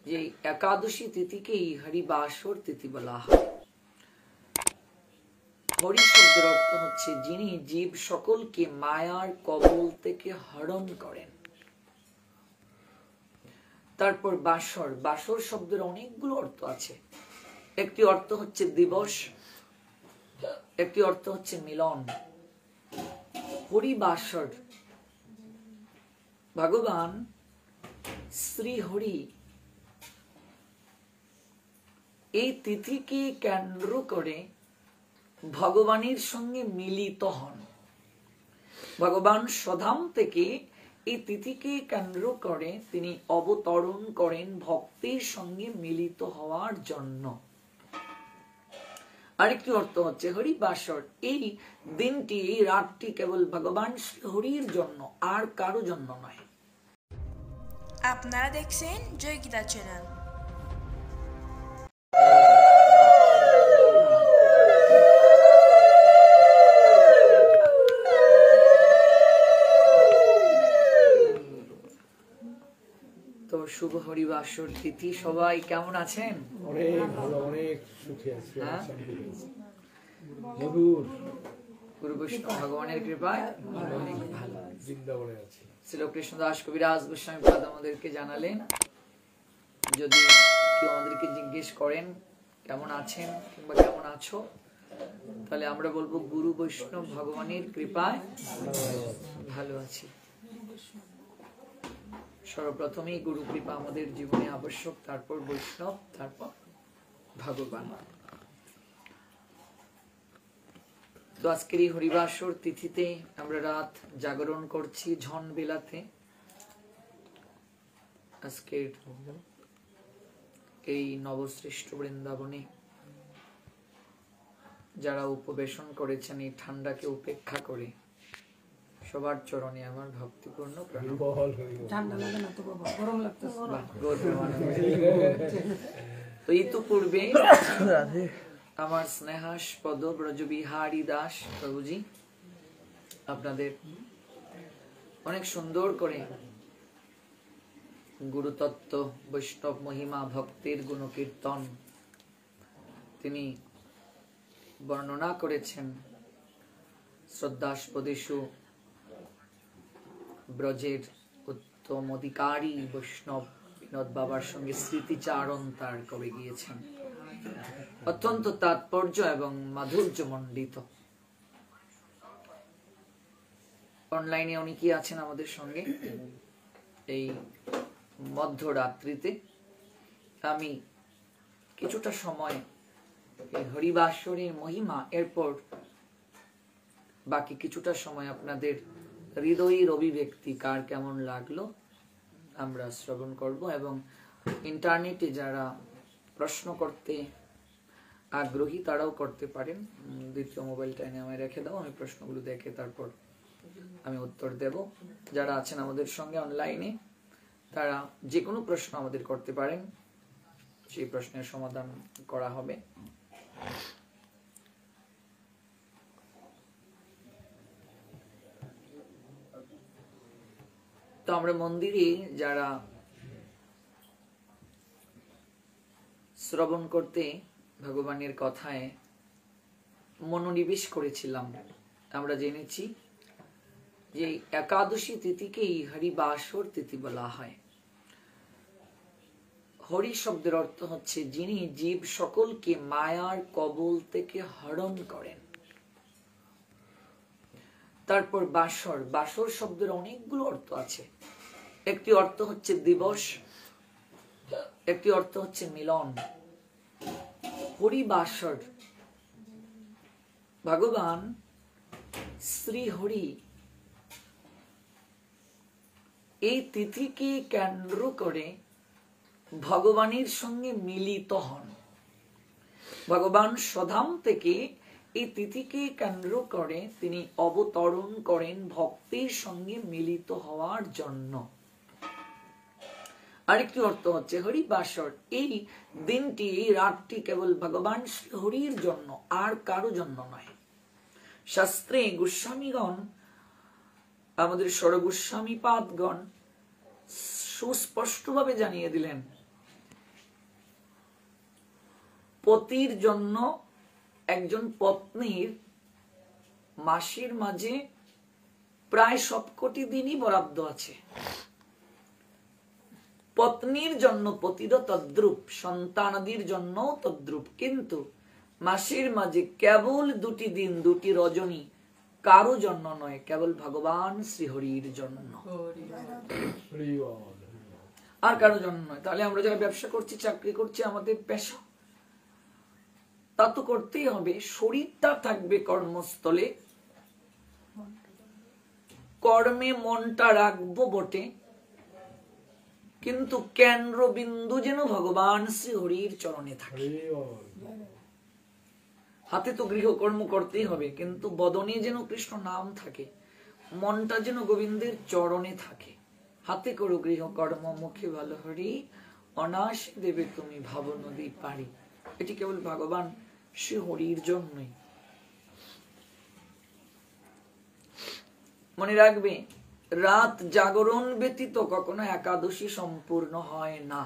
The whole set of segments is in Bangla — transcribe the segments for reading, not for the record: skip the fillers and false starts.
যে একাদশী তিথিকেই হরিবাসর তিথি বলা হয়। হরি শব্দের অর্থ হচ্ছে যিনি জীব সকলকে মায়ার কবল থেকে হরণ করেন। তারপর বাসর, বাসর শব্দের অনেকগুলো অর্থ আছে। একটি অর্থ হচ্ছে দিবস, একটি অর্থ হচ্ছে মিলন। হরিবাসর, ভগবান শ্রী হরি এই তিথিকে কেন্দ্র করে ভগবানের সঙ্গে মিলিত হন। ভগবান স্বধাম থেকে এই তিথিকে কেন্দ্র করে তিনি অবতরণ করেন ভক্তের সঙ্গে মিলিত হওয়ার জন্য। আরেকটি অর্থ হচ্ছে হরিবাসর, এই দিনটি, এই রাতটি কেবল ভগবান শ্রী হরির জন্য, আর কারো জন্য নয়। আপনারা দেখছেন জয় গীতা চ্যানেল। তো শুভ হরিবাসর তিথি, সবাই কেমন আছেন? অনেক ভালো, অনেক সুখে আছি। গুরু বৈষ্ণব ভগবানের কৃপায় অনেক ভালো বৃন্দাবনে আছি। শ্রী কৃষ্ণদাস কবিরাজ গোস্বামী পাদ আমাদেরকে জানালেন, যদি কেউ আমাদেরকে জিজ্ঞেস করেন কেমন আছেন কিংবা কেমন আছো, তাহলে আমরা বলবো গুরু বৈষ্ণব ভগবানের কৃপায় ভালো আছি। সর্বপ্রথমেই গুরু কৃপা আমাদের জীবনে আবশ্যক, তারপর বৈষ্ণব, তারপর ভগবান। তো আজকের এই হরিবাসর তিথিতে আমরা রাত জাগরণ করছি ঝন বেলাতে। আজকের এই নবশ্রেষ্ঠ বৃন্দাবনে যারা উপবেশন করেছেন এই ঠান্ডাকে উপেক্ষা করে, সবার চরণে আমার ভক্তিপূর্ণ প্রণাম। তো ইতিপূর্বে আমার স্নেহাস্পদ ব্রজবিহারী দাস প্রভুজি আপনাদের অনেক সুন্দর করে গুরুতত্ত্ব, বৈষ্ণব মহিমা, ভক্তের গুণকীর্তন তিনি বর্ণনা করেছেন। শ্রদ্ধাস্পদেষু ব্রজের উত্তম অধিকারী বৈষ্ণব বিনোদ বাবার সঙ্গে স্মৃতিচারণ তার করে গিয়েছেন, অত্যন্ত তাৎপর্য এবং মাধুর্য মণ্ডিত। অনলাইনে অনেকেই আছেন আমাদের সঙ্গে। এই মধ্যরাত্রিতে আমি কিছুটা সময় এই হরিবাসরের মহিমা, এরপর বাকি কিছুটা সময় আপনাদের হৃদয়ের অভিব্যক্তি কার কেমন লাগলো আমরা শ্রবণ করব, এবং ইন্টারনেটে যারা প্রশ্ন করতে আগ্রহী তারাও করতে পারেন। দ্বিতীয় মোবাইলটা এনে আমায় রেখে দাও, আমি প্রশ্নগুলো দেখে তারপর আমি উত্তর দেব। যারা আছেন আমাদের সঙ্গে অনলাইনে তারা যে কোনো প্রশ্ন আমাদের করতে পারেন, সেই প্রশ্নের সমাধান করা হবে। তো আমরা মন্দিরে যারা শ্রবণ করতে ভগবানের কথায় মনোনিবেশ করেছিলাম, আমরা জেনেছি যে একাদশী তিথিকেই হরিবাসর তিথি বলা হয়। হরি শব্দের অর্থ হচ্ছে যিনি জীব সকলকে মায়ার কবল থেকে হরণ করেন। তারপর বাসর, বাসর শব্দের অনেকগুলো অর্থ আছে। একটি অর্থ হচ্ছে দিবস, একটি অর্থ হচ্ছে মিলন। হরিবাসর, ভগবান শ্রী হরি এই তিথিকে কেন্দ্র করে ভগবানের সঙ্গে মিলিত হন। ভগবান স্বধাম থেকে এই তিথিকে কেন্দ্র করে তিনি অবতরণ করেন ভক্তের সঙ্গে মিলিত হওয়ার জন্য। আরেকটি অর্থ হচ্ছে হরিবাসর, এই দিনটি, এই রাতটি কেবল ভগবান শ্রী হরির জন্য, আর কারো জন্য নয়। শাস্ত্রে গোস্বামীগণ, আমাদের ষড়গোস্বামী পাদগণ সুস্পষ্টভাবে জানিয়ে দিলেন পতির জন্য একজন পত্নীর মাসের মাঝে প্রায় সবকটি দিনই বরাদ্দ আছে। পত্নীর জন্য পতিরও তদ্রূপ, সন্তানাদির জন্য তদ্রূপ, কিন্তু মাসের মাঝে কেবল 2টি দিন 2টি রজনী কারো জন্য নয়, কেবল ভগবান শ্রীহরির জন্য, হরি বল। আর কারো জন্য নয়। তাহলে আমরা যারা ব্যবসা করছি, চাকরি করছি, আমাদের পেশা তা তো করতেই হবে। শরীরটা থাকবে কর্মস্থলে, কর্মে মনটা রাখবো বটে, কিন্তু কেন্দ্রবিন্দু যেন ভগবান শ্রী হরির চরণে থাকে। হরি বল। হাতে তো গৃহকর্ম করতেই হবে, কিন্তু বদনে যেন কৃষ্ণ নাম থাকে, মনটা যেন গোবিন্দের চরণে থাকে। হাতে করো গৃহকর্ম, মুখে ভালো হরি, অনায়াসে দেবে তুমি ভাব নদী পারি। এটি কেবল ভগবান শ্রী হরির জন্যই। মনে রাখবে, রাত জাগরণ ব্যতীত কখনো একাদশী সম্পূর্ণ হয় না।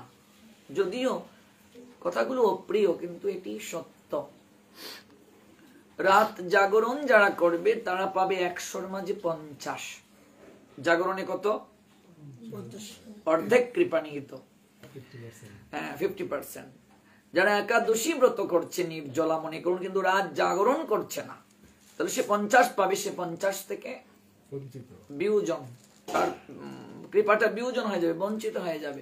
যদিও কথাগুলো অপ্রিয়, কিন্তু এটি সত্য। রাত জাগরণ যারা করবে তারা পাবে 100-র মাঝে 50। জাগরণে কত? অর্ধেক কৃপা নিহিত, 50%। যারা একাদশী ব্রত করছে নির্জলা মনে করুন, কিন্তু রাত জাগরণ করছে না, তাহলে সে 50 পাবে। সে 50 থেকে বিয়োজন, তার কৃপাটা বিয়োজন হয়ে যাবে, বঞ্চিত হয়ে যাবে।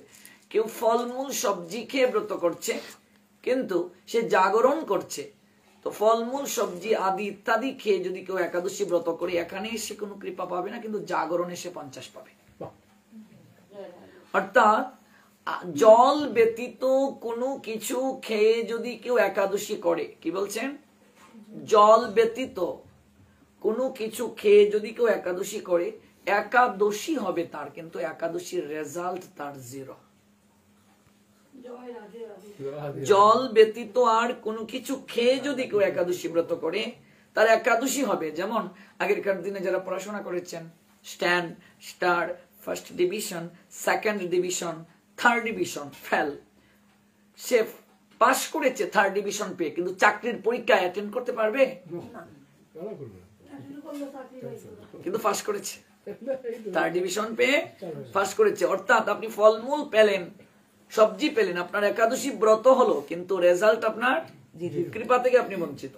কেউ ফলমূল সবজি খেয়ে ব্রত করছে, কিন্তু সে জাগরণ করছে, তো ফলমূল সবজি আদি ইত্যাদি খেয়ে যদি কেউ একাদশী ব্রত করে, এখানে সে কোনো কৃপা পাবে না, কিন্তু জাগরণে সে 50 পাবে। অর্থাৎ জল ব্যতীত কোনো কিছু খেয়ে যদি কেউ একাদশী করে, কি বলছেন? জল ব্যতীত কোনো কিছু খেয়ে যদি কেউ একাদশী করে, একাদশী হবে তার, কিন্তু একাদশীর রেজাল্ট তার 0। জল ব্যতীত আর কোনো কিছু খেয়ে যদি কেউ একাদশী ব্রত করে, তার একাদশী হবে। যেমন আগেরকার দিনে যারা পড়াশোনা করেছেন, stand, star, first division, second division, third division, fail. সে পাশ করেছে 3rd ডিভিশন পেয়ে, কিন্তু চাকরির পরীক্ষা অ্যাটেন্ড করতে পারবে? কিন্তু পাশ করেছে, 3rd ডিভিশন পেয়ে পাশ করেছে। অর্থাৎ আপনি ফলমূল পেলেন, সবজি পেলেন, আপনার একাদশী ব্রত হলো, কিন্তু রেজাল্ট আপনার কৃপা থেকে আপনি বঞ্চিত।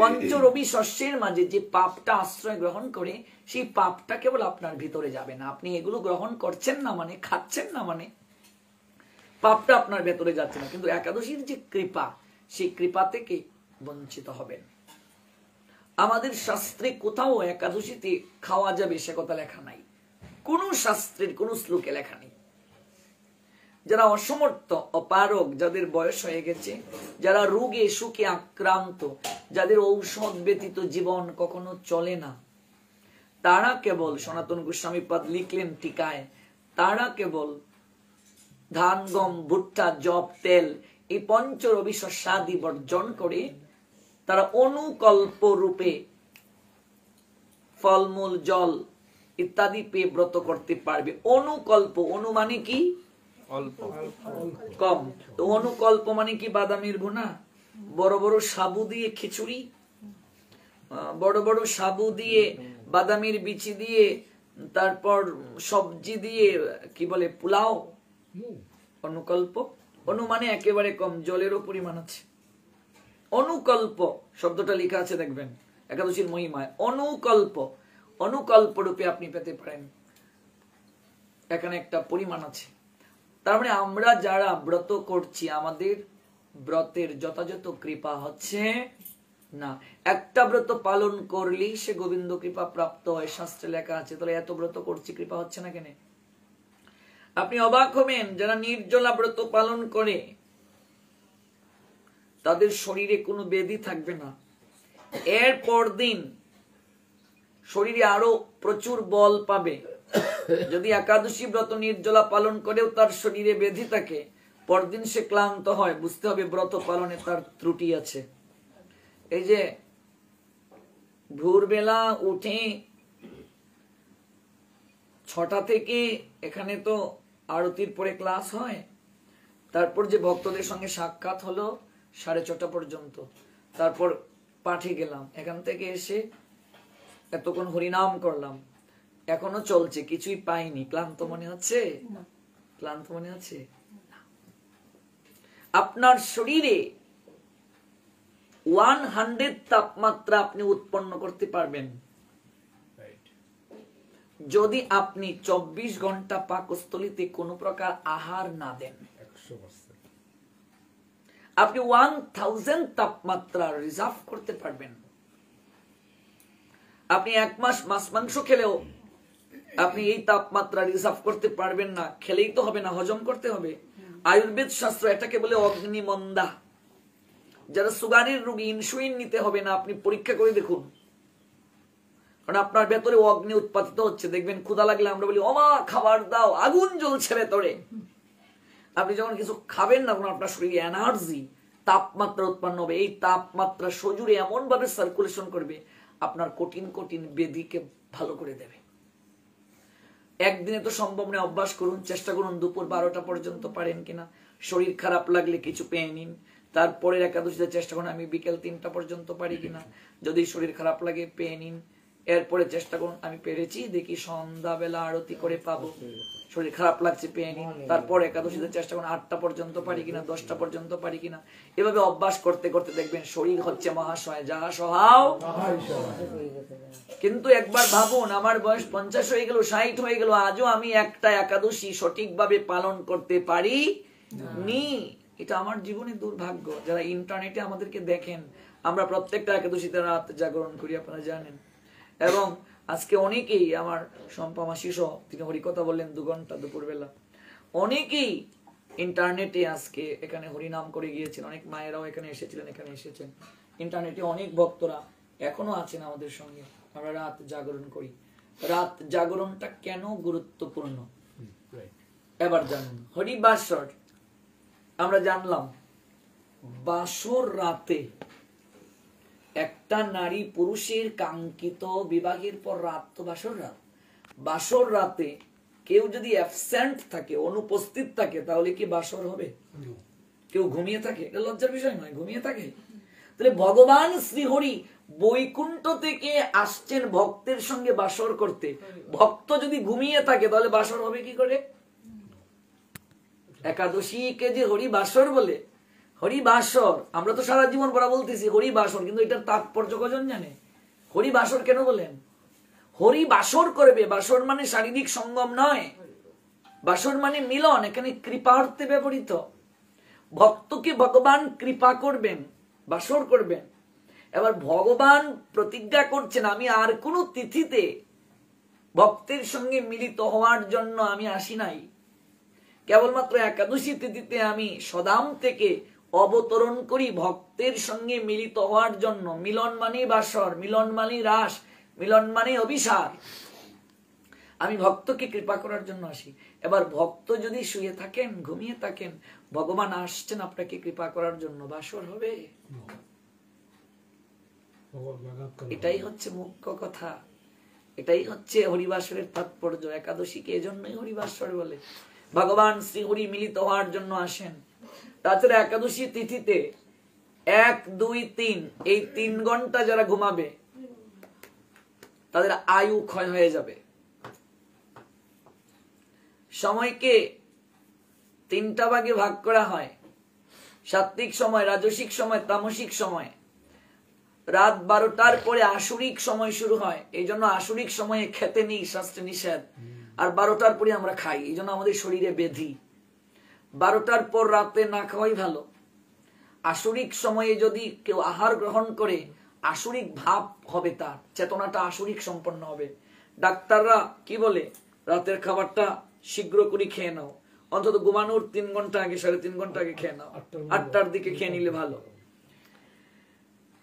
পঞ্চরবি শস্যের মাঝে যে পাপটা আশ্রয় গ্রহণ করে, সেই পাপটা কেবল আপনার ভিতরে যাবে না। আপনি এগুলো গ্রহণ করছেন না মানে, খাচ্ছেন না মানে, পাপটা আপনার ভেতরে যাচ্ছে না, কিন্তু একাদশীর যে কৃপা, সেই কৃপা থেকে বঞ্চিত হবেন। আমাদের শাস্ত্রে কোথাও একাদশীতে খাওয়া যাবে সে কথা লেখা নাই, কোন শাস্ত্রের কোন শ্লোকে লেখা নেই। যারা অসমর্থ, অপারগ, যাদের বয়স হয়ে গেছে, যারা রোগে সুখে আক্রান্ত, যাদের ঔষধ ব্যতীত জীবন কখনো চলে না, তারা কেবল, সনাতন গোস্বামী পাদ লিখলেন টিকায়, তারা কেবল ধান, গম, ভুট্টা, জব, তেল, এই পঞ্চরবি শস্যাদি বর্জন করে তারা অনুকল্প রূপে ফলমূল, জল ইত্যাদি পেয়ে ব্রত করতে পারবে। অনুকল্প, অনু মানে কি? অল্প, কম। তো অনুকল্প মানে কি? বাদামের ভুনা, বড় বড় সাবু দিয়ে খিচুড়ি, বড় বড় সাবু দিয়ে, বাদামের বিচি দিয়ে, তারপর সবজি দিয়ে, কি বলে, পোলাও। অনুকল্প, অনু মানে একেবারে কম, জলেরও পরিমাণ আছে। অনুকল্প শব্দটা লেখা আছে, দেখবেন একাদশীর মহিমায়। অনুকল্প, অনুকল্প রূপে আপনি পেতে পারেন, এখানে একটা পরিমাণ আছে। তার মানে আমরা যারা ব্রত করছি, আমাদের ব্রতের যথাযথ কৃপা হচ্ছে না। একটা ব্রত পালন করলেই সে গোবিন্দ কৃপা প্রাপ্ত হয়, শাস্ত্রে লেখা আছে। তাহলে এত ব্রত করছি, কৃপা হচ্ছে না কেন? আপনি অবাক হবেন, যারা নির্জলা ব্রত পালন করে তাদের শরীরে কোনো ব্যাধি থাকবে না। এর পর দিন শরীরে আরো প্রচুর বল পাবে। যদি একাদশী ব্রত নির্জলা পালন করেও তার শরীরে ব্যাধি থাকে, পরদিন সে ক্লান্ত হয়, বুঝতে হবে ব্রত পালনে তার ত্রুটি আছে। এই যে ভোরবেলা উঠে 6টা থেকে এখানে তো আরতির পরে ক্লাস হয়, তারপর যে ভক্তদের সঙ্গে সাক্ষাৎ হলো, 6:30 পর্যন্ত। তারপর পাঠে গেলাম, এখান থেকে এসে এতক্ষণ হরিনাম করলাম, এখনো চলছে, কিছুই পাইনি। ক্লান্ত মনে হচ্ছে? ক্লান্ত মনে হচ্ছে? আপনার শরীরে 100 তাপমাত্রা আপনি উৎপন্ন করতে পারবেন যদি আপনি 24 ঘন্টা পাকস্থলীতে কোন প্রকার আহার না দেন। আপনি 1000 তাপমাত্রা রিজার্ভ করতে পারবেন। আপনি 1 মাস মাছ মাংস খেলেও আপনি এই তাপমাত্রা রিজার্ভ করতে পারবেন না। খেলেই তো হবে না, হজম করতে হবে। আয়ুর্বেদ শাস্ত্র এটাকে বলে অগ্নিমন্দা। যারা সুগারের রোগী, ইনসুলিন নিতে হবে না, আপনি পরীক্ষা করে দেখুন, কারণ আপনার ভেতরে অগ্নি উৎপাদিত হচ্ছে। দেখবেন ক্ষুধা লাগলে আমরা বলি ওমা খাবার দাও, আগুন জ্বলছে ভেতরে। আপনি যখন কিছু খাবেন না, তখন আপনার শরীরে এনার্জি, তাপমাত্রা উৎপন্ন হবে। এই তাপমাত্রা সজুরে এমন ভাবে সার্কুলেশন করবে, আপনার কঠিন কঠিন ব্যাধিকে ভালো করে দেবে। একদিনে তো সম্ভব নয়, অভ্যাস করুন, চেষ্টা করুন দুপুর 12টা পর্যন্ত পারেন কিনা। শরীর খারাপ লাগলে কিছু পেয়ে নিন, তারপরে একাদশীতে চেষ্টা করুন আমি বিকেল 3টা পর্যন্ত পারি কিনা। যদি শরীর খারাপ লাগে পেয়ে নিন, এরপরে চেষ্টা করুন আমি পেরেছি, দেখি সন্ধ্যাবেলা আরতি করে পাবো। শরীর খারাপ লাগছে পেয়ে নিন, তারপর একাদশীতে চেষ্টা করুন 8টা পর্যন্ত পারি কিনা, 10টা পর্যন্ত পারি কিনা। এভাবে অভ্যাস করতে করতে দেখবেন শরীর হচ্ছে মহাশয়, যাহা সহাও। কিন্তু একবার ভাবুন, আমার বয়স 50 হয়ে গেল, 60 হয়ে গেল, আজও আমি একটা একাদশী সঠিকভাবে পালন করতে পারি নি। এটা আমার জীবনে দুর্ভাগ্য। যারা ইন্টারনেটে আমাদেরকে দেখেন, আমরা প্রত্যেকটা একাদশীতে রাত জাগরণ করি, আপনারা জানেন। এবং আজকে অনেকেই, আমার শম্পা মাসি সহ, তিনি হরিকথা বললেন 2 ঘন্টা দুপুরবেলা। অনেকেই ইন্টারনেটে আজকে এখানে হরিনাম করে গিয়েছেন, অনেক মায়েরাও এখানে এসেছিলেন, এখানে এসেছেন। ইন্টারনেটে অনেক ভক্তরা এখনো আছেন আমাদের সঙ্গে। আমরা রাত জাগরণ করি। রাত জাগরণটা কেন গুরুত্বপূর্ণ এবার জানুন। হরিবাসর আমরা জানলাম, বাসর রাতে একটা নারী পুরুষের কাঙ্ক্ষিত বিবাহের পর রাত তো বাসর রাত। বাসর রাতে কেউ যদি অ্যাবসেন্ট থাকে, অনুপস্থিত থাকে, তাহলে কি বাসর হবে? কেউ ঘুমিয়ে থাকে, এটা লজ্জার বিষয় নয়, ঘুমিয়ে থাকে। তাহলে ভগবান শ্রীহরি বৈকুণ্ঠ থেকে আসছেন ভক্তের সঙ্গে বাসর করতে। ভক্ত যদি ঘুমিয়ে থাকে তাহলে বাসর হবে কি করে? একাদশীকে যে হরি বাসর বলে, হরিবাসর, আমরা তো সারা জীবন পড়া বলতেছি হরিবাসর, কিন্তু এটার তাৎপর্য কজন জানে? হরিবাসর কেন বলেন? হরি বাসর করবে। বাসর মানে শারীরিক সঙ্গম নয়, বাসর মানে মিলন। এখানে কৃপার্থে ব্যবহৃত। ভক্তকে ভগবান কৃপা করবেন, বাসর করবেন। এবার ভগবান প্রতিজ্ঞা করছেন, আমি আর কোন তিথিতে ভক্তের সঙ্গে মিলিত হওয়ার জন্য আমি আসি নাই, কেবলমাত্র একাদশী তিথিতে আমি সদাম থেকে অবতরণ করি ভক্তের সঙ্গে মিলিত হওয়ার জন্য। মিলন মানে বাসর, মিলন মানে রাস, মিলন মানে অভিসার। আমি ভক্তকে কৃপা করার জন্য আসি। এবার ভক্ত যদি শুয়ে থাকেন, ঘুমিয়ে থাকেন, ভগবান আসছেন আপনাকে কৃপা করার জন্য, বাসর হবে? এটাই হচ্ছে মুখ্য কথা, এটাই হচ্ছে হরিবাসরের তাৎপর্য। একাদশীকে এজন্যই হরিবাসর বলে। ভগবান শ্রী হরি মিলিত হওয়ার জন্য আসেন। তাছাড়া একাদশী তিথিতে 1, 2, 3 এই 3 ঘন্টা যারা ঘুমাবে তাদের আয়ু ক্ষয় হয়ে যাবে। সময়কে 3টা ভাগে ভাগ করা হয়, সাত্ত্বিক সময়, রাজসিক সময়, তামসিক সময়। রাত 12টার পরে আসরিক সময় শুরু হয়, এই জন্য আসরিক সময়ে খেতে নেই, শাস্ত্রে নিষেধ। আর 12টার পরে আমরা খাই, এই জন্য আমাদের শরীরে ব্যাধি। 12টার পর রাতে না খাওয়াই ভালো। আসরিক সময়ে যদি কেউ আহার গ্রহণ করে, আসরিক ভাব হবে, তার চেতনাটা আসরিক সম্পন্ন হবে। ডাক্তাররা কি বলে? রাতের খাবারটা শীঘ্র করে খেয়ে নাও, অন্তত ঘুমানোর 3 ঘন্টা আগে, 3.5 ঘন্টা আগে খেয়ে নাও, 8টার দিকে খেয়ে নিলে ভালো।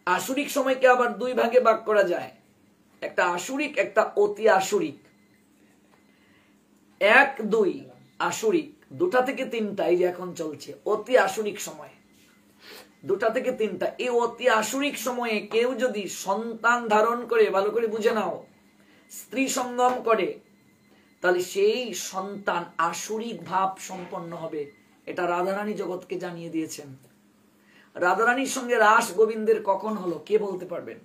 আসরিক সময়কে আবার 2 ভাগে ভাগ করা যায়, একটা আসরিক, একটা অতি আসরিক। 1, 2 আসরিক, 2টা থেকে 3টা এই যে এখন চলছে অতি আসরিক সময়, 2টা থেকে 3টা। এই অতি আসরিক সময়ে কেউ যদি সন্তান ধারণ করে, ভালো করে বুঝে নাও, স্ত্রী সঙ্গম করে, তাহলে সেই সন্তান আসরিক ভাব সম্পন্ন হবে। এটা রাধারানী জগৎকে জানিয়ে দিয়েছেন। রাধারানীর সঙ্গে রাস গোবিন্দের কখন হলো কে বলতে পারবেন?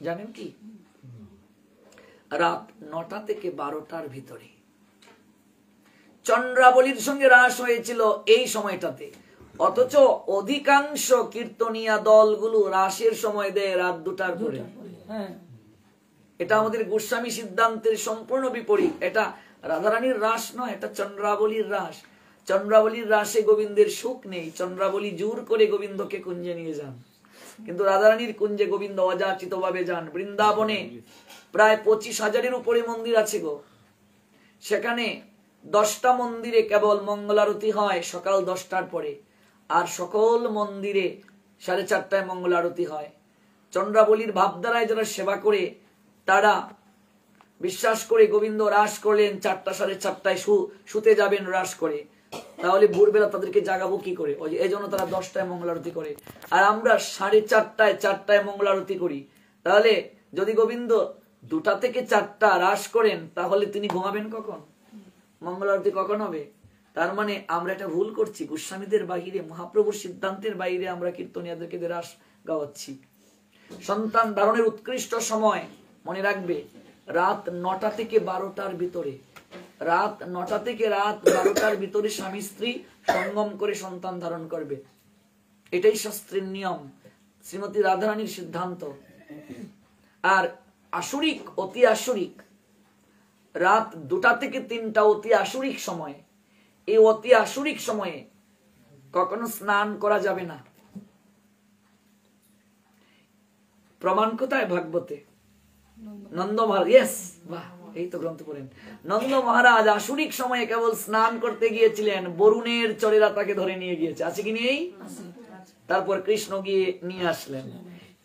জানেন কি? রাত 9টা থেকে 12টার ভিতরে চন্দ্রাবলীর সঙ্গে রাস হয়েছিল এই সময়টাতে। অথচ অধিকাংশ কীর্তনিয়া দলগুলো রাসের সময় দেয় রাত 2টার পরে। এটা আমাদের গোস্বামী সিদ্ধান্তের সম্পূর্ণ বিপরীত। এটা রাধারানীর রাস নয়, এটা চন্দ্রাবলীর রাস। চন্দ্রাবলীর রাসে গোবিন্দের সুখ নেই। চন্দ্রাবলী জোর করে গোবিন্দকে কুঞ্জে নিয়ে যান, কিন্তু রাধারানীর কুঞ্জে গোবিন্দ অযাচিত ভাবে যান। বৃন্দাবনে প্রায় 25,000-এর উপরে মন্দির আছে গো। সেখানে 10টা মন্দিরে কেবল মঙ্গলারতি হয় সকাল 10টার পরে, আর সকল মন্দিরে 4:30টায় মঙ্গলারতি হয়। চন্দ্রাবলীর ভাবধারায় যারা সেবা করে তারা বিশ্বাস করে গোবিন্দ রাস করলেন 4টা 4:30টায় শুতে যাবেন রাস করে, তাহলে ভোরবেলা তাদেরকে জাগাবো কি করে? এই জন্য তারা 10টায় মঙ্গলারতি করে। আর আমরা 4:30টায় মঙ্গলারতি করি। তাহলে যদি গোবিন্দ 2টা থেকে 4টা রাস করেন, তাহলে তিনি ঘুমাবেন কখন? মঙ্গলারতি কখন হবে? তার মানে আমরা একটা ভুল করছি। গোস্বামীদের বাইরে, মহাপ্রভুর সিদ্ধান্তের বাইরে আমরা কীর্তনিয়াদেরকে রাস গাওয়াচ্ছি। সন্তান ধারণের উৎকৃষ্ট সময় মনে রাখবে রাত 9টা থেকে 12টার ভিতরে। রাত 9টা থেকে রাত 12টার ভিতরে স্বামী স্ত্রী সঙ্গম করে সন্তান ধারণ করবে। এটাই শাস্ত্রের নিয়ম, শ্রীমতী রাধারানীর সিদ্ধান্ত। আর আসরিক, অতি আসরিক রাত 2টা থেকে 3টা অতি আসরিক সময়। এই অতি আসরিক সময়ে কখনো স্নান করা যাবে না। প্রমাণ কোথায়? ভাগবতে নন্দ মহারাজ, ইয়েস, বাহ, এই তো গ্রন্থ পড়েন। নন্দ মহারাজ আসরিক সময়ে কেবল স্নান করতে গিয়েছিলেন, বরুণের চরেরা তাকে ধরে নিয়ে গিয়েছে, আছে কি নেই? তারপর কৃষ্ণ গিয়ে নিয়ে আসলেন।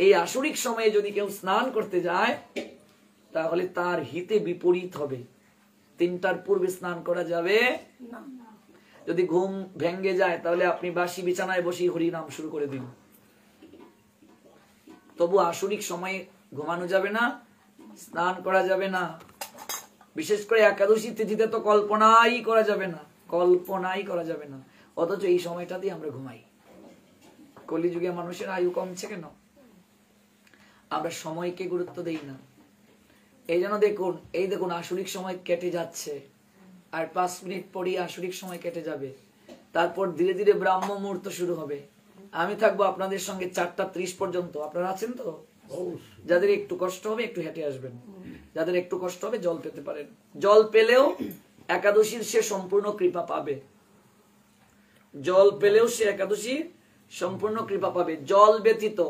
এই আসরিক সময়ে যদি কেউ স্নান করতে যায় তাহলে তার হিতে বিপরীত হবে। 3টার পূর্বে স্নান করা যাবে না। যদি ঘুম ভেঙ্গে যায় তাহলে আপনি বাসি বিছানায় বসে হরি নাম শুরু করে দিন। তবু আসরিক সময়ে ঘুমানো যাবে না, স্নান করা যাবে না। বিশেষ করে একাদশী তিথিতে তো কল্পনাই করা যাবে না, কল্পনাই করা যাবে না। অথচ এই সময়টাতেই আমরা ঘুমাই। কলিযুগে মানুষের আয়ু কমছে কেন? আমরা সময়কে গুরুত্ব দেই না। এই জন্য দেখুন, এই দেখুন আসরিক সময় কেটে যাচ্ছে, আর 5 মিনিট পরেই আসরিক সময় কেটে যাবে। তারপর ধীরে ধীরে ব্রাহ্ম মুহূর্ত শুরু হবে। আমি থাকবো আপনাদের সঙ্গে 4:30 পর্যন্ত। আপনারা আছেন তো? যাদের একটু কষ্ট হবে একটু হেঁটে আসবেন, যাদের একটু কষ্ট হবে জল পেতে পারেন। জল পেলেও একাদশীর সে সম্পূর্ণ কৃপা পাবে। জল পেলেও সে একাদশীর সম্পূর্ণ কৃপা পাবে। জল ব্যতীত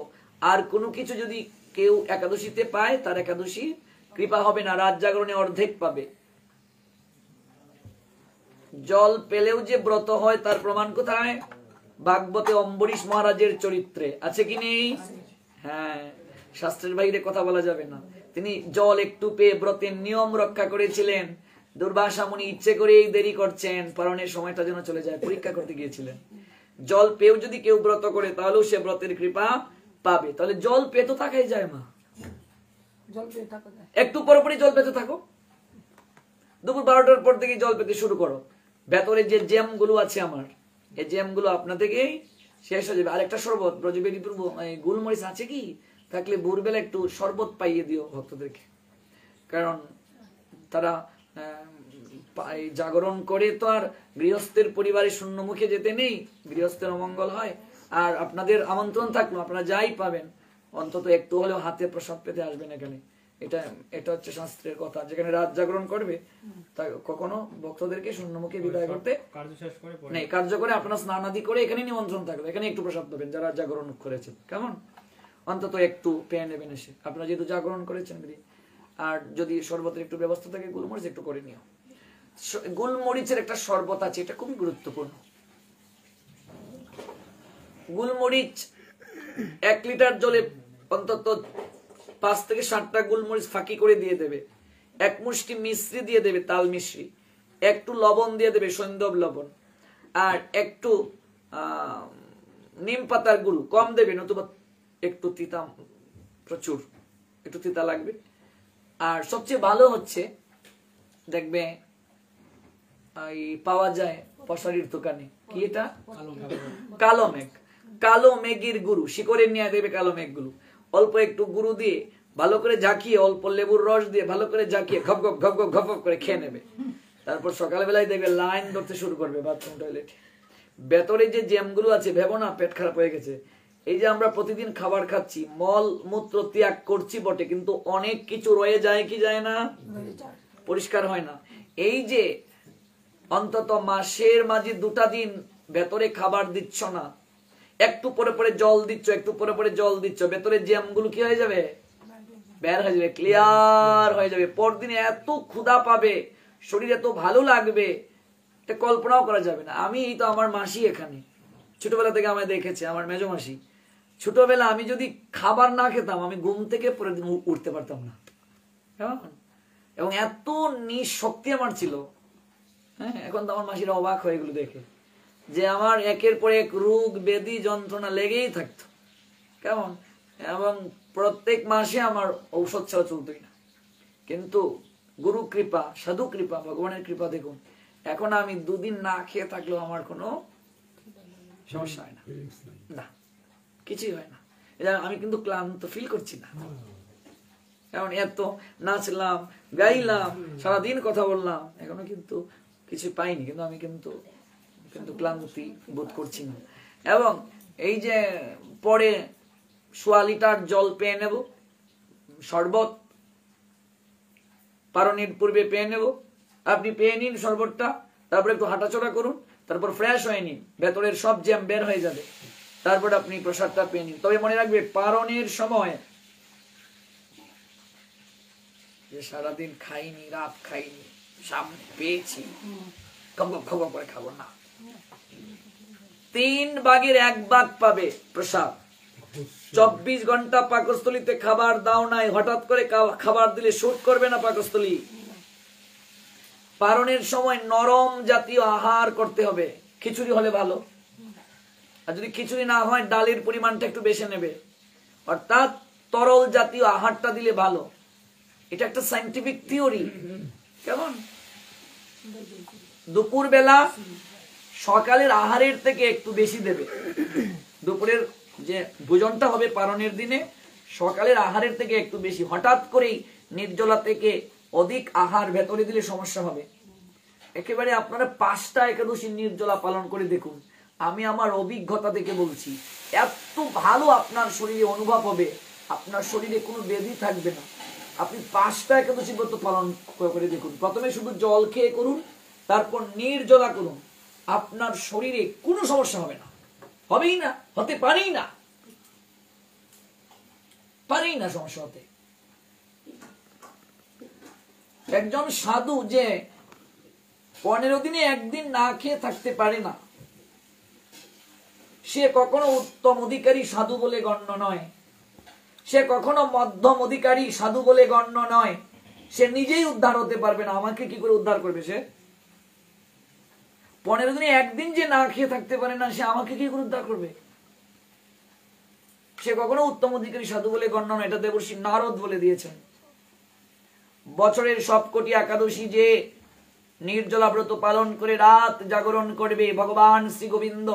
আর কোনো কিছু যদি কেউ একাদশীতে পায়, তার একাদশী কৃপা হবে না, রাত জাগরণে অর্ধেক পাবে। জল পেলেও যে ব্রত হয় তার প্রমাণ কোথায়? ভাগবতে অম্বরীশ মহারাজের চরিত্রে, আছে কি নেই? হ্যাঁ, শাস্ত্রের বাইরে কথা বলা যাবে না। তিনি জল একটু পেয়ে ব্রতের নিয়ম রক্ষা করেছিলেন। দুর্বাসা মুনি ইচ্ছে করেই দেরি করছেন, পালনের সময়টা যেন চলে যায়, পরীক্ষা করতে গিয়েছিলেন। জল পেয়েও যদি কেউ ব্রত করে তাহলেও সে ব্রতের কৃপা পাবে। তাহলে জল পেয়ে তো থাকাই যায় মা, একটু পরপরই জল পেতে থাকো। দুপুর 12টার পর থেকে জল পেতে শুরু করো। ভেতরে যে জ্যাম গুলো আছে আমার, এই জ্যাম গুলো আপনা থেকেই শেষ হয়ে যাবে। আরেকটা শরবত, ব্রজবেদী প্রভু গোলমরিচ আছে কি? থাকলে ভোরবেলা একটু শরবত পাইয়ে দিও ভক্তদেরকে, কারণ তারা জাগরণ করে তো আর গৃহস্থের পরিবারে শূন্য মুখে যেতে নেই, গৃহস্থের অমঙ্গল হয়। আর আপনাদের আমন্ত্রণ থাকলো, আপনারা যাই পাবেন অন্তত একটু হলেও হাতে প্রসাদ পেতে আসবেন এখানে। এটা হচ্ছে শাস্ত্রের কথা। যেখানে রাত জাগরণ করবে তা কখনো ভক্তদেরকে শূন্য মুখে বিদায় করতে নেই। কার্য করে আপনারা স্নান আদি করে এখানে নিমন্ত্রণ থাকবে, এখানে একটু প্রসাদ পাবেন যারা জাগরণ করেছেন। কেমন? অন্তত একটু পেয়ে নেবেন এসে, আপনারা যেহেতু জাগরণ করেছেন। আর যদি শরবতের একটু ব্যবস্থা থাকে, গোলমরিচ একটু করে নিও। গোলমরিচের একটা শরবত আছে, এটা খুবই গুরুত্বপূর্ণ। গোলমরিচ 1 লিটার জলে অন্তত 5 থেকে 7টা গোলমরিচ ফাঁকি করে দিয়ে দেবে। 1 মুষ্টি মিশ্রি দিয়ে দেবে, তাল মিশ্রি। একটু লবণ দিয়ে দেবে, সৈন্ধব লবণ। আর একটু নিম পাতার গুঁড়ো কম দেবে, নতুবা একটু তিতা, প্রচুর একটু তিতা লাগবে। আর সবচেয়ে ভালো হচ্ছে দেখবে পাওয়া যায় পশারির দোকানে, কি এটা? কালো মেঘ। কালো মেঘের গুরু, শিকড়ের নিয়ে দেবে কালো মেঘগুলো, অল্প একটু গুরু দিয়ে ভালো করে ঝাঁকিয়ে, অল্প লেবুর রস দিয়ে ভালো করে ঝাঁকিয়ে ঘপ ঘপ ঘপ ঘপ ঘপ ঘপ করে খেয়ে নেবে। তারপর সকালবেলায় দেখবে লাইন ধরতে শুরু করবে বাথরুম টয়লেটে। ভেতরে যে জ্যামগুলো আছে, ভেবো না পেট খারাপ হয়ে গেছে। এই যে আমরা প্রতিদিন খাবার খাচ্ছি, মল মূত্র ত্যাগ করছি বটে, কিন্তু অনেক কিছু রয়ে যায় কি যায় না, পরিষ্কার হয় না। এই যে অন্তত মাসের মাঝে 2টা দিন ভেতরে খাবার দিচ্ছ না, একটু পরে পরে জল দিচ্ছ, একটু পরে পরে জল দিচ্ছ, ভেতরে জ্যামগুলো কি হয়ে যাবে, বের হয়ে যাবে, ক্লিয়ার হয়ে যাবে। পরদিনে এত ক্ষুধা পাবে, শরীর এত ভালো লাগবে, এটা কল্পনাও করা যাবে না। আমি তো আমার মাসি এখানে ছোটবেলা থেকে আমায় দেখেছে, আমার মেজো মাসি। ছোটবেলা আমি যদি খাবার না খেতাম, আমি ঘুম থেকে পরের দিন উঠতে পারতাম না, এবং এত নিঃশক্তি আমার ছিল। হ্যাঁ, এখন তো আমার মাসিরা অবাক হয়ে এগুলো দেখে, যে আমার একের পর এক রোগ ব্যাধি যন্ত্রণা লেগেই থাকতো, কেমন, এবং প্রত্যেক মাসে আমার ঔষধ ছাড়া চলতোই না। কিন্তু গুরু কৃপা, সাধু কৃপা, ভগবানের কৃপা দেখুন, এখন আমি 2 দিন না খেয়ে থাকলেও আমার কোনো সমস্যা হয় না, না কিছুই হয় না। আমি কিন্তু ক্লান্ত ফিল করছি না, কারণ এত নাচলাম, গাইলাম, সারাদিন কথা বললাম, এখনো কিন্তু কিছু পাইনি, কিন্তু আমি কিন্তু ক্লান্তি বোধ করছি না। এবং এই যে পরে 1.25 লিটার জল পেয়ে নেব, শরবত পারণের পূর্বে পেয়ে নেব, আপনি পেয়ে নিন শরবতটা, তারপরে একটু হাঁটাচলা করুন, তারপর ফ্রেশ হয়ে নিন, ভেতরের সব জ্যাম বের হয়ে যাবে, তারপর আপনি প্রসাদটা পেয়ে নিন। তবে মনে রাখবে, পারণের সময় যে সারাদিন খাইনি, রাত খাইনি, সামনে পেয়েছি, খবর করে খাবো না, 3 ভাগের 1 ভাগ পাবে প্রসাদ। 24 ঘন্টা পাকস্থলীতে খাবার দাও নাই, হঠাৎ করে খাবার দিলে শুট করবে না পাকস্থলী। পারণের সময় নরম জাতীয় আহার করতে হবে, খিচুড়ি হলে ভালো, আর যদি খিচুড়ি না হয় ডালের পরিমাণটা একটু বেশি নেবে, অর্থাৎ তরল জাতীয় আহারটা দিলে ভালো। এটা একটা সায়েন্টিফিক থিওরি। কেমন, দুপুর বেলা সকালের আহারের থেকে একটু বেশি দেবে। দুপুরের যে ভোজনটা হবে পারণের দিনে, সকালের আহারের থেকে একটু বেশি। হঠাৎ করেই নির্জলা থেকে অধিক আহার ভেতরে দিলে সমস্যা হবে। একেবারে আপনারা 5টা একাদশী নির্জলা পালন করে দেখুন, আমি আমার অভিজ্ঞতা থেকে বলছি, এত ভালো আপনার শরীরে অনুভব হবে, আপনার শরীরে কোনো ব্যাধি থাকবে না। আপনি 5টা একাদশী ব্রত পালন করে দেখুন, প্রথমে শুধু জল খেয়ে করুন, তারপর নির্জলা করুন, আপনার শরীরে কোনো সমস্যা হবে না, হবেই না, হতে পারেই না, সমস্যা হতে। একজন সাধু যে 15 দিনে একদিন না খেয়ে থাকতে পারে না, সে কখনো উত্তম অধিকারী সাধু বলে গণ্য নয়, সে কখনো মধ্যম অধিকারী সাধু বলে গণ্য নয়। সে নিজেই উদ্ধার হতে পারবে না, আমাকে কি করে উদ্ধার করবে? সে 15 দিনে একদিন যে না খেয়ে থাকতে পারে না, সে আমাকে কি করে উদ্ধার করবে? সে কখনো উত্তম অধিকারী সাধু বলে গণ্য নয়। এটা দেবর্ষি নারদ বলে দিয়েছেন। বছরের সবকটি একাদশী যে নির্জলা ব্রত পালন করে রাত জাগরণ করবে, ভগবান শ্রী গোবিন্দ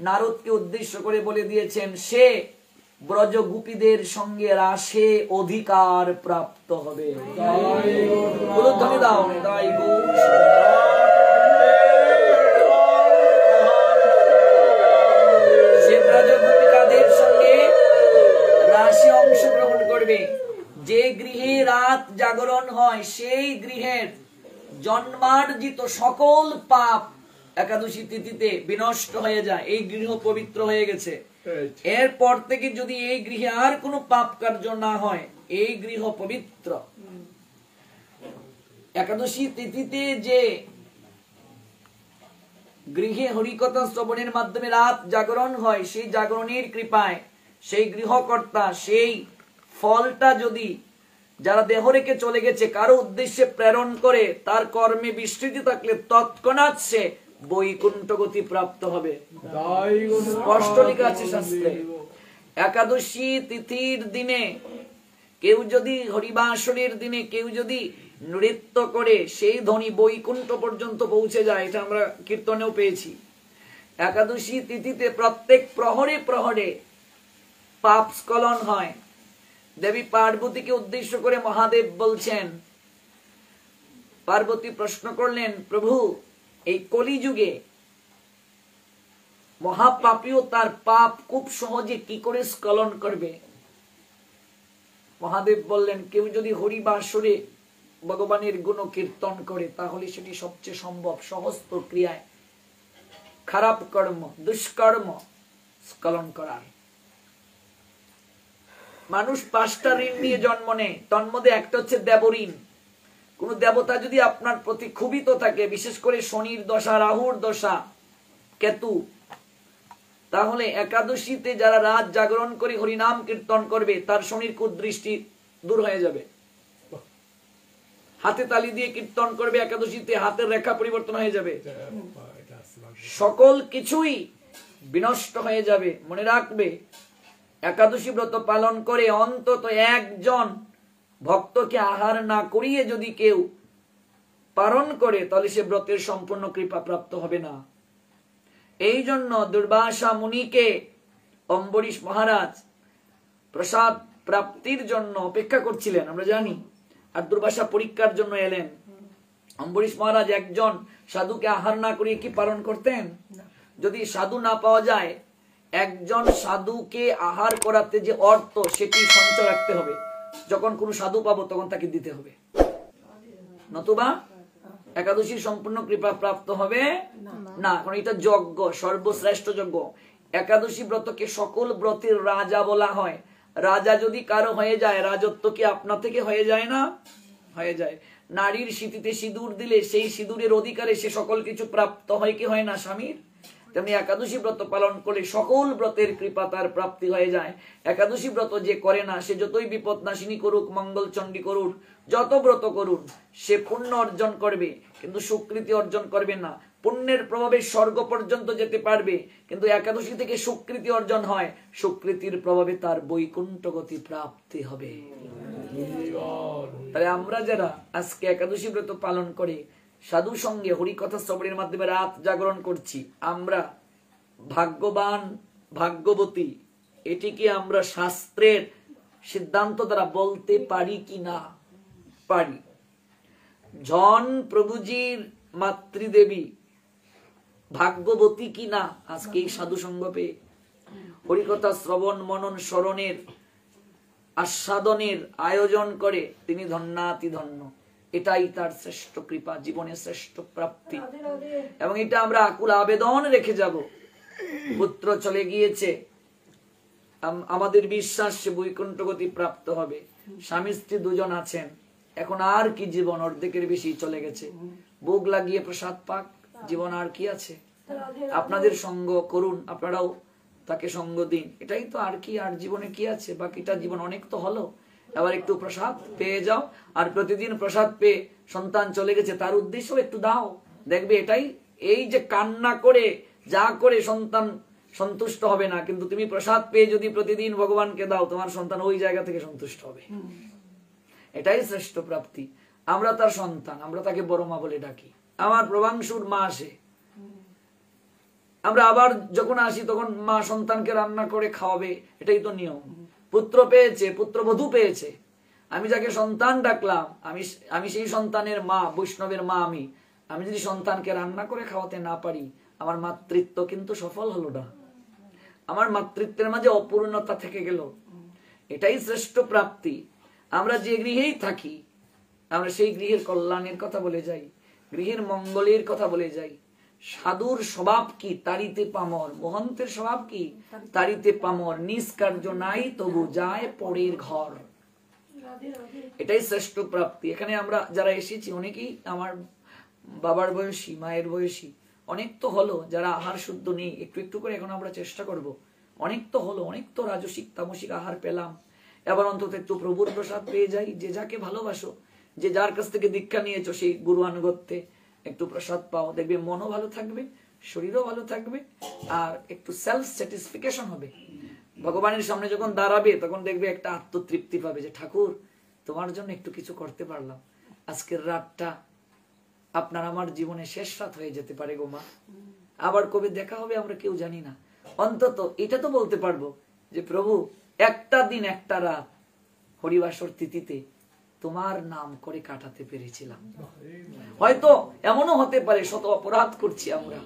নারদকে উদ্দেশ্য করে বলে দিয়েছেন, সে ব্রজ গোপীদের সঙ্গে রাসে অধিকার প্রাপ্ত হবে। ধ্বনি দাও, সে ব্রজ গোপিকাদের সঙ্গে রাসে অংশগ্রহণ করবে। যে গৃহে রাত জাগরণ হয়, সেই গৃহের জন্মার্জিত সকল পাপ একাদশী তিথিতে বিনষ্ট হয়ে যায়, এই গৃহ পবিত্র হয়ে গেছে। এরপর থেকে যদি এই গৃহে আর কোনো পাপ কার্য না হয়, এই গৃহ পবিত্র। একাদশী তিথিতে যে গৃহে হরিকথা শ্রবণের মাধ্যমে রাত জাগরণ হয়, সেই জাগরণের কৃপায় সেই গৃহকর্তা সেই ফলটা যদি যারা দেহ রেখে চলে গেছে কারো উদ্দেশ্যে প্রেরণ করে, তার কর্মে বিস্তৃতি থাকলে তৎক্ষণাৎ সে বৈকুণ্ঠ গতি প্রাপ্ত হবে। স্পষ্ট লেখা আছে শাস্ত্রে। একাদশী তিথির দিনে কেউ যদি, হরিবাসরের দিনে কেউ যদি নৃত্য করে, সেই ধ্বনি বৈকুণ্ঠ পর্যন্ত পৌঁছে যায়। এটা আমরা কীর্তনেও পেয়েছি। একাদশী তিথিতে প্রত্যেক প্রহরে প্রহরে পাপ স্খলন হয়। দেবী পার্বতীকে উদ্দেশ্য করে মহাদেব বলছেন, পার্বতী প্রশ্ন করলেন, প্রভু এই কলিযুগে মহাপাপীও তার পাপ খুব সহজে কি করে স্খলন করবে? মহাদেব বললেন, কেউ যদি হরিবাসরে ভগবানের গুণ কীর্তন করে তাহলে সেটি সবচেয়ে সম্ভব সহজ প্রক্রিয়ায় খারাপ কর্ম দুষ্কর্ম স্খলন করার। মানুষ 5টা ঋণ নিয়ে জন্ম নেয়, তন্মধ্যে একটা হচ্ছে দেবঋণ। কোন দেবতা যদি আপনার প্রতি ক্ষুভিত থাকে, বিশেষ করে শনির দশা, রাহুর দশা, কেতু, তাহলে একাদশীতে যারা রাত জাগরণ করে হরিনাম কীর্তন করবে তার শনির কুদৃষ্টি দূর হয়ে যাবে। হাতে তালি দিয়ে কীর্তন করবে একাদশীতে, হাতের রেখা পরিবর্তন হয়ে যাবে, সকল কিছুই বিনষ্ট হয়ে যাবে। মনে রাখবে, একাদশী ব্রত পালন করে অন্তত একজন ভক্তকে আহার না করিয়ে যদি কেউ পালন করে তাহলে সে ব্রতের সম্পূর্ণ কৃপা প্রাপ্ত হবে না। এই জন্য দুর্বাসা মুনিকে অম্বরীশ মহারাজ প্রসাদ প্রাপ্তির জন্য অপেক্ষা করছিলেন, আমরা জানি। আর দুর্বাসা পরীক্ষার জন্য এলেন। অম্বরীশ মহারাজ একজন সাধুকে আহার না করিয়ে কি পালন করতেন? যদি সাধু না পাওয়া যায়, একজন সাধুকে আহার করাতে যে অর্থ সেটি সঞ্চয় রাখতে হবে। যখন কোন সাধু পাবো তখন তাকে দিতে হবে, নতুবা একাদশীর সম্পূর্ণ কৃপা প্রাপ্ত হবে না। কারণ এটা যজ্ঞ, সর্বশ্রেষ্ঠ যজ্ঞ। একাদশী ব্রতকে সকল ব্রতের রাজা বলা হয়। রাজা যদি কারো হয়ে যায়, রাজত্ব কি আপনা থেকে হয়ে যায় না? হয়ে যায়। নারীর সিঁথিতে সিঁদুর দিলে সেই সিঁদুরের অধিকারে সে সকল কিছু প্রাপ্ত হয় কি হয় না স্বামীর? তেমনি একাদশী ব্রত পালন করলে সকল ব্রতের কৃপা তার প্রাপ্তি হয়ে যায়। একাদশী ব্রত যে করে না, সে যতই বিপদ নাশিনী করুক, মঙ্গল চণ্ডী করুক, যত ব্রত করুন, সে পুণ্য অর্জন করবে কিন্তু সুকৃতি অর্জন করবে না। পুণ্যের প্রভাবে স্বর্গ পর্যন্ত যেতে পারবে, কিন্তু একাদশী থেকে সুকৃতি অর্জন হয়, সুকৃতির প্রভাবে তার বৈকুণ্ঠ গতি প্রাপ্তি হবে। তাই আমরা যারা আজকে একাদশী ব্রত পালন করে সাধু সঙ্গে হরিকথা শ্রবণের মাধ্যমে রাত জাগরণ করছি, আমরা ভাগ্যবান ভাগ্যবতী, এটি কি আমরা শাস্ত্রের সিদ্ধান্ত দ্বারা বলতে পারি কি না? পারি। জন প্রভুজির মাতৃদেবী ভাগ্যবতী কি না আজকে এই সাধু সঙ্গ পেয়ে? হরিকথা শ্রবণ মনন স্মরণের আস্বাদনের আয়োজন করে তিনি ধন্যাতি ধন্য। এটাই তার শ্রেষ্ঠ কৃপা, জীবনের শ্রেষ্ঠ প্রাপ্তি। এবং এটা আমরা আকুল আবেদন রেখে যাব। পুত্র চলে গিয়েছে, আমাদের বিশ্বাস সে বৈকুণ্ঠ গতি প্রাপ্ত হবে। স্বামী স্ত্রী দুজন আছেন, এখন আর কি জীবন, অর্ধেকের বেশি চলে গেছে। ভোগ লাগিয়ে প্রসাদ পাক, জীবন আর কি আছে? আপনাদের সঙ্গ করুন, আপনারাও তাকে সঙ্গ দিন, এটাই তো। আর কি, আর জীবনে কি আছে? বাকিটা জীবন অনেক তো হলো, এবার একটু প্রসাদ পেয়ে যাও। আর প্রতিদিন প্রসাদ পেয়ে সন্তান চলে গেছে তার উদ্দেশ্য একটু দাও, দেখবে এটাই। এই যে কান্না করে যা করে সন্তান সন্তুষ্ট হবে না, কিন্তু তুমি প্রসাদ পেয়ে যদি প্রতিদিন ভগবানকে দাও, তোমার সন্তান ওই জায়গা থেকে সন্তুষ্ট হবে। এটাই শ্রেষ্ঠ প্রাপ্তি। আমরা তার সন্তান, আমরা তাকে বড় মা বলে ডাকি। আমার প্রভাংশুর মা আসে, আমরা আবার যখন আসি তখন মা সন্তানকে রান্না করে খাওয়াবে, এটাই তো নিয়ম। পুত্র পেয়েছে, পুত্রবধূ পেয়েছে, আমি যাকে সন্তান ডাকলাম, আমি সেই সন্তানের মা, বৈষ্ণবের মা। আমি যদি সন্তানকে রান্না করে খাওয়াতে না পারি, আমার মাতৃত্ব কিন্তু সফল হলো না, আমার মাতৃত্বের মাঝে অপূর্ণতা থেকে গেল। এটাই শ্রেষ্ঠ প্রাপ্তি। আমরা যে গৃহেই থাকি, আমরা সেই গৃহের কল্যাণের কথা বলে যাই, গৃহের মঙ্গলের কথা বলে যাই। সাধুর স্বভাব কি? তারিতে পামর। মহন্তের স্বভাব কি? তারিতে পামর। নিষ্কার্য নাই তবু যায় পরের ঘর। এটাই শ্রেষ্ঠ প্রাপ্তি। এখানে আমরা যারা এসেছি অনেকেই আমার বাবার বয়সী, মায়ের বয়সী। অনেক তো হলো যারা আহার শুদ্ধ নেই, একটু একটু করে এখন আমরা চেষ্টা করব। অনেক তো হলো, অনেক তো রাজসিক তামসিক আহার পেলাম, এবার অন্তত একটু প্রভুর প্রসাদ পেয়ে যাই। যে যাকে ভালোবাসো, যে যার কাছ থেকে দীক্ষা নিয়েছো, সেই গুরু আনুগত্যে একটু প্রসাদ পাও, দেখবে মনও ভালো থাকবে, শরীরও ভালো থাকবে, আর একটু সেলফ স্যাটিসফিকেশন হবে। ভগবানের সামনে যখন দাঁড়াবে তখন দেখবে একটা আত্মতৃপ্তি পাবে যে ঠাকুর তোমার জন্য একটু কিছু করতে পারলাম। আজকের রাতটা আপনার আমার জীবনে শেষ রাত হয়ে যেতে পারে গো মা, আবার কবে দেখা হবে আমরা কেউ জানি না। অন্তত এটা তো বলতে পারবো যে প্রভু একটা দিন একটা রাত হরিবাসর তিথিতে তোমার নাম করে কাটাতে পেরেছিলাম। হয়তো এমনও হতে পারে শত অপরাধ করছি আমরা,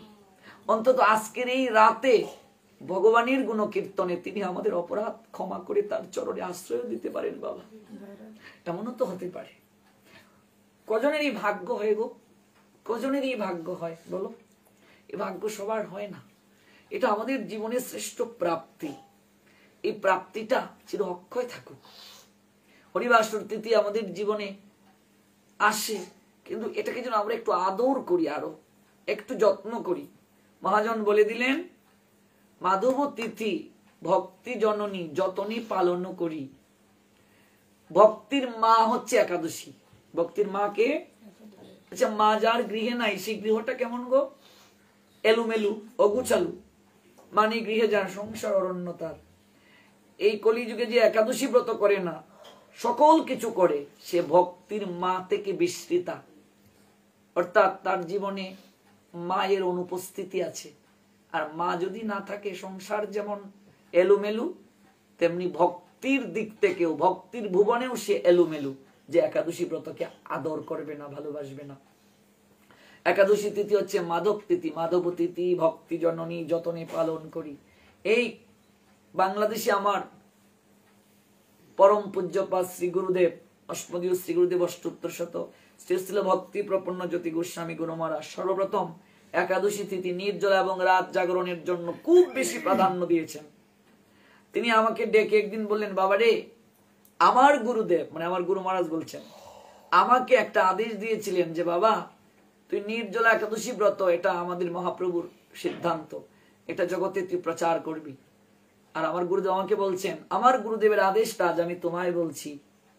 অন্তত আজকের এই রাতে ভগবানের গুণকীর্তনে তিনি আমাদের অপরাধ ক্ষমা করে তার চরণে আশ্রয় দিতে পারেন বাবা। এমনও তো হতে পারে। কজনেরই ভাগ্য হয় গো, কজনেরই ভাগ্য হয় বলো? এই ভাগ্য সবার হয় না। এটা আমাদের জীবনের শ্রেষ্ঠ প্রাপ্তি। এই প্রাপ্তিটা চির অক্ষয় থাকুক। হরিবাসর তিথি আমাদের জীবনে আসে, কিন্তু এটাকে যেন আমরা একটু আদর করি, আরো একটু যত্ন করি। মহাজন বলে দিলেন, মাধব তিথি ভক্তি জননী যতনী পালন করি। ভক্তির মা হচ্ছে একাদশী। ভক্তির মা কে? আচ্ছা, মা যার গৃহে নাই সেই গৃহটা কেমন গো? এলুমেলু, অগুছালু। মানে গৃহে যার সংসার অরণ্য তার। এই কলিযুগে যে একাদশী ব্রত করে না, সকল কিছু করে, সে ভক্তির মা থেকে বিস্মৃতা। অর্থাৎ তার জীবনে মায়ের অনুপস্থিতি আছে। আর মা যদি না থাকে, সংসার যেমন এলোমেলু, তেমনি ভক্তির দিক থেকেও, ভক্তির ভুবনেও সে এলোমেলু, যে একাদশী ব্রতকে আদর করবে না, ভালোবাসবে না। একাদশী তিথি হচ্ছে মাধব তিথি। মাধব তিথি ভক্তি জননী যতনে পালন করি। এই বাংলাদেশে আমার পরম পূজ্যপাদ শ্রী গুরুদেব অষ্টমদীয় শ্রী গুরুদেব অষ্টোত্তর শত শ্রীশিল ভক্তি প্রপন্ন জ্যোতি গোস্বামী গুরু মহারাজ সর্বপ্রথম একাদশী তিথি নির্জলা এবং রাত জাগরণের জন্য খুব বেশি প্রাধান্য দিয়েছেন। তিনি আমাকে ডেকে একদিন বললেন, বাবা রে, আমার গুরুদেব মানে আমার গুরু মহারাজ বলছেন, আমাকে একটা আদেশ দিয়েছিলেন যে বাবা তুই নির্জলা একাদশী ব্রত, এটা আমাদের মহাপ্রভুর সিদ্ধান্ত, এটা জগতে তুই প্রচার করবি। আর আমার গুরুদেব আমাকে বলছেন, আমার গুরুদেবের আদেশটা আজ আমি তোমায় বলছি।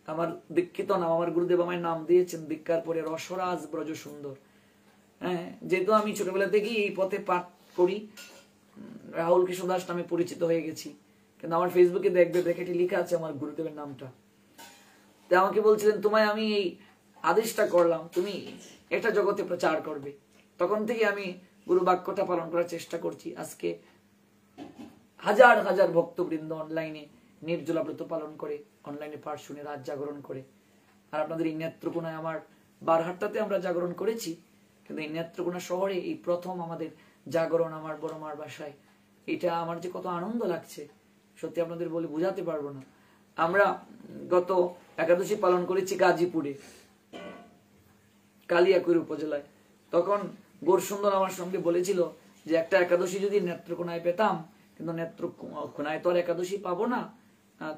আমার দীক্ষিত নাম, আমার গুরুদেব আমায় নাম দিয়েছেন দীক্ষার পরে রসরাজ ব্রজ সুন্দর। হ্যাঁ, যেহেতু আমি ছোটবেলা থেকেই এই পথে পাঠ করি, রাহুল কৃষ্ণ দাস নামে পরিচিত হয়ে গেছি। কিন্তু আমার ফেসবুকে দেখবে দেখেটি লেখা আছে আমার গুরুদেবের নামটা। তো আমাকে বলছিলেন, তোমায় আমি এই আদেশটা করলাম, তুমি এটা জগতে প্রচার করবে। তখন থেকে আমি গুরু বাক্যটা পালন করার চেষ্টা করছি। আজকে হাজার হাজার ভক্তবৃন্দ অনলাইনে নির্জলা ব্রত পালন করে, অনলাইনে পাঠ শুনে রাত জাগরণ করে। আর আপনাদের এই নেত্রকোনায়, আমার বারহাট্টাতে আমরা জাগরণ করেছি, কিন্তু এই নেত্রকোনা শহরে এই প্রথম আমাদের জাগরণ আমার বড় মার বাসায়। এটা আমার যে কত আনন্দ লাগছে সত্যি আপনাদের বলে বোঝাতে পারবো না। আমরা গত একাদশী পালন করেছি গাজীপুরে, কালিয়াকৈর উপজেলায়। তখন গৌরসুন্দর আমার সঙ্গে বলেছিল যে একটা একাদশী যদি নেত্রকোনায় পেতাম, কিন্তু নেত্রকোনায় তো আর একাদশী পাবো না,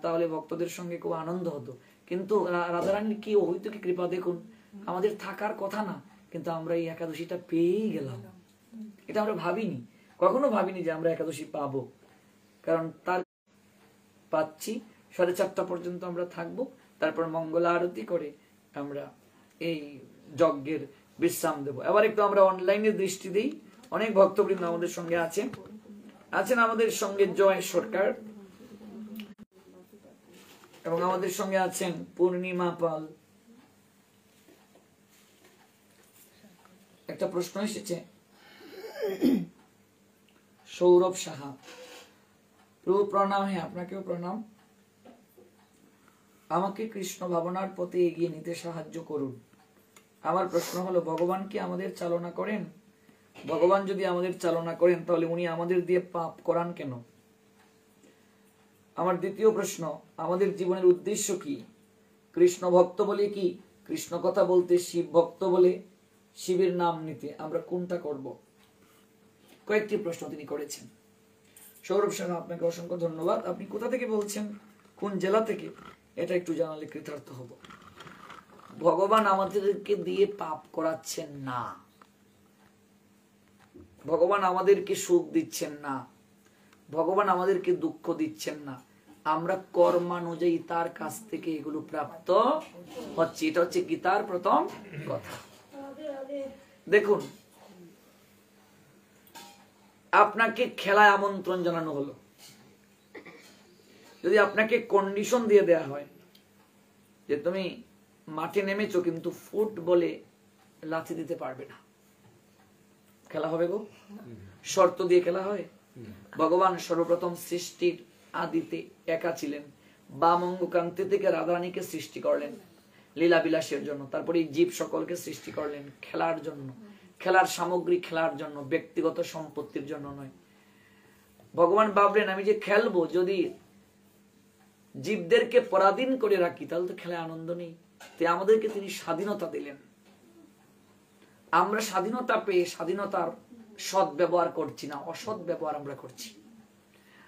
তাহলে ভক্তদের সঙ্গে খুব আনন্দ হতো। কিন্তু রাধারানীর কি হইতো কি কৃপা দেখুন, আমাদের থাকার কথা না, কিন্তু আমরা এই একাদশীটা পেয়েই গেলাম। এটা আমরা ভাবিনি, কখনো ভাবিনি যে আমরা একাদশী পাবো। কারণ তার পাচ্ছি 4:30 পর্যন্ত আমরা থাকবো, তারপর মঙ্গলা আরতি করে আমরা এই যজ্ঞের বিশ্রাম দেব। এবার একটু আমরা অনলাইনে দৃষ্টি দিই। অনেক ভক্তবৃন্দ আমাদের সঙ্গে আছেন আমাদের সঙ্গে জয় সরকার, এবং আমাদের সঙ্গে আছেন পূর্ণিমা পাল। একটা প্রশ্ন এসেছে সৌরভ সাহা। প্রভু প্রণাম। হ্যাঁ, আপনাকেও প্রণাম। আমাকে কৃষ্ণ ভাবনার পথে এগিয়ে নিতে সাহায্য করুন। আমার প্রশ্ন হলো, ভগবান কি আমাদের চালনা করেন? ভগবান যদি আমাদের চালনা করেন, তাহলে উনি আমাদের দিয়ে পাপ করান কেন? আমার দ্বিতীয় প্রশ্ন, আমাদের জীবনের উদ্দেশ্য কি? কৃষ্ণ ভক্ত বলে কি কৃষ্ণ কথা বলতে, শিব ভক্ত বলে শিবের নাম নিতে আমরা কোনটা করব? কয়েকটি প্রশ্ন তিনি করেছেন। সৌরভ সাহা, আপনাকে অসংখ্য ধন্যবাদ। আপনি কোথা থেকে বলছেন, কোন জেলা থেকে, এটা একটু জানালে কৃতার্থ হব। ভগবান আমাদেরকে দিয়ে পাপ করাচ্ছেন না, ভগবান আমাদেরকে সুখ দিচ্ছেন না, ভগবান আমাদেরকে দুঃখ দিচ্ছেন না। আমরা কর্মানুযায়ী তার কাছ থেকে এগুলো প্রাপ্ত হচ্ছে। এটা হচ্ছে গীতার প্রথম কথা। দেখুন, আপনাকে খেলায় আমন্ত্রণ জানানো হলো, যদি আপনাকে কন্ডিশন দিয়ে দেয়া হয় যে তুমি মাঠে নেমেছো, কিন্তু ফুটবলে লাথি দিতে পারবে না, খেলা হবে গো? শর্ত দিয়ে খেলা হয়? ভগবান সর্বপ্রথম সৃষ্টির আদিতে একা ছিলেন, বাম অঙ্গকান্তি থেকে রাধারানীকে সৃষ্টি করলেন লীলা বিলাসের জন্য, তারপরে এই জীব সকলকে সৃষ্টি করলেন খেলার জন্য, খেলার সামগ্রী খেলার জন্য, ব্যক্তিগত সম্পত্তির জন্য নয়। ভগবান ভাবলেন আমি যে খেলবো, যদি জীবদেরকে পরাধীন করে রাখি তাহলে তো খেলায় আনন্দ নেই। তাই আমাদেরকে তিনি স্বাধীনতা দিলেন। আমরা স্বাধীনতা পেয়ে স্বাধীনতার সৎ ব্যবহার করছি না, অসৎ ব্যবহার আমরা করছি।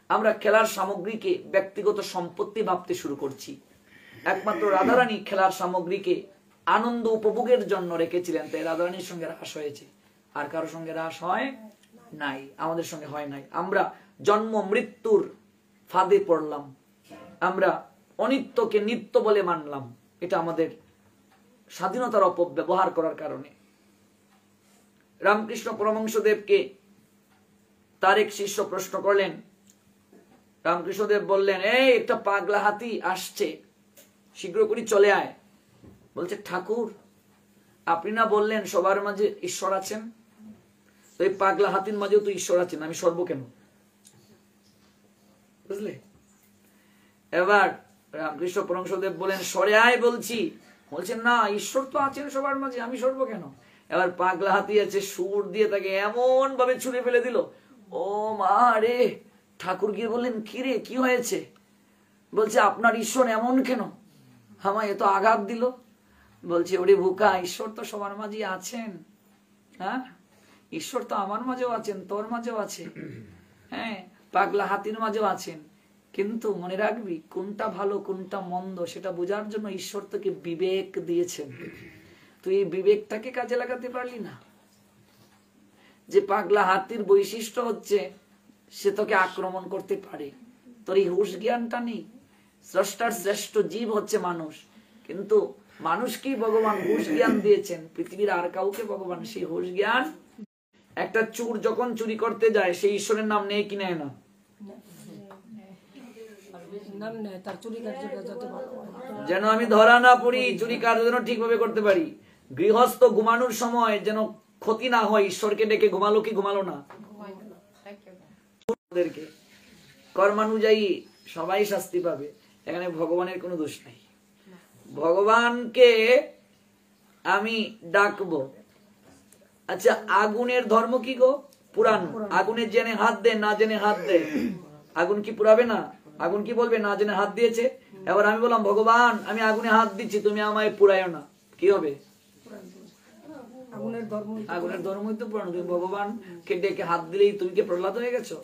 আমরা খেলার সামগ্রীকে ব্যক্তিগত সম্পত্তি ভাবতে শুরু করছি। একমাত্র রাধারানী খেলার সামগ্রীকে আনন্দ উপভোগের জন্য রেখেছিলেন, তাই রাধারানীর সঙ্গে রাস হয়েছে, আর কারো সঙ্গে রাস হয় নাই, আমাদের সঙ্গে হয় নাই। আমরা জন্ম মৃত্যুর ফাঁদে পড়লাম, আমরা অনিত্যকে নিত্য বলে মানলাম, এটা আমাদের স্বাধীনতার অপব্যবহার করার কারণে। রামকৃষ্ণ পরমহংসদেবকে তার এক শিষ্য প্রশ্ন করলেন। রামকৃষ্ণদেব বললেন, এই একটা পাগলা হাতি আসছে, শীঘ্র করে চলে আয়। বলছে, ঠাকুর আপনি না বললেন সবার মাঝে ঈশ্বর আছেন, তো এই পাগলা হাতির মাঝেও তো ঈশ্বর আছেন, আমি সরব কেন? বুঝলে? এবার রামকৃষ্ণ পরমহংসদেব বলেন, সরে আয় বলছি। বলছেন, না, ঈশ্বর তো আছেন সবার মাঝে, আমি সরব কেন? এবার পাগলা হাতি আছে, সুর দিয়ে তাকে এমন ভাবে ছুঁড়ে ফেলে দিল। ও মা রে! ঠাকুর গিয়ে বললেন, কি রে, কি হয়েছে? বলছে, আপনার ঈশ্বর এমন কেন, আমায় এত আঘাত দিল? বলছে, ওরে বোকা, ঈশ্বর তো সবার মাঝে আছেন। হ্যাঁ, ঈশ্বর তো আমার মাঝেও আছেন, তোর মাঝেও আছে, হ্যাঁ, পাগলা হাতির মাঝেও আছেন। কিন্তু মনে রাখবি, কোনটা ভালো কোনটা মন্দ সেটা বোঝার জন্য ঈশ্বর তোকে বিবেক দিয়েছেন। তুই এই বিবেকটাকে কাজে লাগাতে পারলি না। যে পাগলা হাতির বৈশিষ্ট্য হচ্ছে সে তোকে আক্রমণ করতে পারে, তোর এই হুঁশ জ্ঞানটা নেই। স্রষ্টার শ্রেষ্ঠ জীব হচ্ছে মানুষ, কিন্তু মানুষকেই ভগবান হুঁশ জ্ঞান দিয়েছেন, পৃথিবীর আর কাউকে ভগবান সেই হুঁশ জ্ঞান। একটা চোর যখন চুরি করতে যায়, সেই ঈশ্বরের নাম নেই কি নেয় না? যেন আমি ধরা না পড়ি, চুরি কার্য যেন ঠিকভাবে করতে পারি। গৃহস্থ ঘুমানোর সময় যেন ক্ষতি না হয়, ঈশ্বরকে ডেকে ঘুমালো কি ঘুমালো না? কর্মানুযায়ী সবাই শাস্তি পাবে, এখানে ভগবানের কোনো দোষ নাই। ভগবানকে আমি ডাকবো। আচ্ছা, আগুনের ধর্ম কি গো? পুরানো। আগুনের জেনে হাত দে, না জেনে হাত দে, আগুন কি পুরাবে না? আগুন কি বলবে না জেনে হাত দিয়েছে? এবার আমি বললাম, ভগবান আমি আগুনে হাত দিচ্ছি, তুমি আমায় পুরাইও না, কি হবে? আগুনের ধর্মই তো পুরানো। তুমি ভগবানকে ডেকে হাত দিলেই তুমি কি প্রহ্লাদ হয়ে গেছো?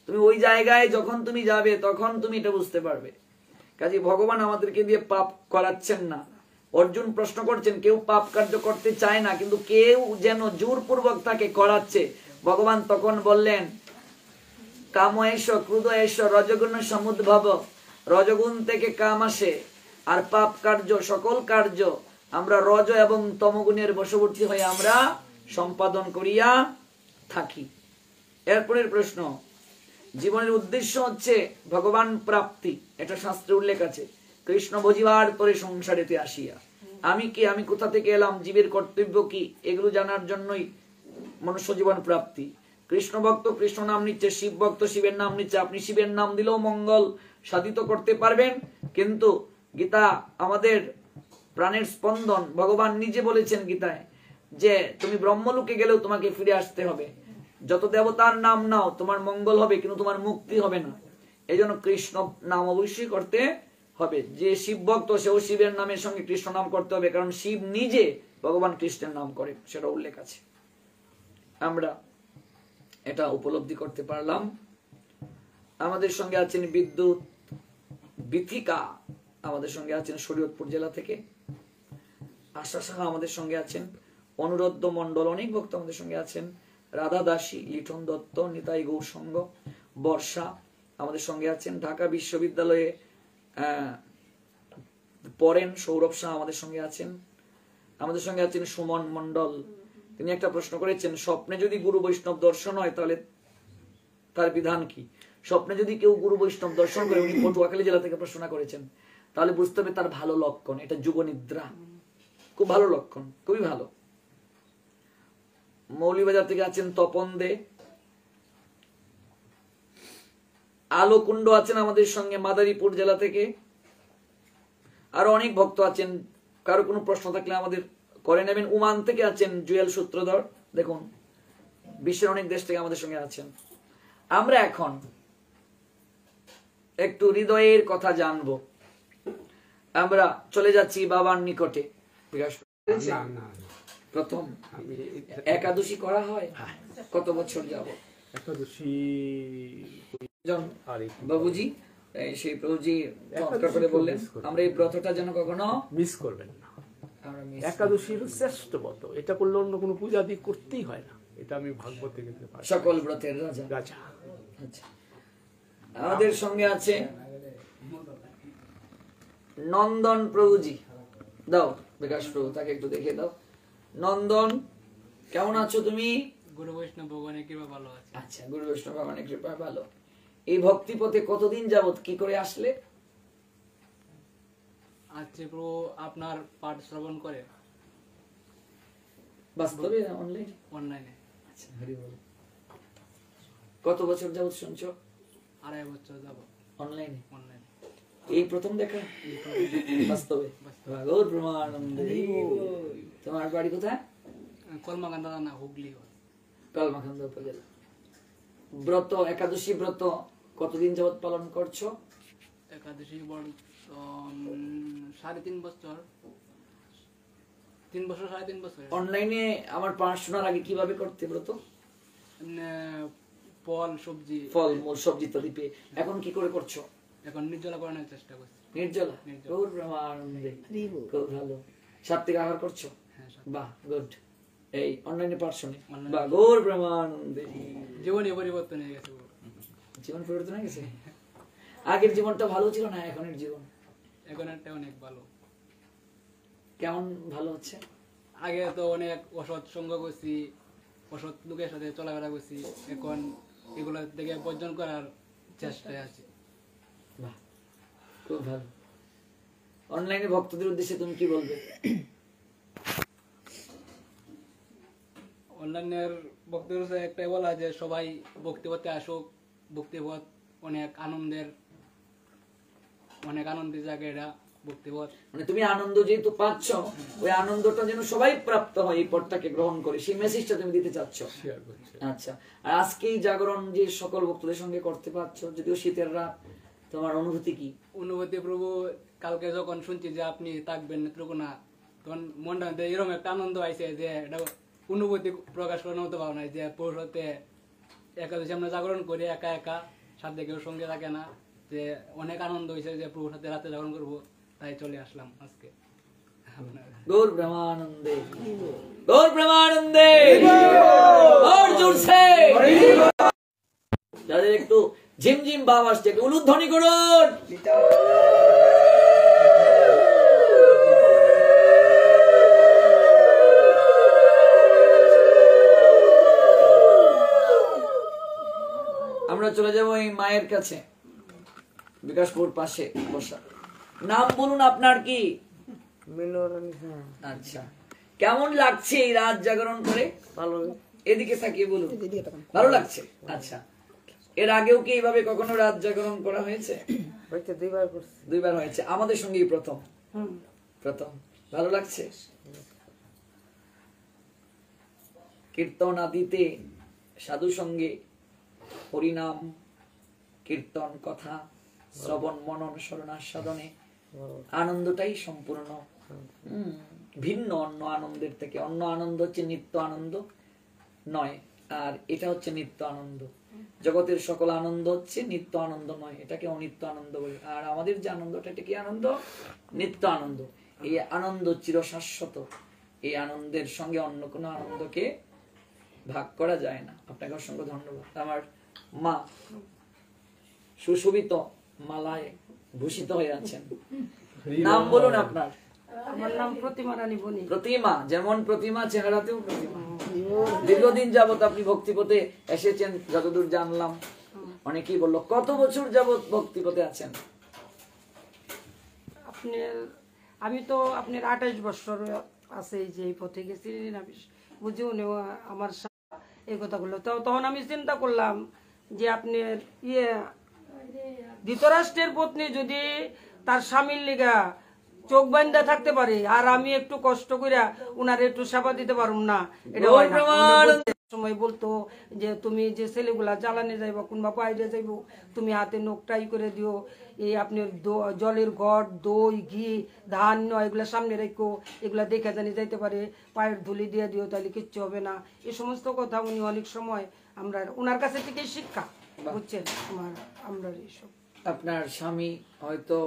তুমি ওই জায়গায় যখন তুমি যাবে তখন তুমি এটা বুঝতে পারবে। কাজে ভগবান আমাদেরকে দিয়ে পাপ করাচ্ছেন না। অর্জুন প্রশ্ন করছেন, কেউ পাপ কার্য করতে চায় না, কিন্তু কেউ যেন জোরপূর্বক তাকে করাচ্ছে। ভগবান তখন বললেন, কাম এস ক্রোধ এস রজগুণ সমুদ্ভব, রজগুণ থেকে কাম আসে, আর পাপ কার্য সকল কার্য আমরা রজ এবং তমগুণের বশবর্তী হয়ে আমরা সম্পাদন করিয়া থাকি। এরপরের প্রশ্ন, জীবনের উদ্দেশ্য হচ্ছে ভগবান প্রাপ্তি, এটা শাস্ত্রে উল্লেখ আছে। কৃষ্ণ ভজিবার পরে সংসারেতে আসিয়া, আমি কি, আমি কোথা থেকে এলাম, জীবের কর্তব্য কি, এগুলো জানার জন্যই মনুষ্য জীবন প্রাপ্তি। কৃষ্ণ ভক্ত কৃষ্ণ নাম নিচ্ছে, শিব ভক্ত শিবের নাম নিচ্ছে। আপনি শিবের নাম দিলেও মঙ্গল সাধিত করতে পারবেন, কিন্তু গীতা আমাদের প্রাণের স্পন্দন। ভগবান নিজে বলেছেন গীতায় যে তুমি ব্রহ্মলোকে গেলেও তোমাকে ফিরে আসতে হবে। যত দেবতার নাম নাও তোমার মঙ্গল হবে, কিন্তু তোমার মুক্তি হবে না। এই জন্য কৃষ্ণ নাম অবশ্যই করতে হবে। যে শিব ভক্ত সেও শিবের নামের সঙ্গে কৃষ্ণ নাম করতে হবে, কারণ শিব নিজে ভগবান কৃষ্ণের নাম করে, সেটা উল্লেখ আছে। আমরা এটা উপলব্ধি করতে পারলাম। আমাদের সঙ্গে আছেন বিদ্যুৎ বিথিকা, আমাদের সঙ্গে আছেন শরীয়তপুর জেলা থেকে। আশা সাহা আমাদের সঙ্গে আছেন, অনুরোধ মন্ডল, অনেক ভক্ত আমাদের সঙ্গে আছেন। রাধা দাসী, লিটন দত্ত, নিতাই গৌর সংঘ, বর্ষা আমাদের সঙ্গে আছেন। ঢাকা বিশ্ববিদ্যালয়ে পড়েন সৌরভ শাহ আমাদের সঙ্গে আছেন। আমাদের সঙ্গে আছেন সুমন মন্ডল। তিনি একটা প্রশ্ন করেছেন, স্বপ্নে যদি গুরু বৈষ্ণব দর্শন হয় তাহলে তার বিধান কি? স্বপ্নে যদি কেউ গুরু বৈষ্ণব দর্শন করে, উনি পটুয়াখালী জেলা থেকে প্রশ্ন করেছেন, তাহলে বুঝতে হবে তার ভালো লক্ষণ। এটা যুগ নিদ্রা, খুব ভালো লক্ষণ, খুবই ভালো। মৌলভীবাজার থেকে আছেন তপন দে, আলো কুণ্ড আছেন আমাদের সঙ্গে মাদারীপুর জেলা থেকে, আরো অনেক ভক্ত আছেন। কারো কোনো প্রশ্ন থাকলে আমাদের করে নেবেন। ওমান থেকে আছেন জুয়েল সূত্রধর, দেখুন বিশ্বের অনেক দেশ থেকে আমাদের সঙ্গে আছেন। আমরা এখন একটু হৃদয়ের কথা জানবো। আমরা চলে যাচ্ছি বাবার নিকটে। না না প্রথম একাদশী করা হয় কত বছর যাব? একাদশী আর বাবুজি সেই প্রভুজি চমৎকার করে বললেন, আমরা এই ব্রতটা যেন কখনো মিস করবেন না। আমরা miss একাদশীর শ্রেষ্ঠ ব্রত, এটা করলে অন্য কোনো পূজা দিয়ে করতেই হয় না। এটা আমি ভাগবত থেকে পাই। সকল ব্রতের রাজা। রাজা আচ্ছা, আমাদের সঙ্গে আছে নন্দন প্রভুজি। দাও বিকাশ প্রভু, তাকে একটু দেখে দাও। নন্দন, কেমন আছো তুমি? গুরু বৈষ্ণব ভগবানের কৃপা ভালো আছে। আচ্ছা, গুরু বৈষ্ণব ভগবানের কৃপা ভালো। এই ভক্তি পথে কতদিন যাবত কি করে আসলে? আজকে প্রভু আপনার পাঠ শ্রবণ করে বাস্তবে অনলাইন? অনলাইনে। আচ্ছা, হরি বল। কত বছর যাবত শুনছো? 2.5 বছর যাব অনলাইনে? অনলাইনে। এই প্রথম দেখা বাস্তবে? ভাগবত প্রমানন্দে। তোমার বাড়ি কোথায়? কলমাকান্দা থানা, হুগলি। কলমাকান্দা উপজেলা। ব্রত, একাদশী ব্রত কতদিন যাবত পালন করছো? একাদশী ব্রত 3.5 বছর। 3 বছর 3.5 বছর। অনলাইনে আমার পড়াশোনার আগে কিভাবে করতে ব্রত? ফল সবজি, ফল মূল সবজি তো দিবে। এখন কি করে করছো? এখন নির্জলা করানোর চেষ্টা করছি। নির্জলা? নির্জলা। গৌর ব্রহ্মানন্দে। খুব ভালো। সাত্বিক আহার করছো? হ্যাঁ, সব। বাহ, গুড। এই অনলাইনে পাঠশনে? Online। বাহ, গৌর ব্রহ্মানন্দে। জীবনে পরিবর্তন হয়ে গেছে প্রভু। জীবন পরিবর্তন হয়ে গেছে? আগের জীবনটা ভালো ছিল না এখনের জীবন? এখন একটা অনেক ভালো। কেমন ভালো হচ্ছে? আগে তো অনেক অসৎ সঙ্গ করছি, অসৎ লোকের সাথে চলাফেরা করছি। এখন এগুলো থেকে বর্জন করার চেষ্টায় আছি। বাহ, খুব ভালো। অনলাইনে ভক্তদের উদ্দেশ্যে তুমি কি বলবে? অনলাইনের বক্তব্য একটাই বলা যে সবাই ভক্তিপথে আসুক। ভক্তিপথ অনেক আনন্দের জায়গা এটা ভক্তিপথ। মানে তুমি আনন্দ যেহেতু পাচ্ছ, ওই আনন্দটা যেন সবাই প্রাপ্ত হয়, এই পথটাকে গ্রহণ করে, সেই মেসেজটা তুমি দিতে চাচ্ছ। শেয়ার করছে। আচ্ছা, আর আজকে এই জাগরণ যে সকল ভক্তদের সঙ্গে করতে পারছো, যদিও শীতের রাত, তোমার অনুভূতি কি? অনুভূতি প্রভু, কালকে যখন শুনছি যে আপনি থাকবেন নেত্রকোনা, তখন মনটা এরকম একটা আনন্দ আইছে যে এটা অনুভূতি প্রকাশ করার মতো ভাবনা। যে পৌষতে একাদশী আমরা জাগরণ করি একা একা, সাথে কেউ সঙ্গে থাকে না, যে অনেক আনন্দ হয়েছে যে প্রভুর সাথে রাতে জাগরণ করবো, তাই চলে আসলাম আজকে। গৌর ব্রহ্মানন্দে, গৌর ব্রহ্মানন্দে, और जोर से যাদের একটু ঝিমঝিম ভাব আসছে একটু উলুধ্বনি করুন। আমরা চলে যাব এই মায়ের কাছে, বিকাশপুর পাশে বসা। নাম বলুন আপনার কি? আচ্ছা, কেমন লাগছে এই রাত জাগরণ করে? ভালো। এদিকে তাকিয়ে বলুন। ভালো লাগছে? আচ্ছা, এর আগেও কি এইভাবে কখনো রাত জাগরণ করা হয়েছে? দুইবার হয়েছে। আমাদের সঙ্গেই প্রথম। প্রথম। ভালো লাগছে? কীর্তন আদিতে সাধু সঙ্গে হরিনাম কীর্তন কথা শ্রবণ মনন শরণাস্বাদনে আনন্দটাই সম্পূর্ণ ভিন্ন অন্য আনন্দের থেকে। অন্য আনন্দ হচ্ছে নিত্য আনন্দ নয়, আর এটা হচ্ছে নিত্য আনন্দ। জগতের সকল আনন্দ হচ্ছে নিত্য আনন্দ নয়, এটাকে অনিত্য আনন্দ বলে। আর আমাদের যে আনন্দটা, এটা কি আনন্দ? নিত্য আনন্দ। এই আনন্দ চিরশাশ্বত। এই আনন্দের সঙ্গে অন্য কোনো আনন্দকে ভাগ করা যায় না। আপনাকে অসংখ্য ধন্যবাদ। আমার মা সুশোভিত মালায় ভূষিত হয়ে আছেন। নাম বলুন আপনার। আমার নাম প্রতিমা রানী বনি। প্রতিমা, যেমন প্রতিমা চেহারাতেও প্রতিমা। দীর্ঘদিন যাবত আপনি ভক্তিপথে এসেছেন, যতদূর জানলাম। অনেকেই বললো, কত বছর যাবত ভক্তিপথে আছেন? আমি তো আপনার 28 বছর আছে যে এই পথে গেছি, বুঝি উনিও আমার এই কথাগুলো। তো তখন আমি চিন্তা করলাম যে আপনার ধৃতরাষ্ট্রের পত্নী যদি তার স্বামীর লিগা চোখ বান্ধা থাকতে পারে, আর আমি একটু কষ্ট কইরা উনার একটু সেবা দিতে পারুম না, এটা হয় না। সময় বলতো যে তুমি যে ছেলেগুলা জ্বালানে যাইবা কোনবা বাইরে যাইব, তুমি হাতে নখটাই করে দিও, এই আপনি জলের ঘট, দই, ঘি, ধান্য এগুলা সামনে রেখো, এগুলা দেখে জানি যাইতে পারে, পায়ের ধুলি দিয়ে দিও, তাহলে কিচ্ছু হবে না। এই সমস্ত কথা উনি অনেক সময় আমরা ওনার কাছে থেকে শিক্ষা, বুঝছেন, আমরা এইসব। আপনার স্বামী হয়তো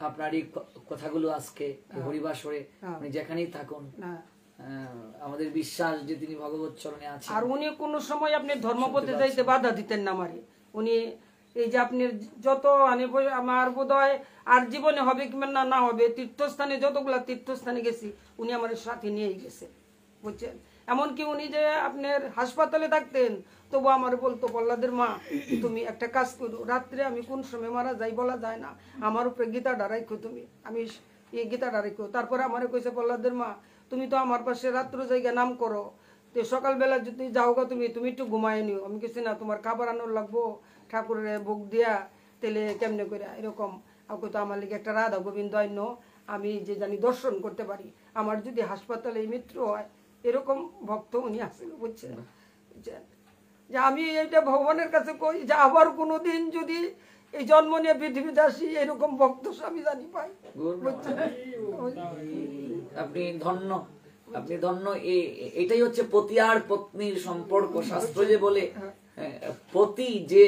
আপনার এই কথাগুলো আজকে হরিবাসরে উনি যেখানেই থাকুন, আমাদের বিশ্বাস যে তিনি ভগবত চরণে আছেন। আর উনি কোনো সময় আপনি ধর্মপথে যাইতে বাধা দিতেন না আমারে। উনি এই যে আপনি যত আমার বোধহয় আর জীবনে হবে কিংবা না হবে, তীর্থস্থানে যতগুলা তীর্থস্থানে গেছি উনি আমার সাথে নিয়েই গেছে, বুঝছেন। এমনকি উনি যে আপনার হাসপাতালে থাকতেন তবু আমার বলতো, প্রহ্লাদের মা তুমি একটা কাজ করো, রাত্রে আমি কোন সময় মারা যাই বলা যায় না, আমার উপরে গীতাটা রাখো তুমি, আমি এই গীতাটা রাখো। তারপরে আমার কইছে, প্রহ্লাদের মা তুমি তো আমার পাশে রাত্র জায়গা নাম করো, তো সকালবেলা যদি যাও গা তুমি একটু ঘুমায় নিও। আমি কিছু না, তোমার খাবার আনোর লাগবো, ঠাকুরের ভোগ দিয়া তেলে কেমনে করে এরকম তো আমার লিগে একটা রাধা গোবিন্দ আইন, আমি যে জানি দর্শন করতে পারি, আমার যদি হাসপাতালে মৃত্যু হয়। এরকম ভক্ত উনি আসেন, বুঝছেন। যে আমি এইটা ভগবানের কাছে কই যে আবার কোনোদিন যদি এই জন্ম নিয়ে পৃথিবীতে আসি, এরকম ভক্ত আমি জানি পাই, বুঝছেন। আপনি ধন্য, আপনি ধন্য। এটাই হচ্ছে পতি আর পত্নীর সম্পর্ক। শাস্ত্র যে বলে পতি যে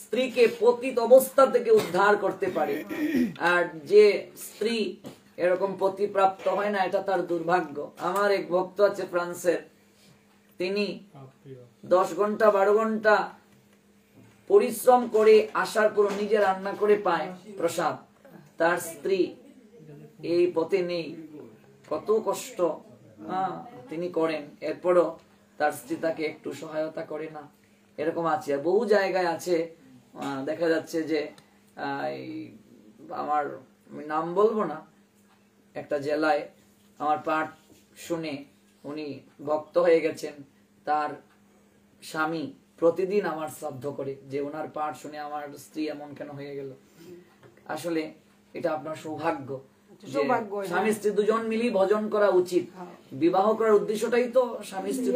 স্ত্রীকে পতিত অবস্থা থেকে উদ্ধার করতে পারে, আর যে স্ত্রী এরকম পতি প্রাপ্ত হয় না, এটা তার দুর্ভাগ্য। আমার এক ভক্ত আছে ফ্রান্সের, তিনি 10 ঘন্টা 12 ঘন্টা পরিশ্রম করে আসার পর নিজে রান্না করে পায় প্রসাদ, তার স্ত্রী এই পথে নেই, কত কষ্ট তিনি করেন, এরপরও তার স্ত্রী তাকে একটু সহায়তা করে না। এরকম আছে, বহু জায়গায় আছে। দেখা যাচ্ছে যে আমার নাম বলবো না, একটা জেলায় আমার পাঠ শুনে উনি ভক্ত হয়ে গেছেন, তার স্বামী প্রতিদিন আমার শ্রাদ্ধ করে যে ওনার পাঠ শুনে আমার স্ত্রী এমন কেন হয়ে গেল। আসলে এটা আপনার সৌভাগ্য, স্বামী স্ত্রী দুজন মিলি ভজন করা উচিত। বিবাহ করার উদ্দেশ্যটাই তো স্বামী স্ত্রী।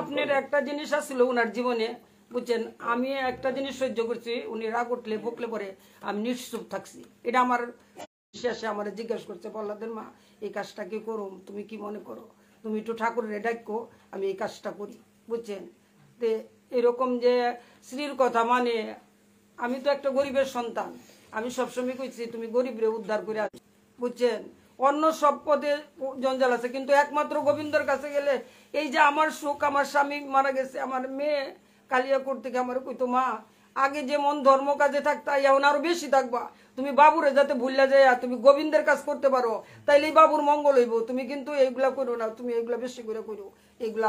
আপনার একটা জিনিস আসছিল ওনার জীবনে, বুঝছেন, আমি একটা জিনিস সহ্য করছি, উনি রাগ উঠলে বকলে পরে আমি নিশ্চুপ থাকছি। এটা আমার শেষে আমার জিজ্ঞেস করছে, প্রহ্লাদের মা এই কাজটা কি করুম, তুমি কি মনে করো, তুমি একটু ঠাকুরের ডাক্য, আমি এই কাজটা করি, বুঝছেন। তে এরকম যে স্ত্রীর কথা মানে, আমি তো একটা গরিবের সন্তান, আমি সবসময় কইছি তুমি গরিবরে উদ্ধার করে আসো, বুঝছেন। অন্য সব পদে জঞ্জাল আছে, কিন্তু একমাত্র গোবিন্দর কাছে গেলে এই যে আমার সুখ, আমার স্বামী মারা গেছে, আমার মেয়ে কালিয়াকোট থেকে আমার কইতো, মা আগে যেমন ধর্ম কাজে থাকতা এখন আরো বেশি থাকবা, তুমি বাবুরে যাতে ভুললা যায় তুমি গোবিন্দের কাজ করতে পারো, তাইলেই বাবুর মঙ্গল হইব, তুমি কিন্তু এইগুলা করো না, তুমি এগুলা বেশি করে করো, এগুলা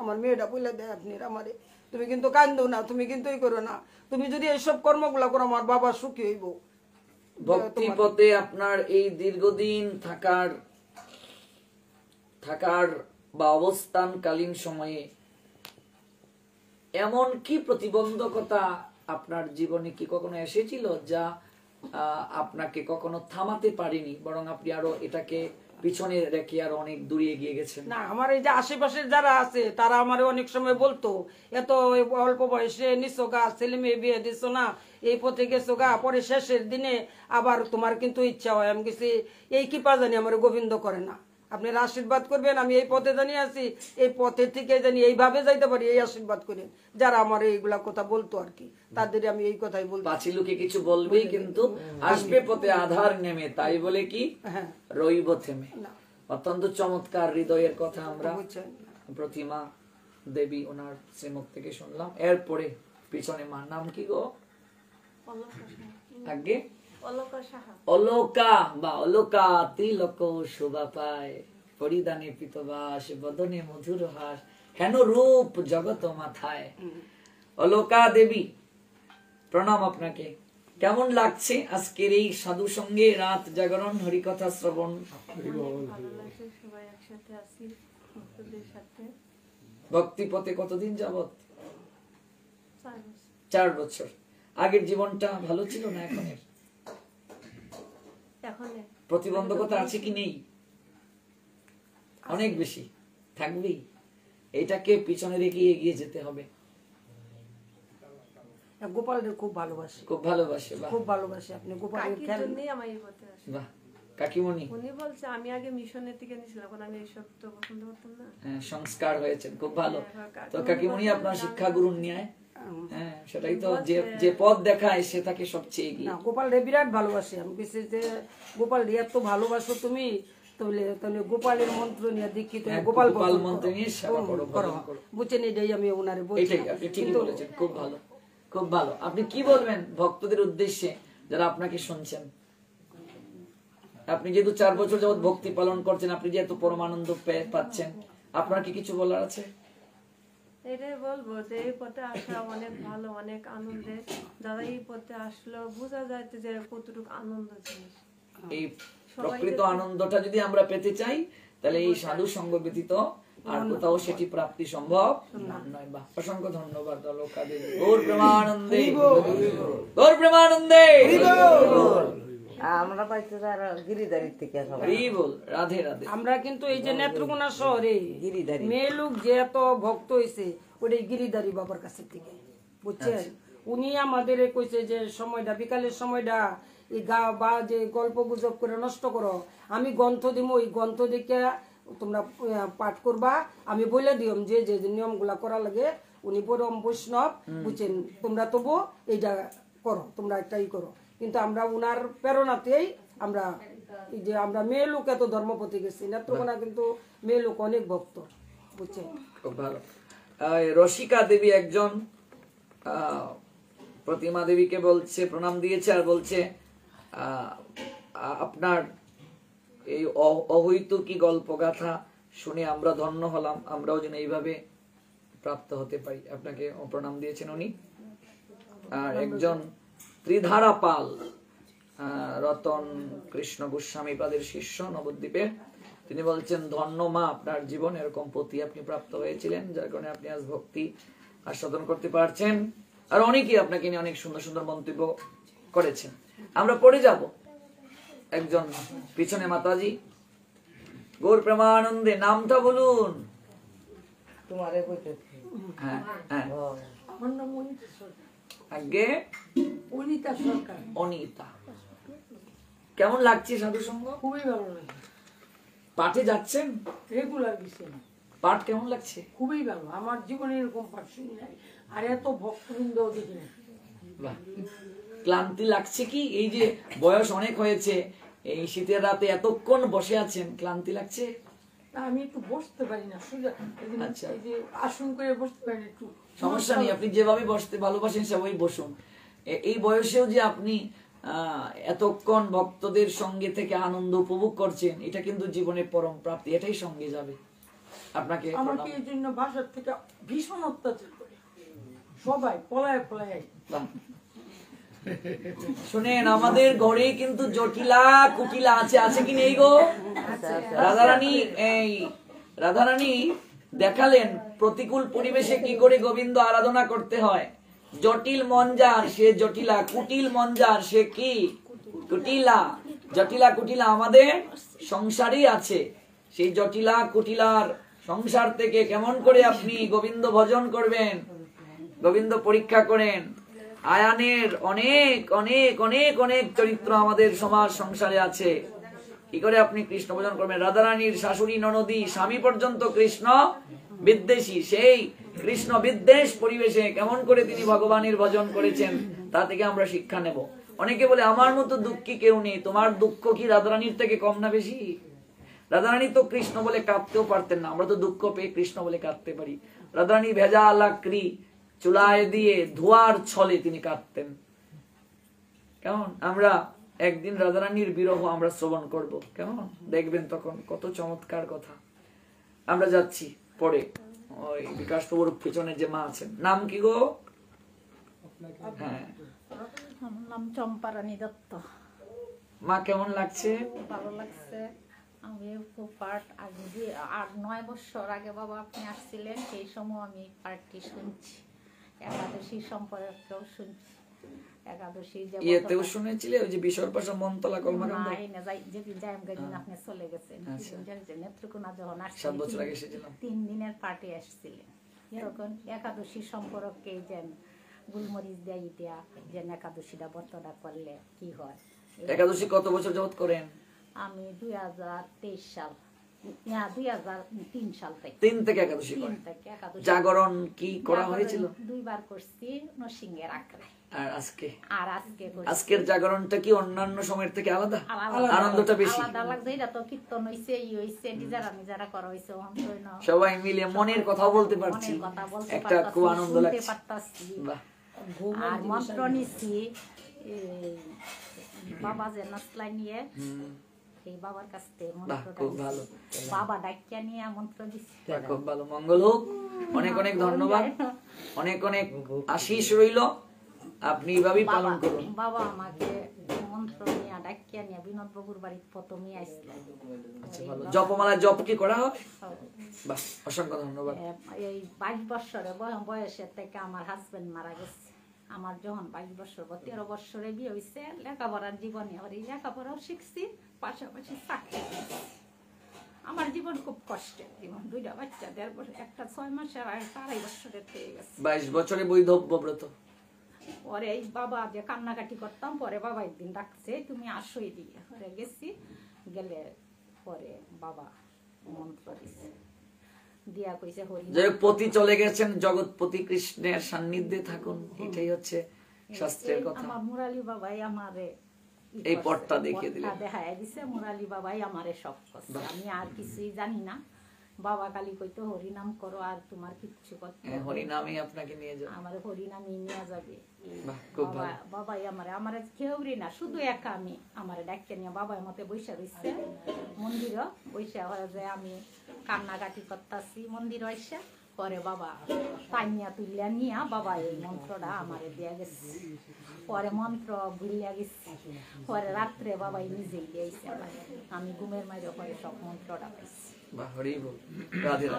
আমার মেয়েটা বলে দেয় আপনি আমারে, তুমি কিন্তু কান্দো না, তুমি কিন্তু এই করো না, তুমি যদি এইসব কর্মগুলা করো আমার বাবা সুখী হইব। ভক্তি পথে আপনার এই দীর্ঘদিন থাকার বা অবস্থানকালীন সময়ে এমন কি প্রতিবন্ধকতা আপনার জীবনে কি কখনো এসেছিল যা আপনাকে কখনো থামাতে পারেনি, বরং আপনি আরো এটাকে পিছনে রেখে আরো অনেক দূরে এগিয়ে গেছেন? না, আমার এই যে আশেপাশের যারা আছে তারা আমার অনেক সময় বলতো, এত অল্প বয়সে নিছো গা, ছেলে মেয়ে বিয়ে দিছো না, এই পথে গেছো গা, পরে শেষের দিনে আবার তোমার কিন্তু ইচ্ছা হয়। আমি গেছি এই কৃপা জানি আমার গোবিন্দ করে না, আপনারা আশীর্বাদ করবেন, আমি এই পথে জানি আছি, এই পথে থেকে জানি এইভাবে যাইতে পারি, এই আশীর্বাদ করেন। যারা আমার এইগুলা কথা বলতো আর কি, তাদের আমি এই কথাই বলবো। পাঁচি লোকে কিছু বলবেই, কিন্তু আসবে পথে আধার নেমে, তাই বলে কি রইব থেমে। অত্যন্ত চমৎকার হৃদয়ের কথা আমরা প্রতিমা দেবী ওনার শ্রীমুখ থেকে শুনলাম। এরপরে পিছনে মার নাম কি গো? আগে অলোকা বা অলোকা, তিলক শোভা পায়, পরিধানে পিতবাস, বদনে মধুর হাস, হেন রূপ জগত মাথায়। অলোকা দেবী, প্রণাম আপনাকে। কেমন লাগছে আজকের এই সাধু সঙ্গে রাত জাগরণ, হরিকথা শ্রবণ? ভক্তি পথে কতদিন যাবত? 4 বছর। আগের জীবনটা ভালো ছিল না এখনের? এখন প্রতিবন্ধকতা আছে কি নেই? অনেক বেশি থাকবেই। এটাকে পিছনে রেখে এগিয়ে যেতে হবে। গোপালদের খুব ভালোবাসে, খুব ভালোবাসে, বাহ খুব ভালোবাসে। আপনি গোপালের কাকির খেয়াল জন্যই আমার এই পথে আসে। বাহ। কাকিমণি উনি বলছে আমি আগে মিশনের দিকে নিয়েছিলাম, এখন আমি এইসব তো পছন্দ করতাম না। সংস্কার হয়েছেন, খুব ভালো। হ্যাঁ, তো কাকিমণি কাকিমণি বলছে আপনার আমি শিক্ষা গুরুর ন্যায়। হ্যাঁ, সেটাই তো, যে পথ দেখায় সে তাকে সবচেয়ে এগিয়ে। না, গোপাল রে বিরাট ভালোবাসে। আমি বলছি যে গোপাল রে এত ভালোবাসো তুমি, তাহলে তাহলে গোপালের মন্ত্র নিয়ে দীক্ষিত হয়ে হ্যাঁ, গোপাল গোপাল ভজন মন্ত্র করো। নিয়ে সেবা করো, করো। ভজন করো। বুঝছেন, এটাই আমি ওনারে বলছি। এটাই আপনি ঠিকই বলেছেন, খুব ভালো, খুব ভালো। আপনি কি বলবেন ভক্তদের উদ্দেশ্যে যারা আপনাকে শুনছেন? আপনি যেহেতু 4 বছর যাবত ভক্তি পালন করছেন, আপনি যেহেতু পরমানন্দ পাচ্ছেন, আপনার কি কিছু বলার আছে? এটাই বলবো যে এই পথে আসা অনেক ভালো, অনেক আনন্দের। যারা এই পথে আসলো বোঝা যায় যে কতটুকু আনন্দ জিনিস। এই প্রকৃত আনন্দটা যদি আমরা পেতে চাই, তাহলে এই সাধু সঙ্গ ব্যতীত আর কোথাও সেটি প্রাপ্তি সম্ভব নয়। বা অসংখ্য ধন্যবাদ অলোকা দেবী। গৌর প্রেমানন্দে, গৌর প্রেমানন্দে। আমরা পাইতে যারা গিরিদারির থেকে সবাই হরি বল, রাধে রাধে। আমরা কিন্তু এই যে নেত্রকোনা শহরে গিরিধারী। মেয়ে লোক যে এত ভক্ত হয়েছে, ওটাই গিরিধারী বাবার কাছে থেকে, বুঝছেন। উনি আমাদের কইছে যে সময়টা, বিকালের সময়টা এই গা বা যে গল্প গুজব করে নষ্ট করো, আমি গ্রন্থ দিব, ওই গ্রন্থ দেখে তোমরা পাঠ করবা, আমি বলে দিম যে যে নিয়মগুলা করা লাগে। উনি পরম বৈষ্ণব, বুঝছেন। তোমরা তবু এইটা করো, তোমরা একটাই করো। কিন্তু আমরা উনার প্রেরণাতেই আমরা এই যে আমরা মেয়ে লোক এত ধর্মপতি গেছি। নেত্রকোনা কিন্তু মেয়ে লোক অনেক ভক্ত, বুঝছেন। খুব ভালো। রসিকা দেবী একজন প্রতিমা দেবীকে বলছে, প্রণাম দিয়েছে আর বলছে আপনার এই অহৈতুকী গল্পগাথা শুনে আমরা ধন্য হলাম, আমরাও যেন এইভাবে প্রাপ্ত হতে পারি। আপনাকে প্রণাম দিয়েছেন উনি। আর একজন ত্রিধারা পাল, রতন কৃষ্ণ গোস্বামী পাদের শিষ্য নবদ্বীপে, তিনি বলছেন ধন্য মা, আপনার জীবন এরকম পতি আপনি প্রাপ্ত হয়েছিলেন, যার কারণে আপনি আজ ভক্তি আস্বাদন করতে পারছেন। আর অনেকেই আপনাকে নিয়ে অনেক সুন্দর সুন্দর মন্তব্য করেছেন। আমরা পড়ে যাব। একজন পিছনে মাতাজি, গৌর প্রেমানন্দে, নামটা বলুন। তোমারে কইতে হ্যাঁ হ্যাঁ, আমার নাম অনিতা সরকার। আগে অনিতা সরকার। অনিতা, কেমন লাগছে সাধু সঙ্গ? খুবই ভালো লাগে, পাঠে যাচ্ছেন? রেগুলার গেছে না। পাঠ কেমন লাগছে? খুবই ভালো, আমার জীবনে এরকম পাঠ শুনি নাই, আর এত ভক্তবৃন্দ দেখি না। বাহ। ক্লান্তি লাগছে কি? এই যে বয়স অনেক হয়েছে, এই শীতের রাতে এতক্ষণ বসে আছেন, ক্লান্তি লাগছে? তা আমি একটু বসতে পারি না, সোজা আচ্ছা। এই যে আসন করে বসতে পারি না, একটু সমস্যা নেই, আপনি যেভাবে বসতে ভালোবাসেন সেভাবেই বসুন। এই বয়সেও যে আপনি এতক্ষণ ভক্তদের সঙ্গে থেকে আনন্দ উপভোগ করছেন, এটা কিন্তু জীবনের পরম প্রাপ্তি, এটাই সঙ্গে যাবে। আপনাকে আমাকে এই জন্য বাসার থেকে ভীষণ অত্যাচার করে, সবাই পলায় পলায়। বাহ। শুনেন, আমাদের ঘরে কিন্তু জটিলা কুটিলা আছে, আছে কি নেই গো? রাধারানী দেখালেন প্রতিকূল পরিবেশে কি করে গোবিন্দ আরাধনা করতে হয়। জটিল মন যার সে জটিলা, কুটিল মন যার সে কি কুটিলা। জটিলা কুটিলা আমাদের সংসারই আছে। সেই জটিলা কুটিলার সংসার থেকে কেমন করে আপনি গোবিন্দ ভজন করবেন, গোবিন্দ পরীক্ষা করেন। আয়ানের অনেক অনেক অনেক অনেক চরিত্র আমাদের সমাজ সংসারে আছে। কি করে আপনি কৃষ্ণ ভজন করবেন? রাধারানীর শাশুড়ি ননদী স্বামী পর্যন্ত কৃষ্ণ বিদ্বেষী, সেই কৃষ্ণ বিদ্বেষ পরিবেশে কেমন করে তিনি ভগবানের ভজন করেছেন, তা থেকে আমরা শিক্ষা নেব। অনেকে বলে আমার মতো দুঃখী কেউ নেই। তোমার দুঃখ কি রাধারানীর থেকে কম না বেশি? রাধারানী তো কৃষ্ণ বলে কাঁদতেও পারতেন না, আমরা তো দুঃখ পেয়ে কৃষ্ণ বলে কাঁদতে পারি। রাধারানী ভেজা লাকড়ি চুলায় দিয়ে ধোয়ার ছলে তিনি কাঁদতেন। কেমন? আমরা একদিন রাধারানীর বিরহ আমরা শ্রবণ করব, কেমন দেখবেন তখন কত চমৎকার কথা। আমরা যাচ্ছি পরে ওই বিকাশ প্রভুর পিছনে যে মা আছেন, নাম কি গো? হ্যাঁ, আমার নাম চম্পারানী দত্ত। মা কেমন লাগছে? ভালো লাগছে। আমি খুব পাঠ আগে 8-9 বছর আগে বাবা আপনি আসছিলেন, সেই সময় আমি পাঠটি শুনছি, একাদশী সম্পর্কেও শুনছি। একাদশী যে ইয়েতেও শুনেছিলে ওই যে বিশ্বপাশা মন্তলা কলমাকান্দা যেদিন যাই গেদিন আপনি চলে গেছেন নেত্রকোনা যখন 7 বছর আগে এসেছিলাম 3 দিনের পার্টি আসছিলেন এরকম একাদশী সম্পর্কে যেন গুলমরিচ দেয় দেয়া যেন একাদশীটা ব্রতটা করলে কি হয়। একাদশী কত বছর যাবত করেন? আমি 2023 সাল না 2003 সাল থেকে 3 থেকে একাদশী করেন। 3 থেকে একাদশী জাগরণ কি করা হয়েছিল? 2 বার করছি নরসিংহের আখড়ায়। আর আজকে করছি। আজকের জাগরণটা কি অন্যান্য সময়ের থেকে আলাদা? আনন্দটা বেশি আলাদা লাগছে। এটা তো কীর্তন হইছে ই হইছে যারা করা হইছে সবাই মিলে মনের কথা বলতে পারছি, একটা খুব আনন্দ লাগছে। বাহ। আর মন্ত্র নিছি বাবা যে নাচলাই নিয়ে এই বাবার কাছ থেকে খুব ভালো। বাবা ডাকিয়া নিয়ে মন্ত্র দিছি। খুব ভালো, মঙ্গল হোক। অনেক অনেক ধন্যবাদ, অনেক অনেক আশীষ রইল, আপনি এইভাবেই পালন করুন। বাবা আমাকে মন্ত্র নিয়ে ডাকিয়া নিয়ে বিনোদ বাবুর বাড়িতে প্রথমে আসলেন। আচ্ছা ভালো। জপমালা জপ কি করা হয়? বাহ, অসংখ্য ধন্যবাদ। এই 22 বছরের বয়সের থেকে আমার হাজবেন্ড মারা গেছে। আমার যখন 22 বছর 13 বছরে বিয়ে হয়েছে, লেখাপড়ার জীবনে এই লেখাপড়াও শিখছি, পাশাপাশি চাকরি করছি। আমার জীবন খুব কষ্টের জীবন। 2টা বাচ্চা, 1.5 বছর, একটা 6 মাসের আর 2.5 বছরের থেকে গেছে। 22 বছরে বৈধব্য ব্রত। পরে এই বাবা যে কান্নাকাটি করতাম, পরে বাবা একদিন ডাকছে তুমি আসোই দিয়ে, পরে গেছি, গেলে পরে বাবা মন্ত্র দিছে, দিয়া কইছে হরি যে পতি চলে গেছেন, জগৎপতি কৃষ্ণের সান্নিধ্যে থাকুন, এটাই হচ্ছে শাস্ত্রের কথা। আমার মুরালি বাবাই আমারে এই পথটা দেখিয়ে দিলেন, দেখায় দিছে। মুরালি বাবাই আমারে সব করছে, আমি আর কিছুই জানি না। বাবা কালী কইতো হরিনাম করো, আর তোমার কিচ্ছু করতে হবে না। হরিনামই আপনাকে নিয়ে যাবে, আমার হরিনামই নিয়ে যাবে। খুব ভালো। বাবাই আমারে কেউরি না, শুধু একা আমি আমারে ডাক্কে নিয়ে বাবার মতে বৈশা রইছে মন্দির, বৈশা হয়ে যায় আমি কান্নাকাটি করতেছি মন্দির এসে। পরে বাবা পাইনিয়া তুলিয়া নিয়া বাবা এই মন্ত্রটা আমারে দিয়া গেছে। পরে মন্ত্র ভুলিয়া গেছি, পরে রাত্রে বাবাই নিজেই দিয়েছে, আমি ঘুমের মাঝে পরে সব মন্ত্রটা পাইছি।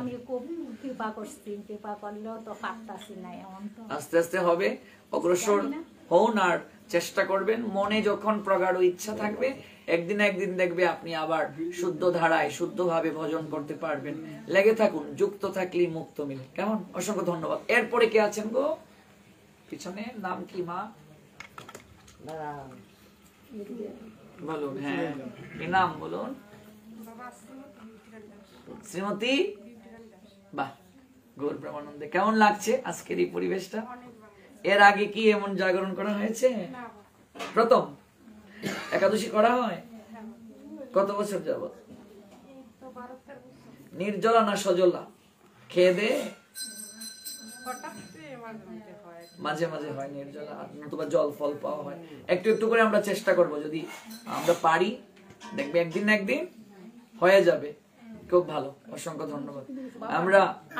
আমি খুব কৃপা করছি, কৃপা করলেও তো পারতাছি না। এমন তো আস্তে আস্তে হবে, অগ্রসর হন আর চেষ্টা করবেন। মনে যখন প্রগাঢ় ইচ্ছা থাকবে, একদিন একদিন দেখবে আপনি আবার শুদ্ধ ধারায় শুদ্ধভাবে ভজন করতে পারবেন। লেগে থাকুন, যুক্ত থাকলেই মুক্ত মিলে। কেমন? অসংখ্য ধন্যবাদ। এরপরে কে আছেন গো পিছনে? নাম কি মা? বলুন। হ্যাঁ, কি নাম বলুন? শ্রীমতী। বাহ, গৌর প্রেমানন্দে। কেমন লাগছে আজকের এই পরিবেশটা? এর আগে কি এমন জাগরণ করা হয়েছে? প্রথম একাদশী করা হয়? কত বছর যাবত? নির্জলা না সজলা? খেয়ে দে? মাঝে মাঝে হয় নির্জলা, নতুবা জল ফল পাওয়া হয়। একটু একটু করে আমরা চেষ্টা করব, যদি আমরা পারি দেখবে একদিন না একদিন হয়ে যাবে। খুব ভালো, অসংখ্য ধন্যবাদ।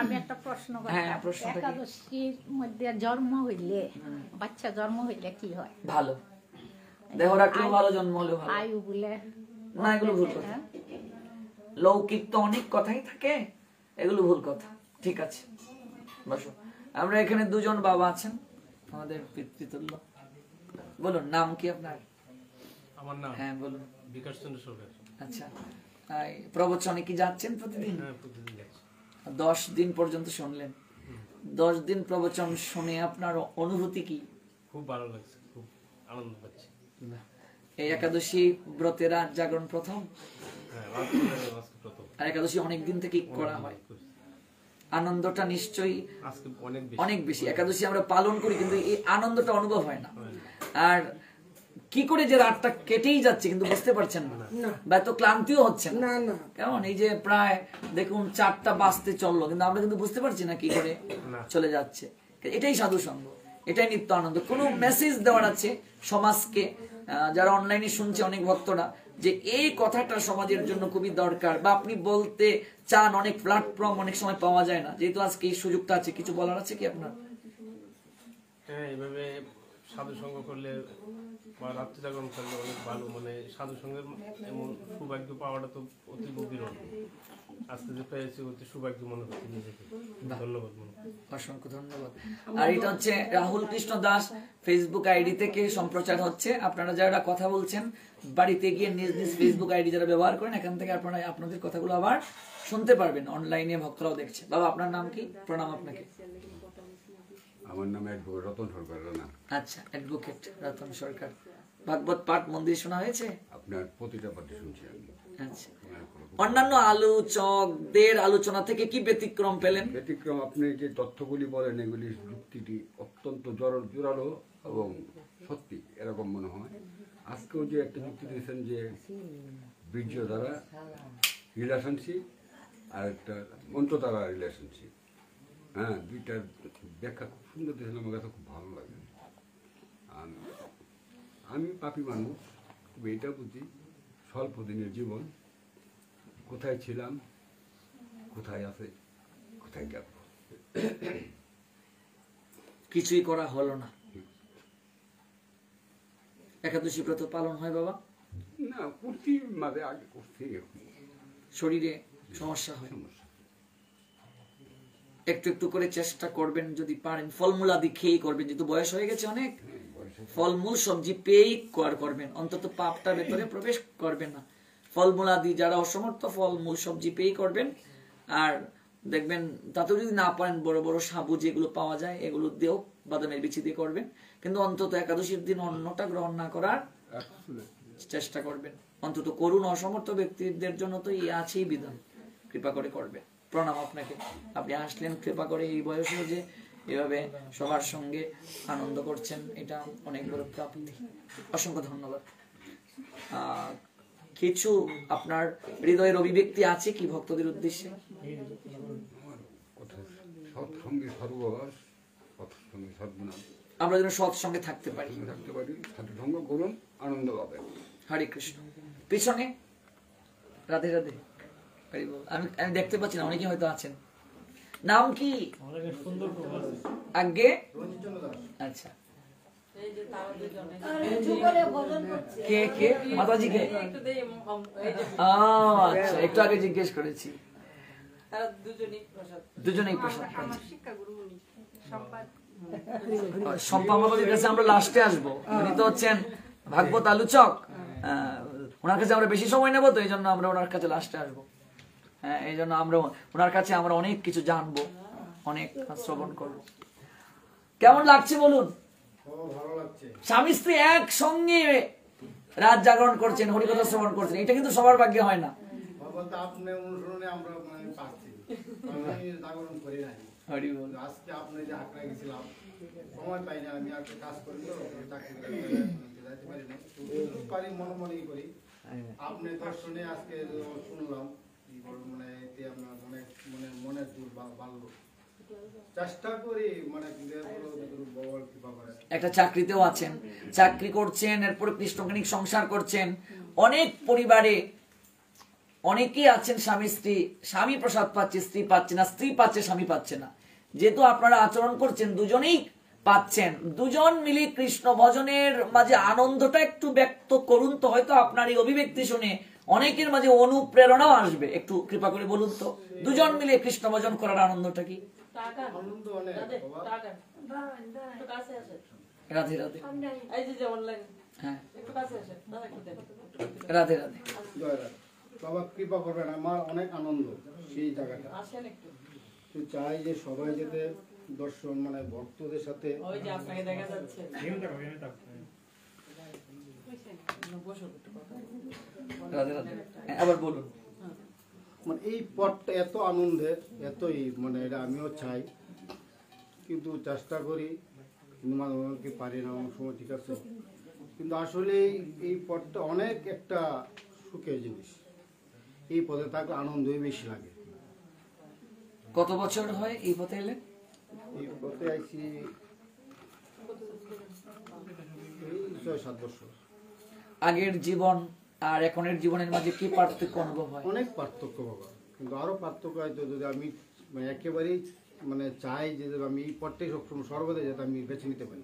আমি একটা প্রশ্ন করব। হ্যাঁ, প্রশ্নটা কি? একাদশীর মধ্যে জন্ম হইলে, বাচ্চা জন্ম হইলে কি হয়? ভালো, দেহ রাখলেও ভালো, জন্ম হলেও ভালো। আয়ু বলে না, এগুলো ভুল কথা। লৌকিক তো অনেক কথাই থাকে, এগুলো ভুল কথা। ঠিক আছে, বসো। আমরা এখানে 2জন বাবা আছেন, আমাদের পিতৃতুল্য। বলুন, নাম কি আপনার? আমার নাম? হ্যাঁ বলুন। বিকাশ চন্দ্র সরকার। আচ্ছা, প্রবচনে কি যাচ্ছেন প্রতিদিন? হ্যাঁ, প্রতিদিন যাচ্ছি। 10 দিন পর্যন্ত শুনলেন। 10 দিন প্রবচন শুনে আপনার অনুভূতি কি? খুব ভালো লাগছে, খুব আনন্দ পাচ্ছি। এই একাদশী ব্রতের আজ জাগরণ প্রথম? হ্যাঁ, আজকে প্রথম। আর একাদশী অনেক দিন থেকে করা হয়, আনন্দটা নিশ্চয়ই আজকে অনেক বেশি। একাদশী আমরা পালন করি কিন্তু এই আনন্দটা অনুভব হয় না। আর কি করে যে রাতটা কেটেই যাচ্ছে কিন্তু বুঝতে পারছেন না, বা এত ক্লান্তিও হচ্ছে না। কেমন এই যে প্রায় দেখুন 4টা বাজতে চললো, কিন্তু আমরা কিন্তু বুঝতে পারছি না কি করে চলে যাচ্ছে। এটাই সাধু সঙ্গ, এটাই নিত্য আনন্দ। কোনো মেসেজ দেওয়ার আছে সমাজকে, যারা অনলাইনে শুনছে অনেক ভক্তরা, যে এই কথাটা সমাজের জন্য খুবই দরকার, বা আপনি বলতে চান, অনেক প্ল্যাটফর্ম অনেক সময় পাওয়া যায় না, যেহেতু আজকে এই সুযোগটা আছে, কিছু বলার আছে কি আপনার? হ্যাঁ, এইভাবে সাধু সঙ্গ করলে বা রাত্রি জাগরণ করলে অনেক ভালো, মানে সাধু সঙ্গের এমন সৌভাগ্য পাওয়াটা তো অতি বিরল। আজকে যে পেয়েছি অতি সৌভাগ্য মনে করছি নিজেকে। ধন্যবাদ মনে করি। অসংখ্য ধন্যবাদ। আর এটা হচ্ছে রাহুল কৃষ্ণ দাস ফেসবুক আইডি থেকে সম্প্রচার হচ্ছে। আপনারা যারা কথা বলছেন বাড়িতে গিয়ে নিজ নিজ ফেসবুক আইডি যারা ব্যবহার করেন, এখান থেকে আপনারা আপনাদের কথাগুলো আবার শুনতে পারবেন। অনলাইনে ভক্তরাও দেখছে। বাবা আপনার নাম কি? প্রণাম আপনাকে। আমার নাম অ্যাডভোকেট রতন সরকার রানা। আচ্ছা, অ্যাডভোকেট রতন সরকার। ভাগবত পাঠ মন্দির শোনা হয়েছে? আপনার প্রতিটা পাঠে শুনছি আমি। আচ্ছা, অন্যান্য আলোচকদের আলোচনা থেকে কি ব্যতিক্রম পেলেন? ব্যতিক্রম, আপনি যে তথ্যগুলি বলেন এগুলি যুক্তিটি অত্যন্ত জোরালো এবং সত্যি এরকম মনে হয়। আজকেও যে একটা যুক্তি দিয়েছেন যে বীর্য দ্বারা রিলেশনশিপ আর একটা মন্ত্র দ্বারা রিলেশনশিপ, হ্যাঁ, দুইটার ব্যাখ্যা খুব সুন্দর দিয়েছেন, আমার কাছে খুব ভালো লাগে। আমি পাপী মানুষ, তবে এটা বুঝি স্বল্প দিনের জীবন, কোথায় ছিলাম, কোথায় আছে, কোথায় যাব, কিছুই করা হলো না। একাদশী ব্রত পালন হয় বাবা? না, করছি মাঝে, আগে করছি, শরীরে সমস্যা হয়, একটু একটু করে চেষ্টা করবেন যদি পারেন। ফলমূল আদি খেয়েই করবেন, যেহেতু বয়স হয়ে গেছে অনেক, ফলমূল সবজি পেয়েই করবেন, অন্তত পাপটা ভেতরে প্রবেশ করবেন না। ফলমূল আদি যারা অসমর্থ ফলমূল সবজি পেয়েই করবেন। আর দেখবেন তাতেও যদি না পারেন বড় বড় সাবু যেগুলো পাওয়া যায় এগুলো দিয়েও, বাদামের বিচি দিয়ে করবেন, কিন্তু অন্তত একাদশীর দিন অন্নটা গ্রহণ না করার চেষ্টা করবেন। অন্তত করুণ অসমর্থ ব্যক্তিদের জন্য তো এই আছেই বিধান, কৃপা করে করবেন। প্রণাম আপনাকে, আপনি আসলেন কৃপা করে এই বয়সেও যে এভাবে সবার সঙ্গে আনন্দ করছেন, এটা অনেক বড় প্রাপ্তি। অসংখ্য ধন্যবাদ। কিছু আপনার হৃদয়ের অভিব্যক্তি আছে কি ভক্তদের উদ্দেশ্যে? সৎসঙ্গে সর্ববাস, সৎসঙ্গে সর্বনাশ, আমরা যেন সৎসঙ্গে থাকতে পারি, সৎসঙ্গ করুন, আনন্দ পাবেন। হরে কৃষ্ণ। পিছনে রাধে রাধে, আমি দেখতে পাচ্ছি না, অনেকে হয়তো আছেন। নাম কি? আগে আচ্ছা, কে কে মাতাজি কে? আচ্ছা, একটু আগে জিজ্ঞেস করেছি। দুজনেই প্রসাদ। শম্পা মাতাজির কাছে আমরা লাস্টে আসবো, উনি তো হচ্ছেন ভাগবত আলোচক। ওনার কাছে আমরা বেশি সময় নেবো, তো এই জন্য আমরা ওনার কাছে লাস্টে আসবো। হ্যাঁ, এই জন্য আমরা ওনার কাছে আমরা অনেক কিছু জানবো, অনেক শ্রবণ করবো। কেমন লাগছে বলুন? স্বামী স্ত্রী একসঙ্গে রাত জাগরণ করছেন, হরিকথা শ্রবণ করছেন, এটা কিন্তু সবার ভাগ্যে হয় না। আজকে আপনি যে আঁকড়া গেছিলাম, সময় পাই না, আমি একটা কাজ করি তো যাইতে পারি না, পারি মনে মনেই করি। আপনি দর্শনে আজকে শুনলাম, মানে এতে আপনার মনের জোর বাড়লো। চেষ্টা করি মানে একটা চাকরিতেও আছেন, চাকরি করছেন, এরপরে কৃষ্ণজ্ঞানিক সংসার করছেন। অনেক পরিবারে অনেকেই আছেন স্বামী স্ত্রী, স্বামী প্রসাদ পাচ্ছে, স্ত্রী পাচ্ছে না, স্ত্রী পাচ্ছে, স্বামী পাচ্ছে না। যেহেতু আপনারা আচরণ করছেন, দুজনেই পাচ্ছেন, দুজন মিলে কৃষ্ণ ভজনের মাঝে আনন্দটা একটু ব্যক্ত করুন, তো হয়তো আপনার এই অভিব্যক্তি শুনে অনেকের মাঝে অনুপ্রেরণাও আসবে। একটু কৃপা করে বলুন তো, দুজন মিলে কৃষ্ণ ভজন করার আনন্দটা কি? রাধে রাধে। হ্যাঁ, রাধে রাধে। বাবা কৃপা করবেন, আমার অনেক আনন্দ সেই জায়গাটা। তো চাই যে সবাই যাতে দর্শন মানে ভক্তদের সাথে আবার বলুন। মানে এই পথটা এত আনন্দের, এতই মানে এটা আমিও চাই, কিন্তু চেষ্টা করি, কিন্তু মাঝে মাঝে পারি না, অনেক সময় ঠিক আছে, কিন্তু আসলে এই পথটা অনেক একটা সুখের জিনিস। এই পথে থাকলে আনন্দই বেশি লাগে। কত বছর হয় এই পথে এলে? এই পথে আইছি 6-7 বছর। আগের জীবন আর এখনের জীবনের মাঝে কি পার্থক্য অনুভব হয়? অনেক পার্থক্য বাবা, কিন্তু আরো পার্থক্য হয়তো যদি আমি একেবারেই মানে চাই যে আমি এই পথটাই সবসময় সর্বদা যাতে আমি বেছে নিতে পারি,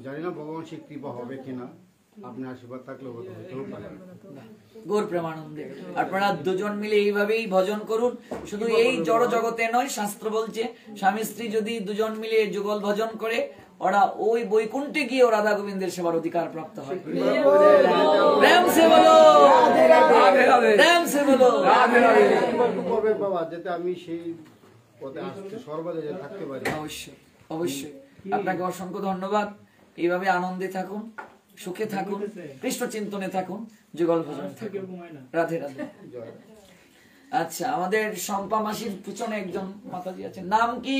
জানি না ভগবান সে কৃপা হবে কিনা, আপনার আশীর্বাদ থাকলে হতেও পারে। গৌর প্রেমানন্দে আপনারা দুজন মিলে এইভাবেই ভজন করুন। শুধু এই জড় জগতে নয়, শাস্ত্র বলছে স্বামী স্ত্রী যদি দুজন মিলে যুগল ভজন করে ওরা ওই বৈকুণ্ঠে গিয়ে রাধা গোবিন্দের সেবার অধিকার প্রাপ্ত হয়। প্রেম সে বলো, প্রেম সে বলো। করবে বাবা, যাতে আমি সেই পথে আসতে সর্বদা যাতে থাকতে পারি। অবশ্যই অবশ্যই, আপনাকে অসংখ্য ধন্যবাদ। এইভাবে আনন্দে থাকুন, সুখে থাকুন, কৃষ্ণ চিন্তনে থাকুন, যুগল ভজন থাকুন। রাধে রাধে। আচ্ছা, আমাদের শম্পা মাসির পিছনে একজন মাতাজি আছেন, নাম কি?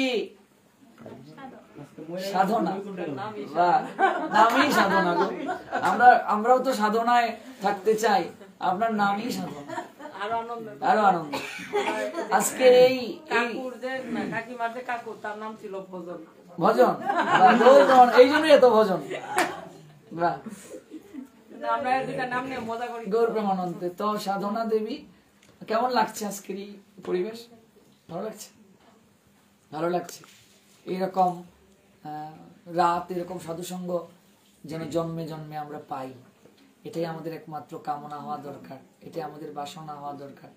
সাধনা। বাহ, নামই সাধনা গো। আমরাও তো সাধনায় থাকতে চাই, আপনার নামই সাধনা, আরো আনন্দ। আজকে এই কাকিমার যে কাকু, তার নাম ছিল ভজন। ভজন, এই জন্যই এত ভজন। বাহ, আমরা দুটা নাম নিয়ে মজা করি। গৌর প্রেমানন্দে। তো সাধনা দেবী, কেমন লাগছে আজকের এই পরিবেশ? ভালো লাগছে, ভালো লাগছে। এইরকম রাত, এরকম সাধুসঙ্গ যেন জন্মে জন্মে আমরা পাই, এটাই আমাদের একমাত্র কামনা হওয়া দরকার, এটাই আমাদের বাসনা হওয়া দরকার।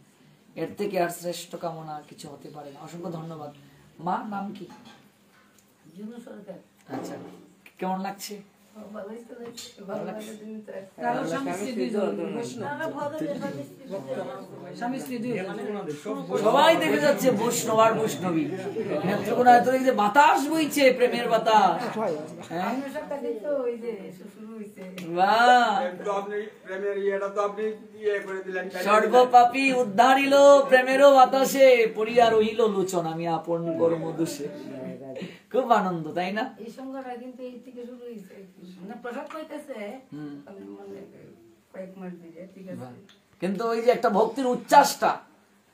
এর থেকে আর শ্রেষ্ঠ কামনা কিছু হতে পারে না। অসংখ্য ধন্যবাদ। মা, নাম কি? আচ্ছা, কেমন লাগছে? সবাই দেখে যাচ্ছে বৈষ্ণব আর বৈষ্ণবী। নেত্রকোনা বাতাস বইছে, প্রেমের বাতাস। সর্বপাপী উদ্ধারিল প্রেমেরও বাতাসে, পড়িয়া রহিল লোচন আমি আপন কর্ম দোষে। খুব আনন্দ, তাই না? এই সংখ্যাটা কিন্তু এই থেকে শুরু হয়েছে, মানে প্রসাদ পাইতেছে মানে কয়েক মাস ধরে, ঠিক আছে। কিন্তু ওই যে একটা ভক্তির উচ্ছ্বাসটা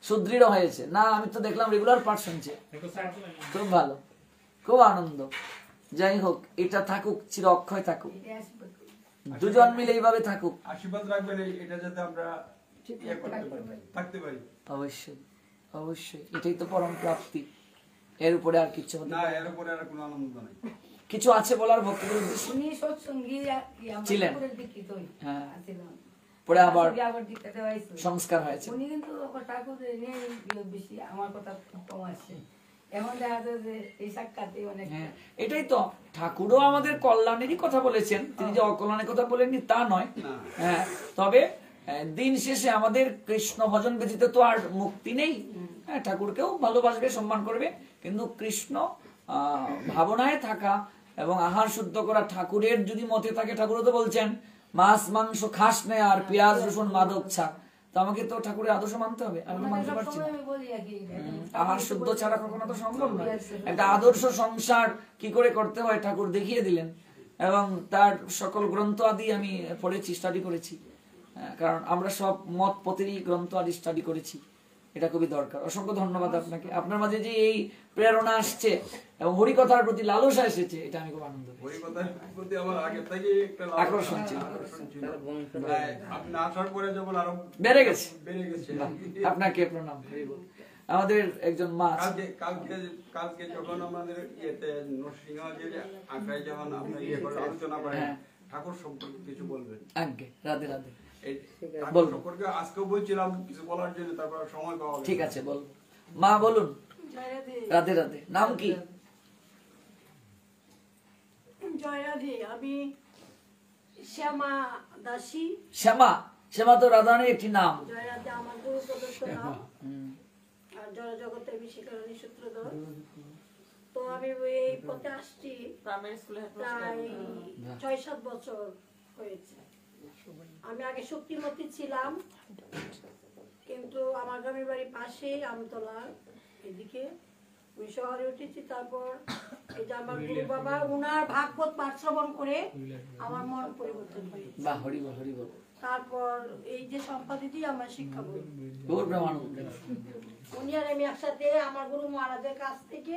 সুদৃঢ় হয়েছে না? আমি তো দেখলাম রেগুলার পাঠ শুনছে, খুব ভালো, খুব আনন্দ। যাই হোক, এটা থাকুক, চির অক্ষয় থাকুক, দুজন মিলে এইভাবে থাকুক। আশীর্বাদ রাখবেন এটা যাতে আমরা থাকতে পারি। অবশ্যই অবশ্যই, এটাই তো পরম প্রাপ্তি। এর উপরে আর কিছু হতে পারে না, এর উপরে আর কোনো আনন্দ নাই। কিছু আছে বলার ভক্তদের উদ্দেশ্যে? উনি সৎসঙ্গী ছিলেন, হ্যাঁ, পরে আবার সংস্কার হয়েছে। উনি কিন্তু ঠাকুরের নিয়ে বেশি আমার কথা কম আসছে। এমন দেখা যায় যে এই সাক্ষাতে অনেক। এটাই তো, ঠাকুরও আমাদের কল্যাণেরই কথা বলেছেন, তিনি যে অকল্যাণের কথা বলেননি তা নয়। হ্যাঁ, তবে দিন শেষে আমাদের কৃষ্ণ ভজন ব্যতীত তো আর মুক্তি নেই। হ্যাঁ, ঠাকুরকেও ভালোবাসবে, সম্মান করবে, কিন্তু কৃষ্ণ ভাবনায় থাকা এবং আহার শুদ্ধ করা ঠাকুরের যদি মতে থাকে, ঠাকুরও তো বলছেন মাছ মাংস খাস নে আর পেঁয়াজ রসুন মাদক ছাড়। তো আমাকে তো ঠাকুরের আদর্শ মানতে হবে, আমি তো মানতে পারছি না। আহার শুদ্ধ ছাড়া কখনো তো সম্ভব নয়। একটা আদর্শ সংসার কি করে করতে হয় ঠাকুর দেখিয়ে দিলেন, এবং তার সকল গ্রন্থ আদি আমি পড়েছি, স্টাডি করেছি। কারণ আমরা সব মত পথেরই গ্রন্থ আদি স্টাডি করেছি, এটা খুবই দরকার। অসংখ্য ধন্যবাদ আপনাকে। আপনার মাঝে যে এই প্রেরণা আসছে এবং হরিকথার প্রতি লালসা এসেছে, এটা আমি খুব আনন্দ পেয়েছি। হরিকথার প্রতি আমার আগে থেকে একটা আকর্ষণ ছিল, আপনি আসার পরে যখন আরো বেড়ে গেছে। আপনাকে প্রণাম। আমাদের একজন মা কালকে যখন আমাদের ইয়েতে নরসিংহ যে আঁকড়ায় যখন আমরা ইয়ে করে আলোচনা করেন, ঠাকুর সম্পর্কে কিছু বলবেন? আগে রাধে রাধে সম্পর্কে আজকেও বলছিলাম কিছু বলার জন্য, তারপর সময় পাওয়া। ঠিক আছে, বলবো। মা বলুন। রাধে রাধে। নাম কি? জয় রাধে। আমি শ্যামা দাসী। শ্যামা, শ্যামা তো রাধারানীর একটি নাম। জয় রাধে আমার গুরু প্রদত্ত নাম, আর জড় জগতের বিশিকারণী সূত্রধর। তো আমি এই পথে আসছি প্রায় 6-7 বছর হয়েছে। আমি আগে শক্তিমতী ছিলাম, কিন্তু আমার গ্রামের বাড়ির পাশেই আমতলা এদিকে ওই শহরে উঠেছি। তারপর এই যে আমার গুরু বাবা, উনার ভাগবত পাঠ শ্রবণ করে আমার মন পরিবর্তন হয়েছে। তারপর এই যে সম্পাদিতি আমার শিক্ষা বই, উনি আর আমি একসাথে আমার গুরু মহারাজের কাছ থেকে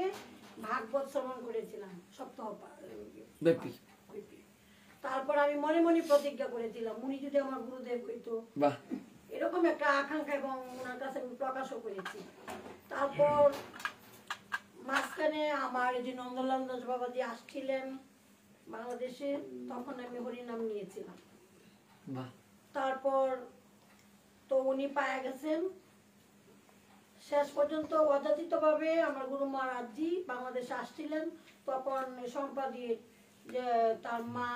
ভাগবত শ্রবণ করেছিলাম সপ্তাহ। তারপর আমি মনে মনে প্রতিজ্ঞা করেছিলাম, উনি যদি আমার গুরুদেব হইতো, এরকম একটা আকাঙ্ক্ষা, এবং ওনার কাছে আমি প্রকাশও করেছি। তারপর মাঝখানে আমার এই যে নন্দলাল দাস বাবাজি আসছিলেন, বাংলাদেশে, তখন আমি হরিনাম নিয়েছিলাম। বাহ, তারপর তো উনি পায়া গেছেন। শেষ পর্যন্ত অযাচিতভাবে আমার গুরু মহারাজজি বাংলাদেশে আসছিলেন। তখন সম্পাদি যে তার মা,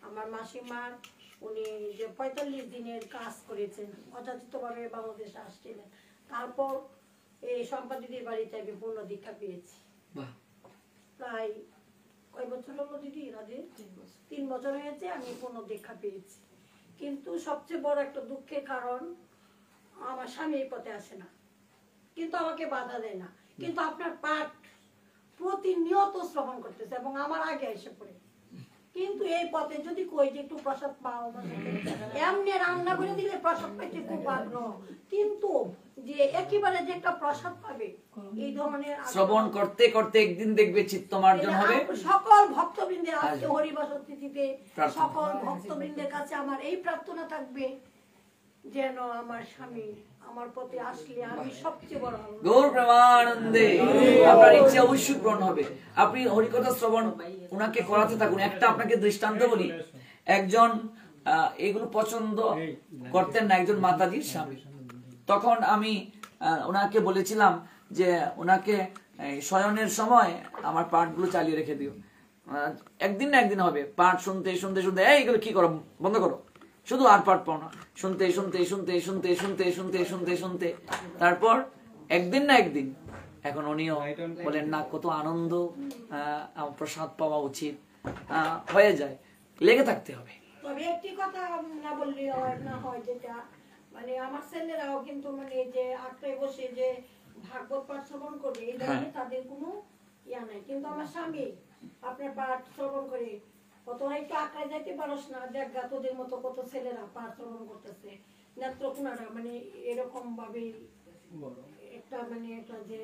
আমার মাসিমার, উনি যে 45 দিনের কাজ করেছেন, অযাচিতভাবে বাংলাদেশে আসছিলেন। তারপর এই সম্পাদিদির বাড়িতে আমি পূর্ণ দীক্ষা পেয়েছি। বাহ, প্রায় কয় বছর হলো দিদি? রাধে 3 বছর হয়েছে আমি পূর্ণ দীক্ষা পেয়েছি। কিন্তু সবচেয়ে বড় একটা দুঃখের কারণ, আমার স্বামী এই পথে আসে না, কিন্তু আমাকে বাধা দেয় না। কিন্তু আপনার পাঠ প্রতিনিয়ত শ্রবণ করতেছে এবং আমার আগে এসে পড়ে। কিন্তু এই পথে যদি কই যে একটু প্রসাদ পাও, এমনি রান্না করে দিলে প্রসাদ পাইতে খুব আগ্রহ, কিন্তু যে একেবারে যে একটা প্রসাদ পাবে এই ধরনের শ্রবণ করতে করতে একদিন দেখবে চিত্তমার্জন হবে। সকল ভক্তবৃন্দের আজকে হরিবাসর তিথিতে সকল ভক্তবৃন্দের কাছে আমার এই প্রার্থনা থাকবে যেন আমার স্বামী আমার পথে আসলে আমি সবচেয়ে বড় হব। গৌর প্রেমানন্দে আপনার ইচ্ছে অবশ্যই পূরণ হবে। আপনি হরিকথা শ্রবণ উনাকে করাতে থাকুন। একটা আপনাকে দৃষ্টান্ত বলি, একজন এগুলো পছন্দ করতেন না, একজন মাতাজির স্বামী। তখন আমি ওনাকে বলেছিলাম যে ওনাকে শয়নের সময় আমার পাঠগুলো চালিয়ে রেখে দিও। একদিন না একদিন হবে, পাঠ শুনতে শুনতে শুনতে এইগুলো কি করো, বন্ধ করো, শুধু আর পাঠ পাও না, শুনতে শুনতে শুনতে শুনতে শুনতে শুনতে শুনতে শুনতে তারপর একদিন না একদিন এখন উনিও বলেন না কত আনন্দ, প্রসাদ পাওয়া উচিত হয়ে যায়, লেগে থাকতে হবে। তবে একটি কথা না বললে না হয়, যেটা মানে আমার ছেলেরাও কিন্তু মানে যে আটটায় বসে যে ভাগবত পাঠ শ্রবণ করবে এই ধরনের তাদের কোনো ইয়া নাই। কিন্তু আমার স্বামী আপনার পাঠ শ্রবণ করে কতটা একটু আঁকড়ায় যাইতে পারস না, দেখ গা তোদের মতো কত ছেলেরা পাঠ শ্রবণ করতেছে, নেত্রকোনারা মানে এরকম ভাবে একটা মানে একটা যে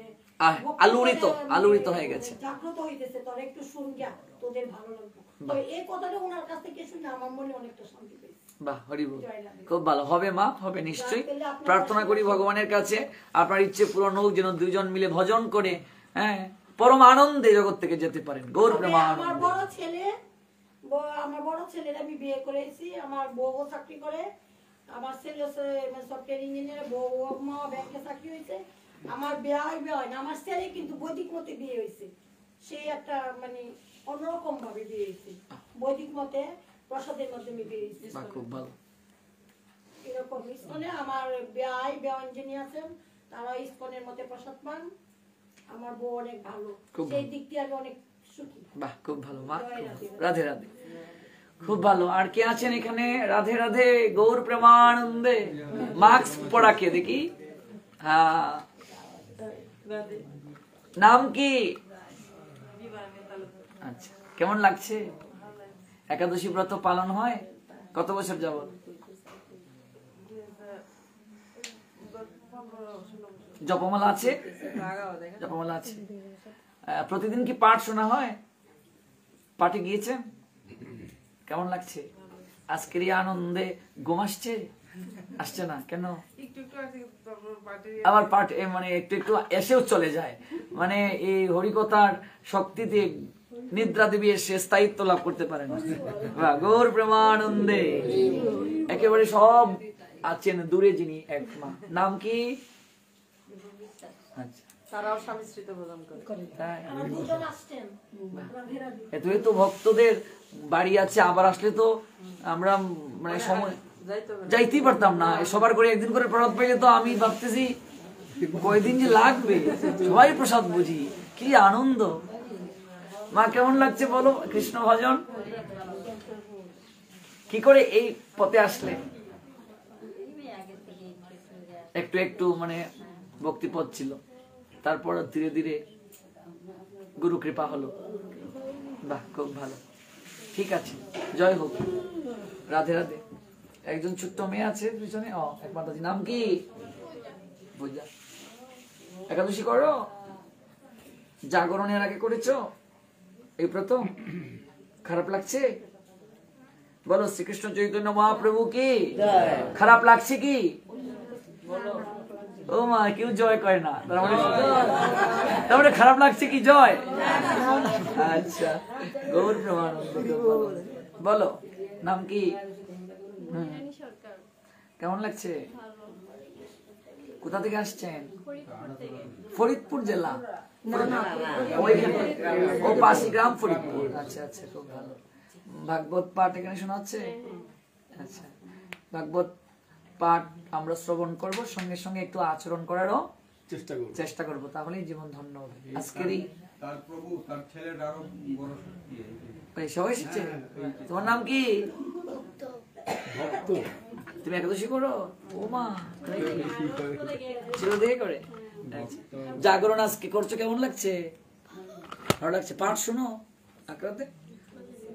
আলোড়িত হয়ে গেছে, জাগ্রত হইতেছে, তোর একটু শুন যা, তোদের ভালো লাগবে। তো এই কথাটা ওনার কাছ থেকে শুনে আমার মনে অনেকটা শান্তি পেয়েছে। বাহ, হরি বল, খুব ভালো হবে মা, হবে নিশ্চয়ই। প্রার্থনা করি ভগবানের কাছে আপনার ইচ্ছে পূরণ হোক, যেন দুইজন মিলে ভজন করে পরম আনন্দে জগৎ থেকে যেতে পারেন। গৌর প্রেমানন্দে। আমার বড় ছেলের আমি বিয়ে করেছি, আমার বউ চাকরি করে, আমার ছেলে সফটওয়্যার ইঞ্জিনিয়ার, বউ ব্যাংকে চাকরি হয়েছে। আমার বিয়ে হয় না, আমার ছেলে কিন্তু বৈদিক মতে বিয়ে হয়েছে। সে একটা মানে অন্যরকম ভাবে বিয়ে হয়েছে, বৈদিক মতে প্রসাদের মাধ্যমে বিয়ে হয়েছে। খুব ভালো। এরকম ইস্কনে আমার বিয়ে ইঞ্জিনিয়ার আছেন, তারা ইস্কনের মতে প্রসাদ পান। আমার বউ অনেক ভালো, সেই দিক দিয়ে আমি অনেক সুখী। বাহ, খুব ভালো মা, রাধে রাধে, খুব ভালো। আর কে আছেন এখানে? রাধে রাধে, গৌর প্রেমানন্দে। মাস্ক পড়া কে দেখি? হ্যাঁ, নাম কি? আচ্ছা, কেমন লাগছে? একাদশী ব্রত পালন হয় কত বছর যাবত? জপমালা আছে? জপমালা আছে। প্রতিদিন কি পাঠ শোনা হয়? পাঠে গিয়েছেন? কেমন লাগছে? আজকের এই আনন্দে ঘুম আসছে? আসছে না কেন? আবার পাঠ মানে একটু একটু এসেও চলে যায়, মানে এই হরিকথার শক্তিতে নিদ্রা দেবী এসে স্থায়িত্ব লাভ করতে পারেন। গৌর প্রেমানন্দে। একেবারে সব আছেন দূরে যিনি এক মা, নাম কি? আচ্ছা, তারাও স্বামী স্মৃত ভোজন করে। এত এত ভক্তদের বাড়ি আছে, আবার আসলে তো আমরা মানে সময় যাইতেই পারতাম না। সবার করে একদিন করে প্রসাদ পাইলে তো আমি ভাবতেছি কয়দিন যে লাগবে, সবাই প্রসাদ বুঝি, কি আনন্দ। মা কেমন লাগছে বলো কৃষ্ণ ভজন? কি করে এই পথে আসলে? একটু একটু মানে ভক্তিপথ ছিল, তারপর ধীরে ধীরে গুরু কৃপা হলো। বাহ, খুব ভালো, ঠিক আছে, জয় হোক, রাধে রাধে। একজন ছোট্ট মেয়ে আছে পিছনে, এক মাতাজি, নাম কি? পূজা। একাদশী করো? জাগরণের আগে করেছো? এই প্রথম? খারাপ লাগছে? বলো শ্রীকৃষ্ণ চৈতন্য মহাপ্রভু কি? খারাপ লাগছে কি? ও মা, কেউ জয় করে না, তার মানে খারাপ লাগছে কি? জয় আচ্ছা, গৌর প্রেমানন্দ। বলো নাম কি? কেমন লাগছে? কোথা থেকে আসছেন? ফরিদপুর জেলা। ও পাশি গ্রাম ফরিদপুর। আচ্ছা আচ্ছা, খুব ভালো। ভাগবত পাঠ এখানে শোনা হচ্ছে? আচ্ছা, ভাগবত পাঠ আমরা শ্রবণ করব, সঙ্গে সঙ্গে একটু আচরণ করারও চেষ্টা করব, তাহলেই জীবন ধন্য হবে। আজকের এই তার প্রভু তার ছেলের আরো বড় সবাই এসেছে। তোমার নাম কি? তুমি একাদশী করো? ও মা, চিরদেহে করে। আচ্ছা, জাগরণ আজকে করছো, কেমন লাগছে? ভালো লাগছে? পাঠ শোনো আঁকড়াতে।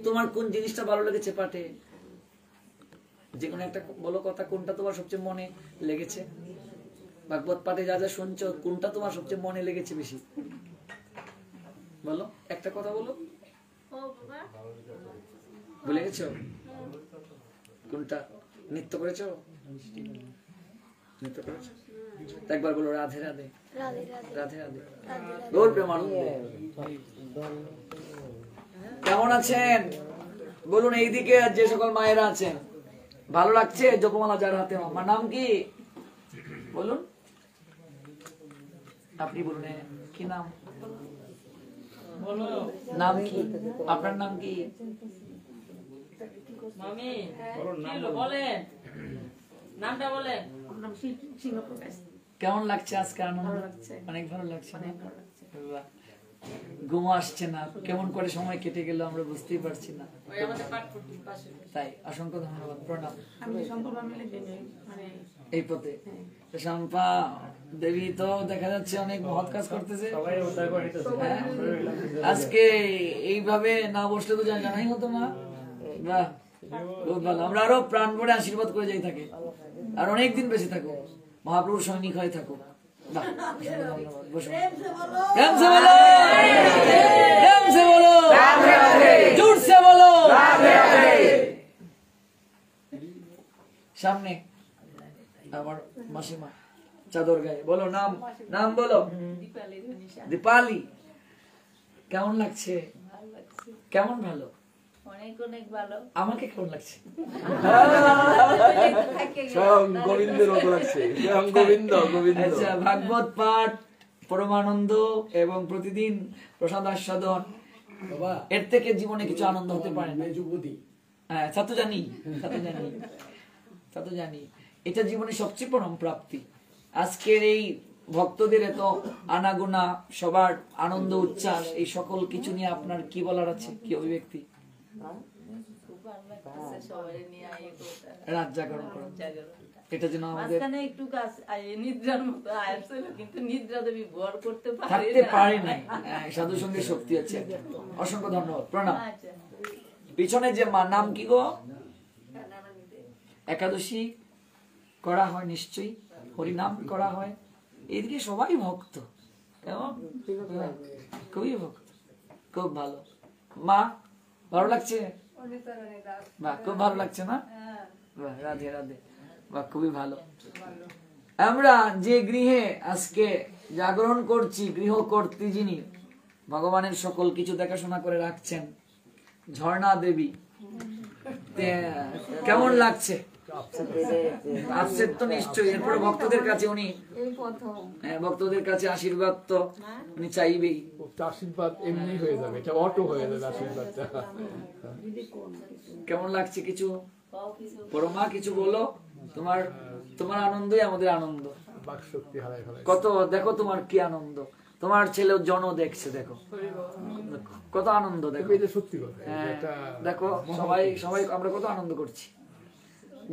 তোমার কোন জিনিসটা ভালো লেগেছে পাঠে? যে কোনো একটা বলো কথা, কোনটা তোমার সবচেয়ে মনে লেগেছে? ভাগবত পাঠে যা যা শুনছো, কোনটা তোমার সবচেয়ে মনে লেগেছে বেশি? বলো, একটা কথা বলো। ভুলে গেছো? কোনটা? নৃত্য করেছো? নৃত্য করেছো? একবার বলো রাধে রাধে। রাধে রাধে। গৌর প্রেমানন্দ। কেমন আছেন বলুন এইদিকে যে সকল মায়েরা আছেন? ভালো লাগছে? জপমালা যার হাতে, আমার নাম কি বলুন? আপনি বলুন, কি নাম? নাম কি আপনার? নাম কি? মামি বলেন, নামটা বলেন। কেমন লাগছে আজকে? আনন্দ? অনেক ভালো লাগছে। বাহ, ঘুম আসছে না, কেমন করে সময় কেটে গেল আমরা বুঝতেই পারছি না। তাই অসংখ্য ধন্যবাদ, প্রণাম। এই পথে শম্পা দেবী তো দেখা যাচ্ছে অনেক মহৎ কাজ করতেছে। আজকে এইভাবে না বসলে তো জানাই হতো না। বাহ, খুব ভালো। আমরা আরো প্রাণ ভরে আশীর্বাদ করে যাই থাকে, আর অনেকদিন বেঁচে থাকো, মহাপ্রভুর সৈনিক হয়ে থাকো। সামনে আমার মাসিমা চাদর গায়ে, বলো নাম। নাম বলো। দীপালি। কেমন লাগছে? কেমন? ভালো, অনেক অনেক ভালো। আমাকে কেমন লাগছে? গোবিন্দের মতো লাগছে। গোবিন্দ গোবিন্দ। আচ্ছা, ভাগবত পাঠ, পরমানন্দ এবং প্রতিদিন প্রসাদ আস্বাদন, এর থেকে জীবনে কিছু আনন্দ হতে পারে না। হ্যাঁ, তা তো জানি, তা তো জানি। এটা জীবনে সবচেয়ে পরম প্রাপ্তি। আজকের এই ভক্তদের এত আনাগোনা, সবার আনন্দ উচ্ছ্বাস, এই সকল কিছু নিয়ে আপনার কি বলার আছে? কি অভিব্যক্তি? রাত জাগরণ করা, এটা যেন আমাদের একটু নিদ্রার মতো আসছিল, কিন্তু নিদ্রা দেবী ভর করতে থাকতে পারে নাই। সাধু সঙ্গে শক্তি আছে। অসংখ্য ধন্যবাদ, প্রণাম। পিছনে যে মা, নাম কি গো? একাদশী করা হয় নিশ্চয়ই, হরিনাম করা হয়। এদিকে সবাই ভক্ত, কেমন? খুবই ভক্ত, খুব ভালো। মা, ভালো লাগছে? বাহ, খুব ভালো লাগছে না? বাহ, রাধে রাধে। বাহ, খুবই ভালো। আমরা যে গৃহে আজকে জাগরণ করছি, গৃহকর্ত্রী যিনি ভগবানের সকল কিছু দেখাশোনা করে রাখছেন, ঝর্ণা দেবী, কেমন লাগছে? আপসেট তো নিশ্চয়ই। এরপরে ভক্তদের কাছে উনি, ভক্তদের কাছে আশীর্বাদ তো উনি চাইবেই। আশীর্বাদ এমনি হয়ে যাবে, এটা অটো হয়ে যাবে আশীর্বাদটা। কেমন লাগছে কিছু? পরমা কিছু বলো। তোমার তোমার আনন্দই আমাদের আনন্দ। কত দেখো তোমার কি আনন্দ। তোমার ছেলে জন দেখছে, দেখো কত আনন্দ। দেখো সত্যি কথা, দেখো সবাই সবাই আমরা কত আনন্দ করছি।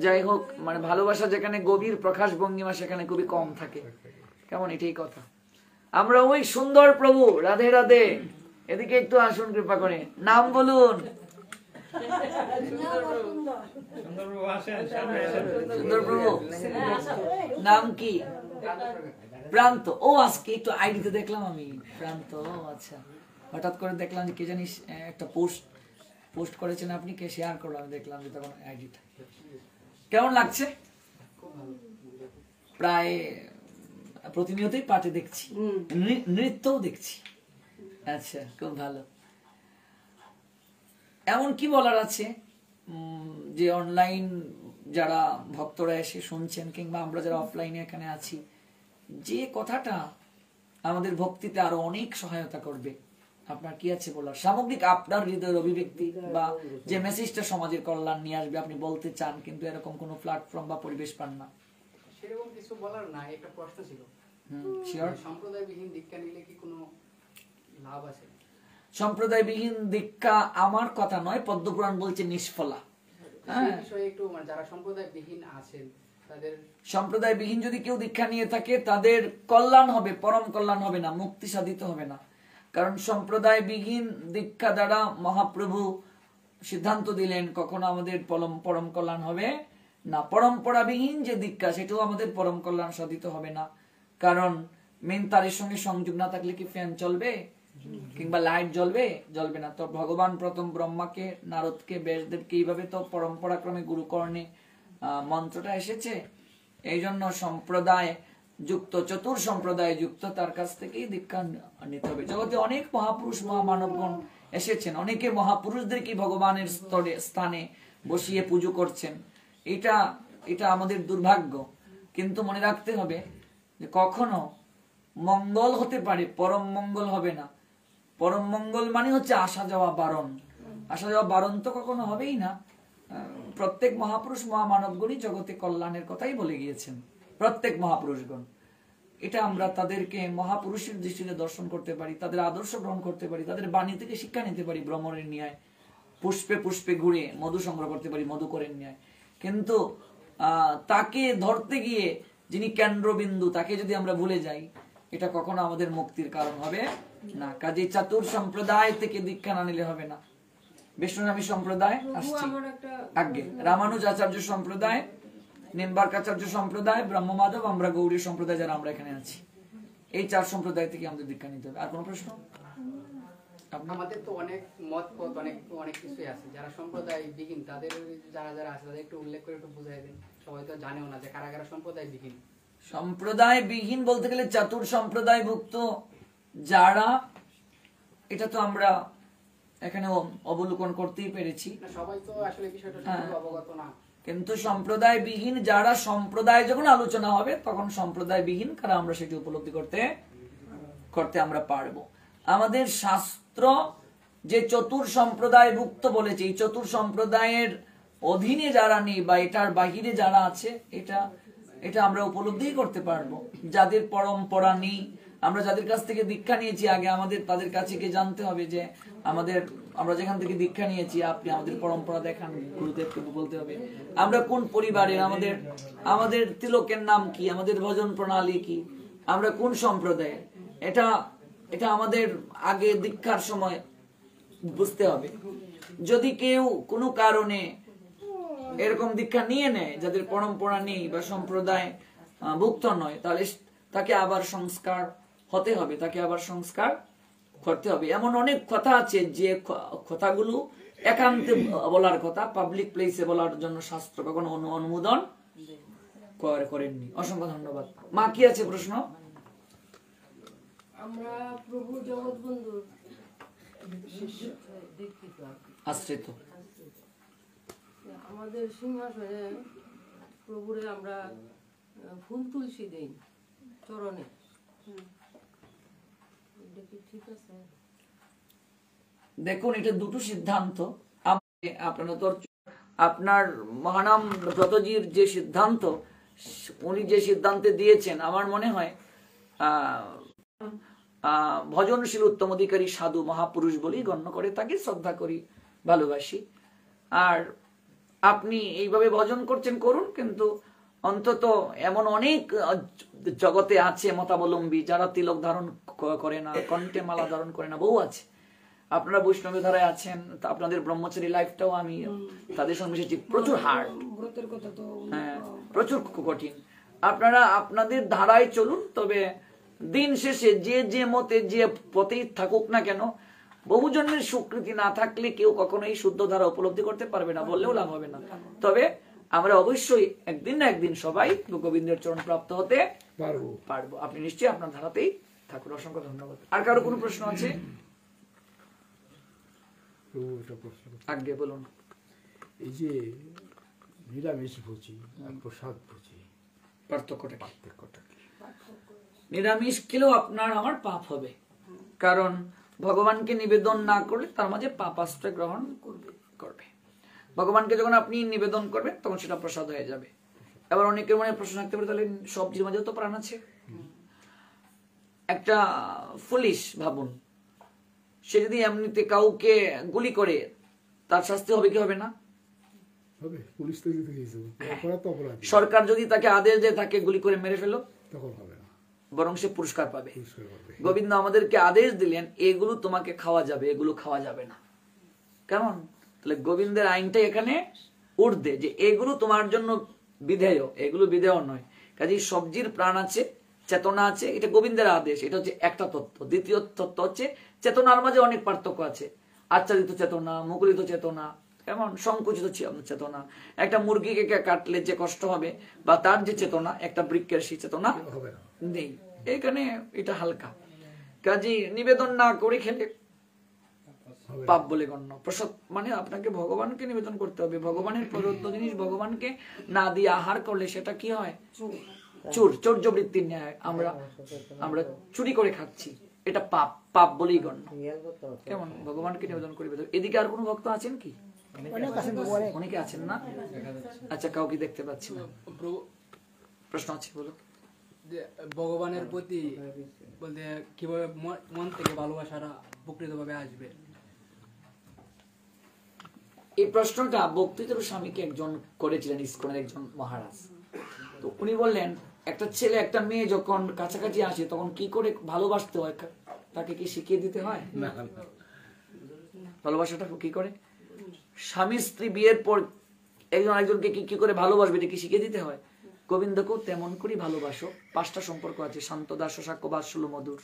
যাই হোক, মানে ভালোবাসা যেখানে গভীর প্রকাশ ভঙ্গিমা, সেখানে খুবই কম থাকে। কেমন? এটাই কথা। আমরা ওই সুন্দর প্রভু, রাধে রাধে। এদিকে একটু আসুন কৃপা করে। নাম বলুন। সুন্দর প্রভু, নাম কি? প্রান্ত। ও, আজকে একটু আইডিতে দেখলাম আমি প্রান্ত। আচ্ছা, হঠাৎ করে দেখলাম কে জানিস একটা পোস্ট করেছেন আপনি, কে শেয়ার করলো, আমি দেখলাম যে তখন আইডিটা। কেমন লাগছে? প্রায় প্রতিনিয়তই পাঠে দেখছি, নৃত্যও দেখছি। আচ্ছা, খুব ভালো। এমন কি বলার আছে যে অনলাইন যারা ভক্তরা এসে শুনছেন কিংবা আমরা যারা অফলাইনে এখানে আছি, যে কথাটা আমাদের ভক্তিতে আরো অনেক সহায়তা করবে? আপনার কি আছে বলার? সামগ্রিক আপনার হৃদয়ের অভিব্যক্তি বা যে মেসেজটা সমাজের কল্যাণ নিয়ে আসবে আপনি বলতে চান, কিন্তু এরকম কোনো প্ল্যাটফর্ম বা পরিবেশ পান না। সেরকম কিছু বলার না, একটা প্রশ্ন ছিল। শিওর। সম্প্রদায়বিহীন দীক্ষা নিলে কি কোনো লাভ আছে? সম্প্রদায়বিহীন দীক্ষা আমার কথা নয়, পদ্মপুরাণ বলছে নিষ্ফলা। সেই বিষয়ে একটু যারা সম্প্রদায়বিহীন আছেন তাদের, সম্প্রদায়বিহীন যদি কেউ দীক্ষা নিয়ে থাকে তাদের কল্যাণ হবে, পরম কল্যাণ হবে না, মুক্তি সাধিত হবে না। কারণ সম্প্রদায়বিহীন দীক্ষা দ্বারা মহাপ্রভু সিদ্ধান্ত দিলেন কখনো আমাদের পরম কল্যাণ হবে না। পরম্পরাবিহীন যে দীক্ষা সেটাও আমাদের পরম কল্যাণ সাধিত হবে না। কারণ মেন তারের সঙ্গে সংযোগ না থাকলে কি ফ্যান চলবে কিংবা লাইট জ্বলবে? জ্বলবে না। তো ভগবান প্রথম ব্রহ্মাকে, নারদকে, ব্যাসদেবকে এইভাবে তো পরম্পরাক্রমে গুরুকর্ণে মন্ত্রটা এসেছে। এই জন্য সম্প্রদায় যুক্ত, চতুর সম্প্রদায় যুক্ত তার কাছ থেকেই দীক্ষা নিতে হবে। জগতে অনেক মহাপুরুষ মহামানবগণ এসেছেন, অনেকে মহাপুরুষদেরকে ভগবানের স্থানে বসিয়ে পুজো করছেন। এটা আমাদের দুর্ভাগ্য। কিন্তু মনে রাখতে হবে যে কখনো মঙ্গল হতে পারে, পরম মঙ্গল হবে না। পরম মঙ্গল মানে হচ্ছে আসা যাওয়া বারণ। আসা যাওয়া বারণ তো কখনো হবেই না। প্রত্যেক মহাপুরুষ মহামানবগণই জগতে কল্যাণের কথাই বলে গিয়েছেন, প্রত্যেক মহাপুরুষগণ। এটা আমরা তাদেরকে মহাপুরুষের দৃষ্টিতে দর্শন করতে পারি, তাদের আদর্শ গ্রহণ করতে পারি, তাদের বাণী থেকে শিক্ষা নিতে পারি। ভ্রমণের ন্যায় পুষ্পে পুষ্পে ঘুরে মধু সংগ্রহ করতে পারি, মধুকরের ন্যায়। কিন্তু তাকে ধরতে গিয়ে যিনি কেন্দ্রবিন্দু, তাকে যদি আমরা ভুলে যাই, এটা কখনো আমাদের মুক্তির কারণ হবে না। কাজে চাতুর সম্প্রদায় থেকে দীক্ষা না নিলে হবে না। বিষ্ণুনামী সম্প্রদায় আসছে, আগে রামানুজ আচার্য সম্প্রদায়, নিম্বার্কাচার্য সম্প্রদায়, ব্রহ্মমাধব, আমরা গৌরী সম্প্রদায় যারা আমরা এখানে আছি, এই 4 সম্প্রদায় থেকে আমাদের দীক্ষা নিতে হবে। আর কোনো প্রশ্ন? আমাদের তো অনেক মত পথ, অনেক কিছুই আছে। যারা সম্প্রদায় বিহীন তাদের যারা আছে তাদের একটু উল্লেখ করে একটু বুঝাই দেন। সবাই তো জানেও না যে কারা কারা সম্প্রদায় বিহীন। সম্প্রদায় বিহীন বলতে গেলে চাতুর সম্প্রদায় ভুক্ত যারা, এটা তো আমরা এখানে অবলোকন করতেই পেরেছি। সবাই তো আসলে বিষয়টা অবগত না। কিন্তু সম্প্রদায় বিহীন যারা, সম্প্রদায় যখন আলোচনা হবে তখন সম্প্রদায় বিহীন কারা আমরা সেটি উপলব্ধি করতে আমরা পারবো। আমাদের শাস্ত্র যে চতুর সম্প্রদায় ভুক্ত বলেছে, এই চতুর সম্প্রদায়ের অধীনে যারা নেই বা এটার বাহিরে যারা আছে, এটা আমরা উপলব্ধি করতে পারবো। যাদের পরম্পরা নেই, আমরা যাদের কাছ থেকে দীক্ষা নিয়েছি, আগে আমাদের তাদের কাছে গিয়ে জানতে হবে যে আমরা যেখান থেকে দীক্ষা নিয়েছি আপনি আমাদের পরম্পরা দেখান, গুরুদেবকে বলতে হবে আমরা কোন পরিবারের, আমাদের তিলকের নাম কি, আমাদের ভজন প্রণালী কি, আমরা কোন সম্প্রদায়ের। এটা আমাদের আগে দীক্ষার সময় বুঝতে হবে। যদি কেউ কোনো কারণে এরকম দীক্ষা নিয়ে নেয় যাদের পরম্পরা নেই বা সম্প্রদায় ভুক্ত নয়, তাহলে তাকে আবার সংস্কার হতে হবে, তাকে আবার সংস্কার করতে হবে। এমন অনেক কথা আছে যে কথাগুলো একান্তে বলার কথা, পাবলিক প্লেসে বলার জন্য শাস্ত্র কখনো অনুমোদন করেননি। অসংখ্য ধন্যবাদ। মা, কি আছে প্রশ্ন? আমরা প্রভু জগৎবন্ধুর আশ্রিত। আমাদের সিংহাসনে প্রভুরে আমরা ফুল তুলসী দেই চরণে, ঠিক আছে? দেখুন, এটা দুটো সিদ্ধান্ত। আপনার মহানাম ব্রতজির যে সিদ্ধান্ত, উনি যে সিদ্ধান্তে দিয়েছেন, আমার মনে হয় ভজনশীল উত্তম অধিকারী সাধু মহাপুরুষ বলেই গণ্য করে, তাকে শ্রদ্ধা করি, ভালোবাসি। আর আপনি এইভাবে ভজন করছেন, করুন, কিন্তু অন্তত এমন অনেক জগতে আছে মতাবলম্বী যারা তিলক ধারণ করে না, কণ্ঠে মালা ধারণ করে না, বহু আছে। আপনারা বৈষ্ণবী ধারায় আছেন, আপনাদের ব্রহ্মচারী লাইফটাও আমি তাদের সঙ্গে মিশেছি, প্রচুর হার্ড, হ্যাঁ, প্রচুর কঠিন। আপনারা আপনাদের ধারায় চলুন, তবে দিন শেষে যে মতে যে পথেই থাকুক না কেন, বহু জন্মের স্বীকৃতি না থাকলে কেউ কখনোই শুদ্ধ ধারা উপলব্ধি করতে পারবে না, বললেও লাভ হবে না। তবে আমরা অবশ্যই একদিন না একদিন সবাই গোবিন্দের চরণ প্রাপ্ত হতে পারবো। আপনি নিশ্চয়ই আপনার ধারাতেই থাকুন। অসংখ্য ধন্যবাদ। আর কারো কোনো প্রশ্ন আছে? প্রভু একটা প্রশ্ন করতে চাই। আগে বলুন। এই যে নিরামিষ ভোজি আর প্রসাদ ভোজি পার্থক্যটা কি? পার্থক্যটা কি? নিরামিষ খেলেও আপনার আমার পাপ হবে, কারণ ভগবানকে নিবেদন না করলে তার মাঝে পাপ আশ্রয় গ্রহণ করবে। ভগবানকে যখন আপনি নিবেদন করবেন তখন সেটা প্রসাদ হয়ে যাবে। এবার অনেকের মনে প্রশ্ন থাকতে পারে, তাহলে সবজির মাঝেও তো প্রাণ আছে। একটা ফুলিশ ভাবুন, সে যদি এমনিতে কাউকে গুলি করে তার শাস্তি হবে কি হবে না? হবে। পুলিশ তো যদি গিয়েছে অপরাধ তো অপরাধ, সরকার যদি তাকে আদেশ দেয় তাকে গুলি করে মেরে ফেলো, তখন হবে না, বরং সে পুরস্কার পাবে। পুরস্কার পাবে। গোবিন্দ আমাদেরকে আদেশ দিলেন এগুলো তোমাকে খাওয়া যাবে, এগুলো খাওয়া যাবে না। কেমন? তাহলে গোবিন্দের আইনটা এখানে উঠবে যে এগুলো তোমার জন্য বিধেয়, এগুলো বিধেয় নয়। কাজেই সবজির প্রাণ আছে, চেতনা আছে, এটা গোবিন্দের আদেশ। এটা হচ্ছে একটা তত্ত্ব। দ্বিতীয় তত্ত্ব হচ্ছে চেতনার মাঝে অনেক পার্থক্য আছে। আচ্ছাদিত চেতনা, মুকুলিত চেতনা, কেমন সংকুচিত চেতনা। একটা মুরগিকে কাটলে যে কষ্ট হবে বা তার যে চেতনা, একটা বৃক্ষের সেই চেতনা নেই। এখানে এটা হালকা। কাজেই নিবেদন না করে খেলে পাপ বলে গণ্য। প্রসাদ মানে আপনাকে ভগবানকে নিবেদন করতে হবে। ভগবানের প্রদত্ত জিনিস ভগবানকে না দিয়ে আহার করলে সেটা কি হয়? চৌর্য বৃত্তির ন্যায় আমরা চুরি করে খাচ্ছি, এটা পাপ, পাপ বলেই গণ্য। কেমন? ভগবানকে নিবেদন করিবে। এদিকে আর কোন ভক্ত আছেন কি? অনেকে আছেন না? আচ্ছা, কাউকে দেখতে পাচ্ছি না। প্রশ্ন আছে, বলো। যে ভগবানের প্রতি বলতে কিভাবে মন থেকে ভালোবাসাটা প্রকৃতভাবে আসবে? এই প্রশ্নটা বক্তৃতার স্বামীকে একজন করেছিলেন, ইসকনের একজন মহারাজ। তো উনি বললেন, একটা ছেলে একটা মেয়ে যখন কাছাকাছি আসে তখন কি করে ভালোবাসতে হয় তাকে কি শিখিয়ে দিতে হয়? ভালোবাসাটা কি করে? স্বামী স্ত্রী বিয়ের পর একজন আরেকজনকে কি করে ভালোবাসবে এটা কি শিখিয়ে দিতে হয়? গোবিন্দকেও তেমন করে ভালোবাসো। 5টা সম্পর্ক আছে, শান্ত, দাস, সাক্ষ্য, বাৎসল্য, মধুর।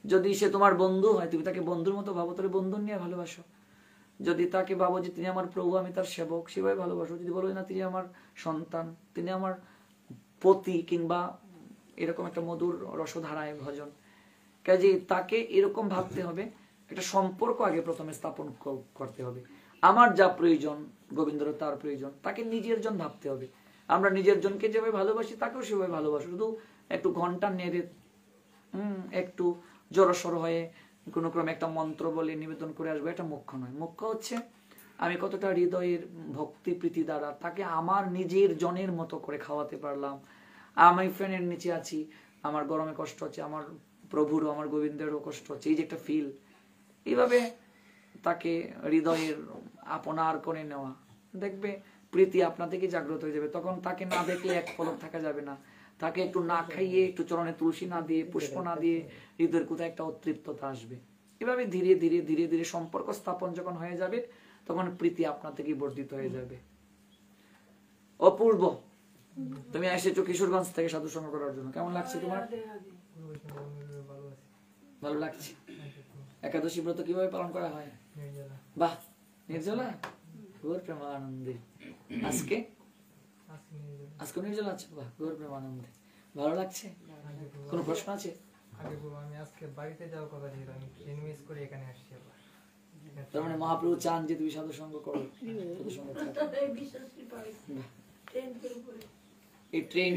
যদি সে তোমার বন্ধু হয় তুমি তাকে বন্ধুর মতো ভাবো, তাহলে বন্ধু নিয়ে ভালোবাসো। যদি তাকে ভাবো যে তিনি আমার প্রভু, আমি তার সেবক, সেভাবে ভালোবাসো। যদি বলো না তিনি আমার সন্তান, তিনি আমার পতি, কিংবা এরকম একটা মধুর রসধারায় ভজন, কাজে তাকে এরকম ভাবতে হবে। একটা সম্পর্ক আগে প্রথমে স্থাপন করতে হবে। আমার যা প্রয়োজন গোবিন্দের তার প্রয়োজন, তাকে নিজের জন ভাবতে হবে। আমরা নিজের জনকে যেভাবে ভালোবাসি তাকেও সেভাবে ভালোবাসি। শুধু একটু ঘন্টা নেড়ে একটু জড়সড় হয়ে কোনো ক্রমে একটা মন্ত্র বলে নিবেদন করে আসবো, এটা মুখ্য নয়। মুখ্য হচ্ছে আমি কতটা হৃদয়ের ভক্তি প্রীতি দ্বারা তাকে আমার নিজের জনের মতো করে খাওয়াতে পারলাম। আমি ফ্যানের নিচে আছি, আমার গরমে কষ্ট হচ্ছে, আমার প্রভুরও আমার গোবিন্দেরও কষ্ট হচ্ছে, এই যে একটা ফিল, এইভাবে তাকে হৃদয়ের আপনার করে নেওয়া, দেখবে প্রীতি আপনা থেকে জাগ্রত হয়ে যাবে। তখন তাকে না দেখলে এক পলক থাকা যাবে না। তাকে একটু না খাইয়ে, একটু চরণে তুলসী না দিয়ে, পুষ্প না দিয়ে হৃদয়ের কোথায় একটা অতৃপ্ততা আসবে। এভাবে ধীরে ধীরে ধীরে ধীরে সম্পর্ক স্থাপন যখন হয়ে যাবে তখন প্রীতি আপনা থেকে বর্ধিত হয়ে যাবে। অপূর্ব, তুমি এসেছো কিশোরগঞ্জ থেকে সাধু সঙ্গ করার জন্য, কেমন লাগছে তোমার? ভালো লাগছে। একাদশী ব্রত কিভাবে পালন করা হয়? বাহ, নির্জলা, গৌর প্রেমানন্দে। আজকে আজকে নির্জলা আছে, বাহ, গৌর প্রেমানন্দে। ভালো লাগছে? কোনো প্রশ্ন আছে? আমি আজকে বাড়িতে যাওয়ার কথা ছিল, আমি ট্রেন মিস করে এখানে আসছি। তার মানে মহাপ্রভু চান যে তুমি সাধু সঙ্গ করো, সাধু সঙ্গ থাকো। এই ট্রেন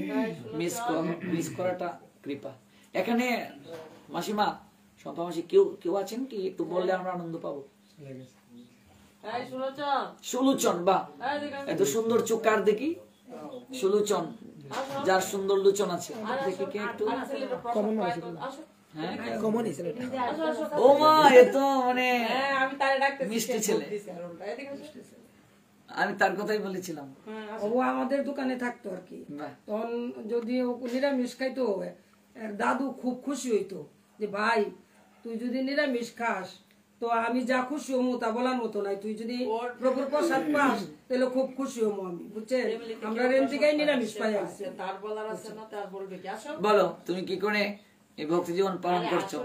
মিস করাটা কৃপা। এখানে মাসিমা, সম্পা মাসি, কেউ আছেন কি? একটু বললে আমরা আনন্দ পাবো। সুলোচন, বাহ, এত সুন্দর চোখ কার দেখি? সুলোচন, যার সুন্দর লোচন আছে, দেখি কে একটু। ও মা, এ তো মানে মিষ্টি ছেলে। আমি তার কথাই বলেছিলাম। ও আমাদের দোকানে থাকতো আর কি। তখন যদি ও নিরামিষ খাইতো, দাদু খুব খুশি হইতো যে ভাই তুই যদি নিরামিষ খাস তো আমি যা খুশি হমু তা বলার মতো নাই। তুই যদি প্রভুর প্রসাদ পাস তাহলে খুব খুশি হমু আমি, বুঝছেন? আমরা রেন থেকে নিরামিষ পাই। বলো, তুমি কি করে এই ভক্তি জীবন পালন করছো?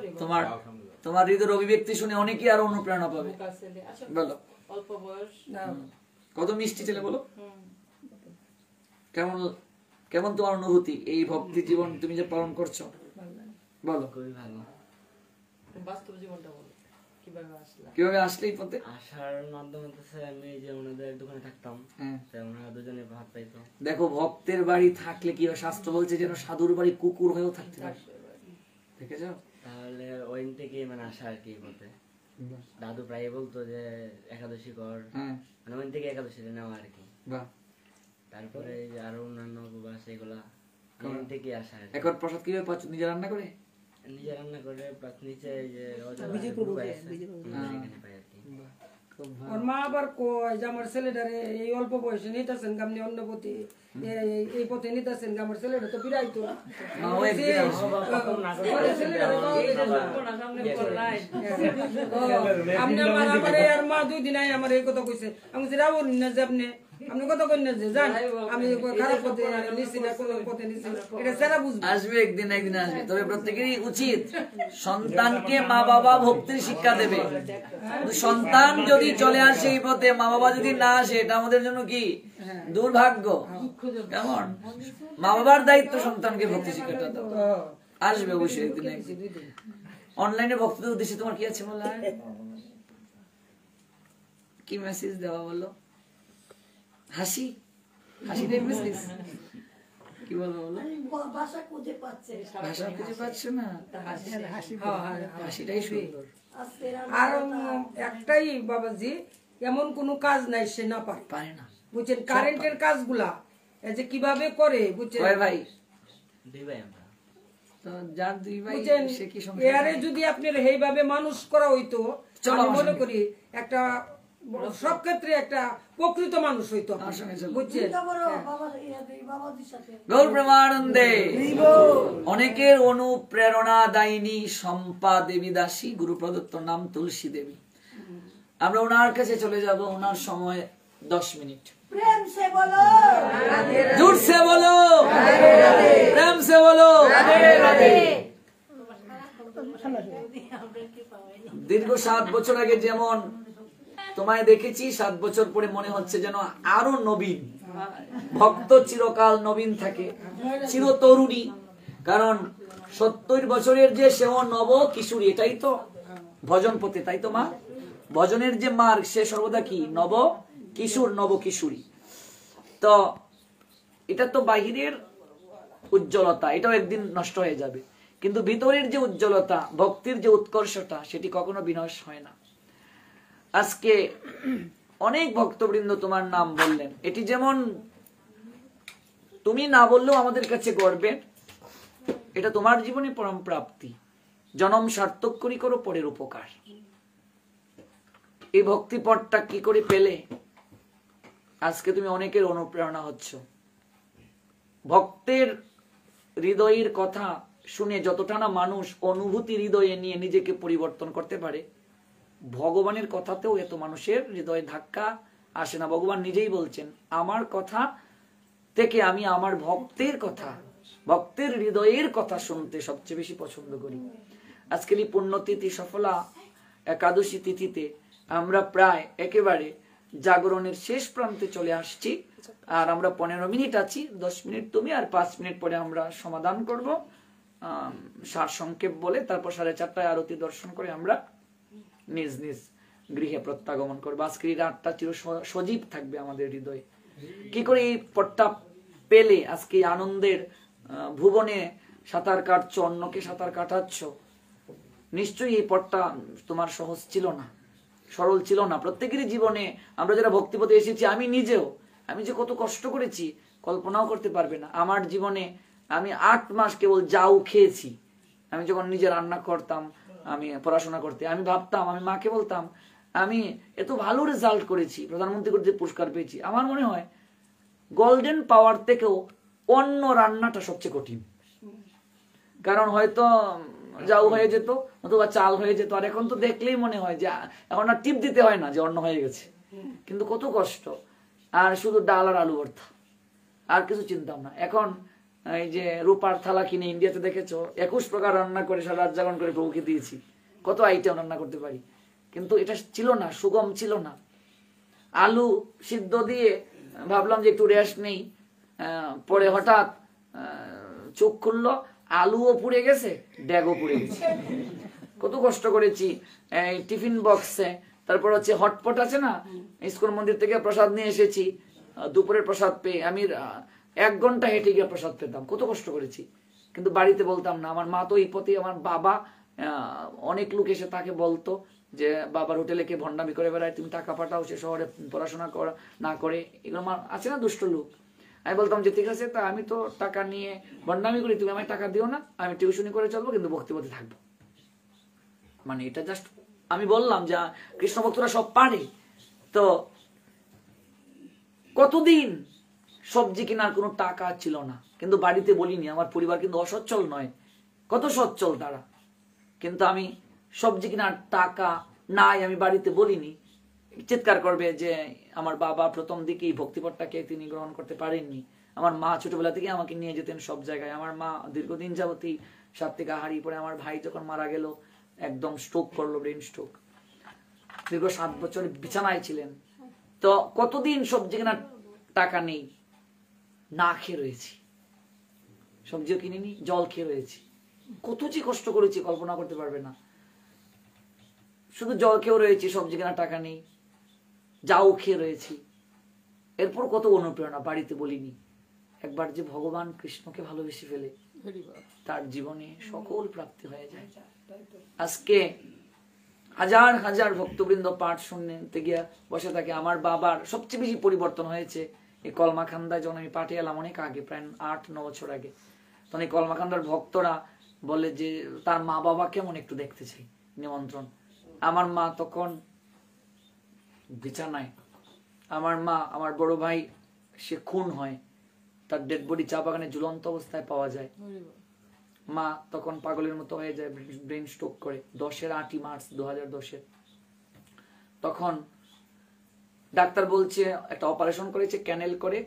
তোমার হৃদয়ের অভিব্যক্তি শুনে অনেকেই আরো অনুপ্রেরণা পাবে। বলো, অল্প বয়স, কত মিষ্টি ছেলে, বলো। কেমন তোমার অনুভূতি এই ভক্তি জীবন তুমি যে পালন করছো? বলো। বাস্তব জীবনটা বলো। কিভাবে আসলে এই পথে? আসার মাধ্যমে হচ্ছে আমি যে ওনাদের দোকানে থাকতাম, তাই ওনারা দুজনে ভাত পাইতো। দেখো, ভক্তের বাড়ি থাকলে কি হয়, শাস্ত্র বলছে যেন সাধুর বাড়ি কুকুর হয়েও থাকতে হবে, দেখেছো? তাহলে ওই থেকে মানে আসা আর কি পথে। দাদু প্রায় বলতো যে একাদশী কর, মানে ওই থেকে একাদশী নেওয়া আর কি। তারপরে এই যে আরো অন্যান্য উপবাস এগুলা ওই থেকে আসা আর কি। এখন প্রসাদ কিভাবে পাচ্ছ? নিজে রান্না করে? নিজে রান্না করে প্লাস নিচে এই যে এখানে পাই আর কি। ওর মা আবার কয় যে আমার ছেলেটারে এই অল্প বয়সে নিতেছেন আপনি অন্য পথে, এই পথে নিতেছেন আমার ছেলেটা তো বিরাইতো আর মা 2 দিন আগে আমার এই কথা কইছে। আমি রাবো না যে আপনি কথা কই না যে জান আমি খারাপ পথে নিছি না, কোন পথে নিছি, এটা সেরা বুঝবে। আসবে একদিন আসবে, তবে প্রত্যেকেরই উচিত সন্তানকে মা বাবা ভক্তির শিক্ষা দেবে। সন্তান যদি চলে আসে এই পথে, মা বাবা যদি না আসে, এটা আমাদের জন্য কি দুর্ভাগ্য। কেমন? মা বাবার দায়িত্ব সন্তানকে ভক্তি শিক্ষাটা দেওয়া। আসবে অবশ্যই একদিন। অনলাইনে ভক্তদের উদ্দেশ্যে তোমার কি আছে বলো? কি মেসেজ দেওয়া বলো? হাসি হাসিটাই মেসেজ? কি বলবো বলো? ভাষা খুঁজে পাচ্ছে, ভাষা খুঁজে পাচ্ছে না, হাসিটাই সুন্দর। আর একটাই বাবাজি, এমন কোন কাজ নাই সে না পারে না, বুঝছেন? কারেন্টের কাজগুলা এই যে কিভাবে করে, বুঝছেন? ভাই দুই ভাই আমরা, তো যার 2 ভাই সে কি সমস্যা? এরে যদি আপনার এইভাবে মানুষ করা হইতো, আমি মনে করি একটা সব ক্ষেত্রে একটা প্রকৃত মানুষ হইতো, বুঝছেন? গৌর প্রেমানন্দে অনেকের অনুপ্রেরণা দায়িনী শম্পা দেবী দাসী, গুরু প্রদত্ত নাম তুলসী দেবী। আমরা ওনার কাছে চলে যাব। ওনার সময় 10 মিনিট। প্রেম সে বলো, জোর সে বলো, প্রেম সে বলো। দীর্ঘ 7 বছর আগে যেমন তোমায় দেখেছি, 7 বছর পরে মনে হচ্ছে যেন আরো নবীন। ভক্ত চিরকাল নবীন থাকে, চির তরুণী। কারণ 70 বছরের যে সেও নব কিশোরী, এটাই তো ভজন পথে, তাই তো মা? ভজনের যে মার্গ সে সর্বদা কি নব কিশোর, নব কিশোরী। তো এটা তো বাহিরের উজ্জ্বলতা, এটাও একদিন নষ্ট হয়ে যাবে, কিন্তু ভিতরের যে উজ্জ্বলতা, ভক্তির যে উৎকর্ষতা, সেটি কখনো বিনাশ হয় না। আজকে অনেক ভক্তবৃন্দ তোমার নাম বললেন, এটি যেমন তুমি না বললেও আমাদের কাছে গর্বের। এটা তোমার জীবনে পরম প্রাপ্তি। জনম সার্থক করি করো পরের উপকার। এই ভক্তি পথটা কি করে পেলে? আজকে তুমি অনেকের অনুপ্রেরণা হচ্ছ। ভক্তের হৃদয়ের কথা শুনে যতটা না মানুষ অনুভূতি হৃদয়ে নিয়ে নিজেকে পরিবর্তন করতে পারে, ভগবানের কথাতেও এত মানুষের হৃদয়ে ধাক্কা আসে না। ভগবান নিজেই বলছেন, আমার কথা থেকে আমি আমার ভক্তের কথা, ভক্তের হৃদয়ের কথা শুনতে সবচেয়ে বেশি পছন্দ করি। আজকের এই পুণ্যতিথি সফলা একাদশী তিথিতে আমরা প্রায় একেবারে জাগরণের শেষ প্রান্তে চলে আসছি। আর আমরা 15 মিনিট আছি, 10 মিনিট তুমি, আর 5 মিনিট পরে আমরা সমাধান করব সার সংক্ষেপ বলে। তারপর 4:30টায় আরতি দর্শন করে আমরা নিজ নিজ গৃহে প্রত্যাগমন করবো। আজকের এই রাতটা চির সজীব থাকবে আমাদের হৃদয়ে। কি করে এই পথটা পেলে? আজকে আনন্দের ভুবনে সাঁতার কাটছো, অন্যকে সাঁতার কাটাচ্ছ, নিশ্চয়ই এই পথটা তোমার সহজ ছিল না, সরল ছিল না। প্রত্যেকেরই জীবনে আমরা যারা ভক্তিপথে এসেছি, আমি নিজেও, আমি যে কত কষ্ট করেছি কল্পনাও করতে পারবে না। আমার জীবনে আমি 8 মাস কেবল জাউ খেয়েছি। আমি যখন নিজে রান্না করতাম, আমি পড়াশোনা করতে, আমি ভাবতাম, আমি মাকে বলতাম, আমি এত ভালো রেজাল্ট করেছি, প্রধানমন্ত্রী কর্তৃক পুরস্কার পেয়েছি। আমার মনে হয় গোল্ডেন পাওয়ার থেকেও অন্য রান্নাটা সবচেয়ে কঠিন। কারণ হয়তো জাউ হয়ে যেত অথবা চাল হয়ে যেত, আর এখন তো দেখলেই মনে হয় যে এখন আর টিপ দিতে হয় না যে অন্ন হয়ে গেছে। কিন্তু কত কষ্ট, আর শুধু ডাল আর আলু ভর্তা, আর কিছু চিন্তাম না। এখন এই যে রূপার থালা কিনে ইন্ডিয়াতে দেখেছো, 21 প্রকার রান্না করে সারা রাত জাগরণ করে প্রভুকে দিয়েছি, কত আইটেম রান্না করতে পারি। কিন্তু এটা ছিল না, সুগম ছিল না। আলু সিদ্ধ দিয়ে ভাবলাম যে একটু রেস্ট নেই, পরে হঠাৎ চোখ খুললো, আলুও পুড়ে গেছে, ড্যাগও পুড়ে গেছে। কত কষ্ট করেছি এই টিফিন বক্সে, তারপর হচ্ছে হটপট আছে না, ইস্কন মন্দির থেকে প্রসাদ নিয়ে এসেছি, দুপুরের প্রসাদ পেয়ে আমি 1 ঘন্টা হেঁটে গিয়ে প্রসাদ পেতাম, কত কষ্ট করেছি। কিন্তু বাড়িতে বলতাম না। আমার মা তো এই পথে, আমার বাবা অনেক লোক এসে তাকে বলতো যে বাবার হোটেলে কে ভণ্ডামি করে বেড়ায়, তুমি টাকা পাঠাও, সে শহরে পড়াশোনা না করে, এগুলো আছে না দুষ্ট লোক। আমি বলতাম যে ঠিক আছে, তা আমি তো টাকা নিয়ে ভণ্ডামি করি, তুমি আমায় টাকা দিও না, আমি টিউশনি করে চলবো, কিন্তু ভক্তিপথে থাকবো। মানে এটা জাস্ট আমি বললাম যে কৃষ্ণ ভক্তরা সব পারে। তো কতদিন সবজি কেনার কোনো টাকা ছিল না, কিন্তু বাড়িতে বলিনি। আমার পরিবার কিন্তু অসচ্ছল নয়, কত সচ্ছল তারা, কিন্তু আমি সবজি কেনার টাকা নাই আমি বাড়িতে বলিনি। চিৎকার করবে যে আমার বাবা প্রথম দিকেই ভক্তিপথটাকে তিনি গ্রহণ করতে পারেননি। আমার মা ছোটবেলা থেকে আমাকে নিয়ে যেতেন সব জায়গায়। আমার মা দীর্ঘদিন যাবতই সাত্ত্বিক আহারই পরে। আমার ভাই যখন মারা গেল একদম স্ট্রোক করলো, ব্রেন স্ট্রোক, দীর্ঘ 7 বছর বিছানায় ছিলেন। তো কতদিন সবজি কেনার টাকা নেই, না খেয়ে রয়েছি, সবজিও কিনিনি, জল খেয়ে রয়েছি, কত যে কষ্ট করেছি কল্পনা করতে পারবে না। শুধু জল খেয়েও রয়েছি, সবজি কেনার টাকা নেই, যাও খেয়ে রয়েছি। এরপর কত অনুপ্রেরণা, বাড়িতে বলিনি। একবার যে ভগবান কৃষ্ণকে ভালোবেসে ফেলে তার জীবনে সকল প্রাপ্তি হয়ে যায়। আজকে হাজার হাজার ভক্তবৃন্দ পাঠ শুনতে গিয়ে বসে থাকে। আমার বাবার সবচেয়ে বেশি পরিবর্তন হয়েছে এই কলমাখান্দায়, যখন আমি পাঠে এলাম অনেক আগে, প্রায় 8-9 বছর আগে। তখন এই কলমাখান্দার ভক্তরা বলে যে তার মা বাবা কেমন একটু দেখতে চাই, নিমন্ত্রণ। আমার মা তখন বিছানায়, আমার মা, আমার বড় ভাই সে খুন হয়, তার ডেড বডি চা বাগানে ঝুলন্ত অবস্থায় পাওয়া যায়। মা তখন পাগলের মতো হয়ে যায়, ব্রেন স্ট্রোক করে 8ই মার্চ 2010। তখন ডাক্তার বলছে একটা অপারেশন করেছে, ক্যানেল করে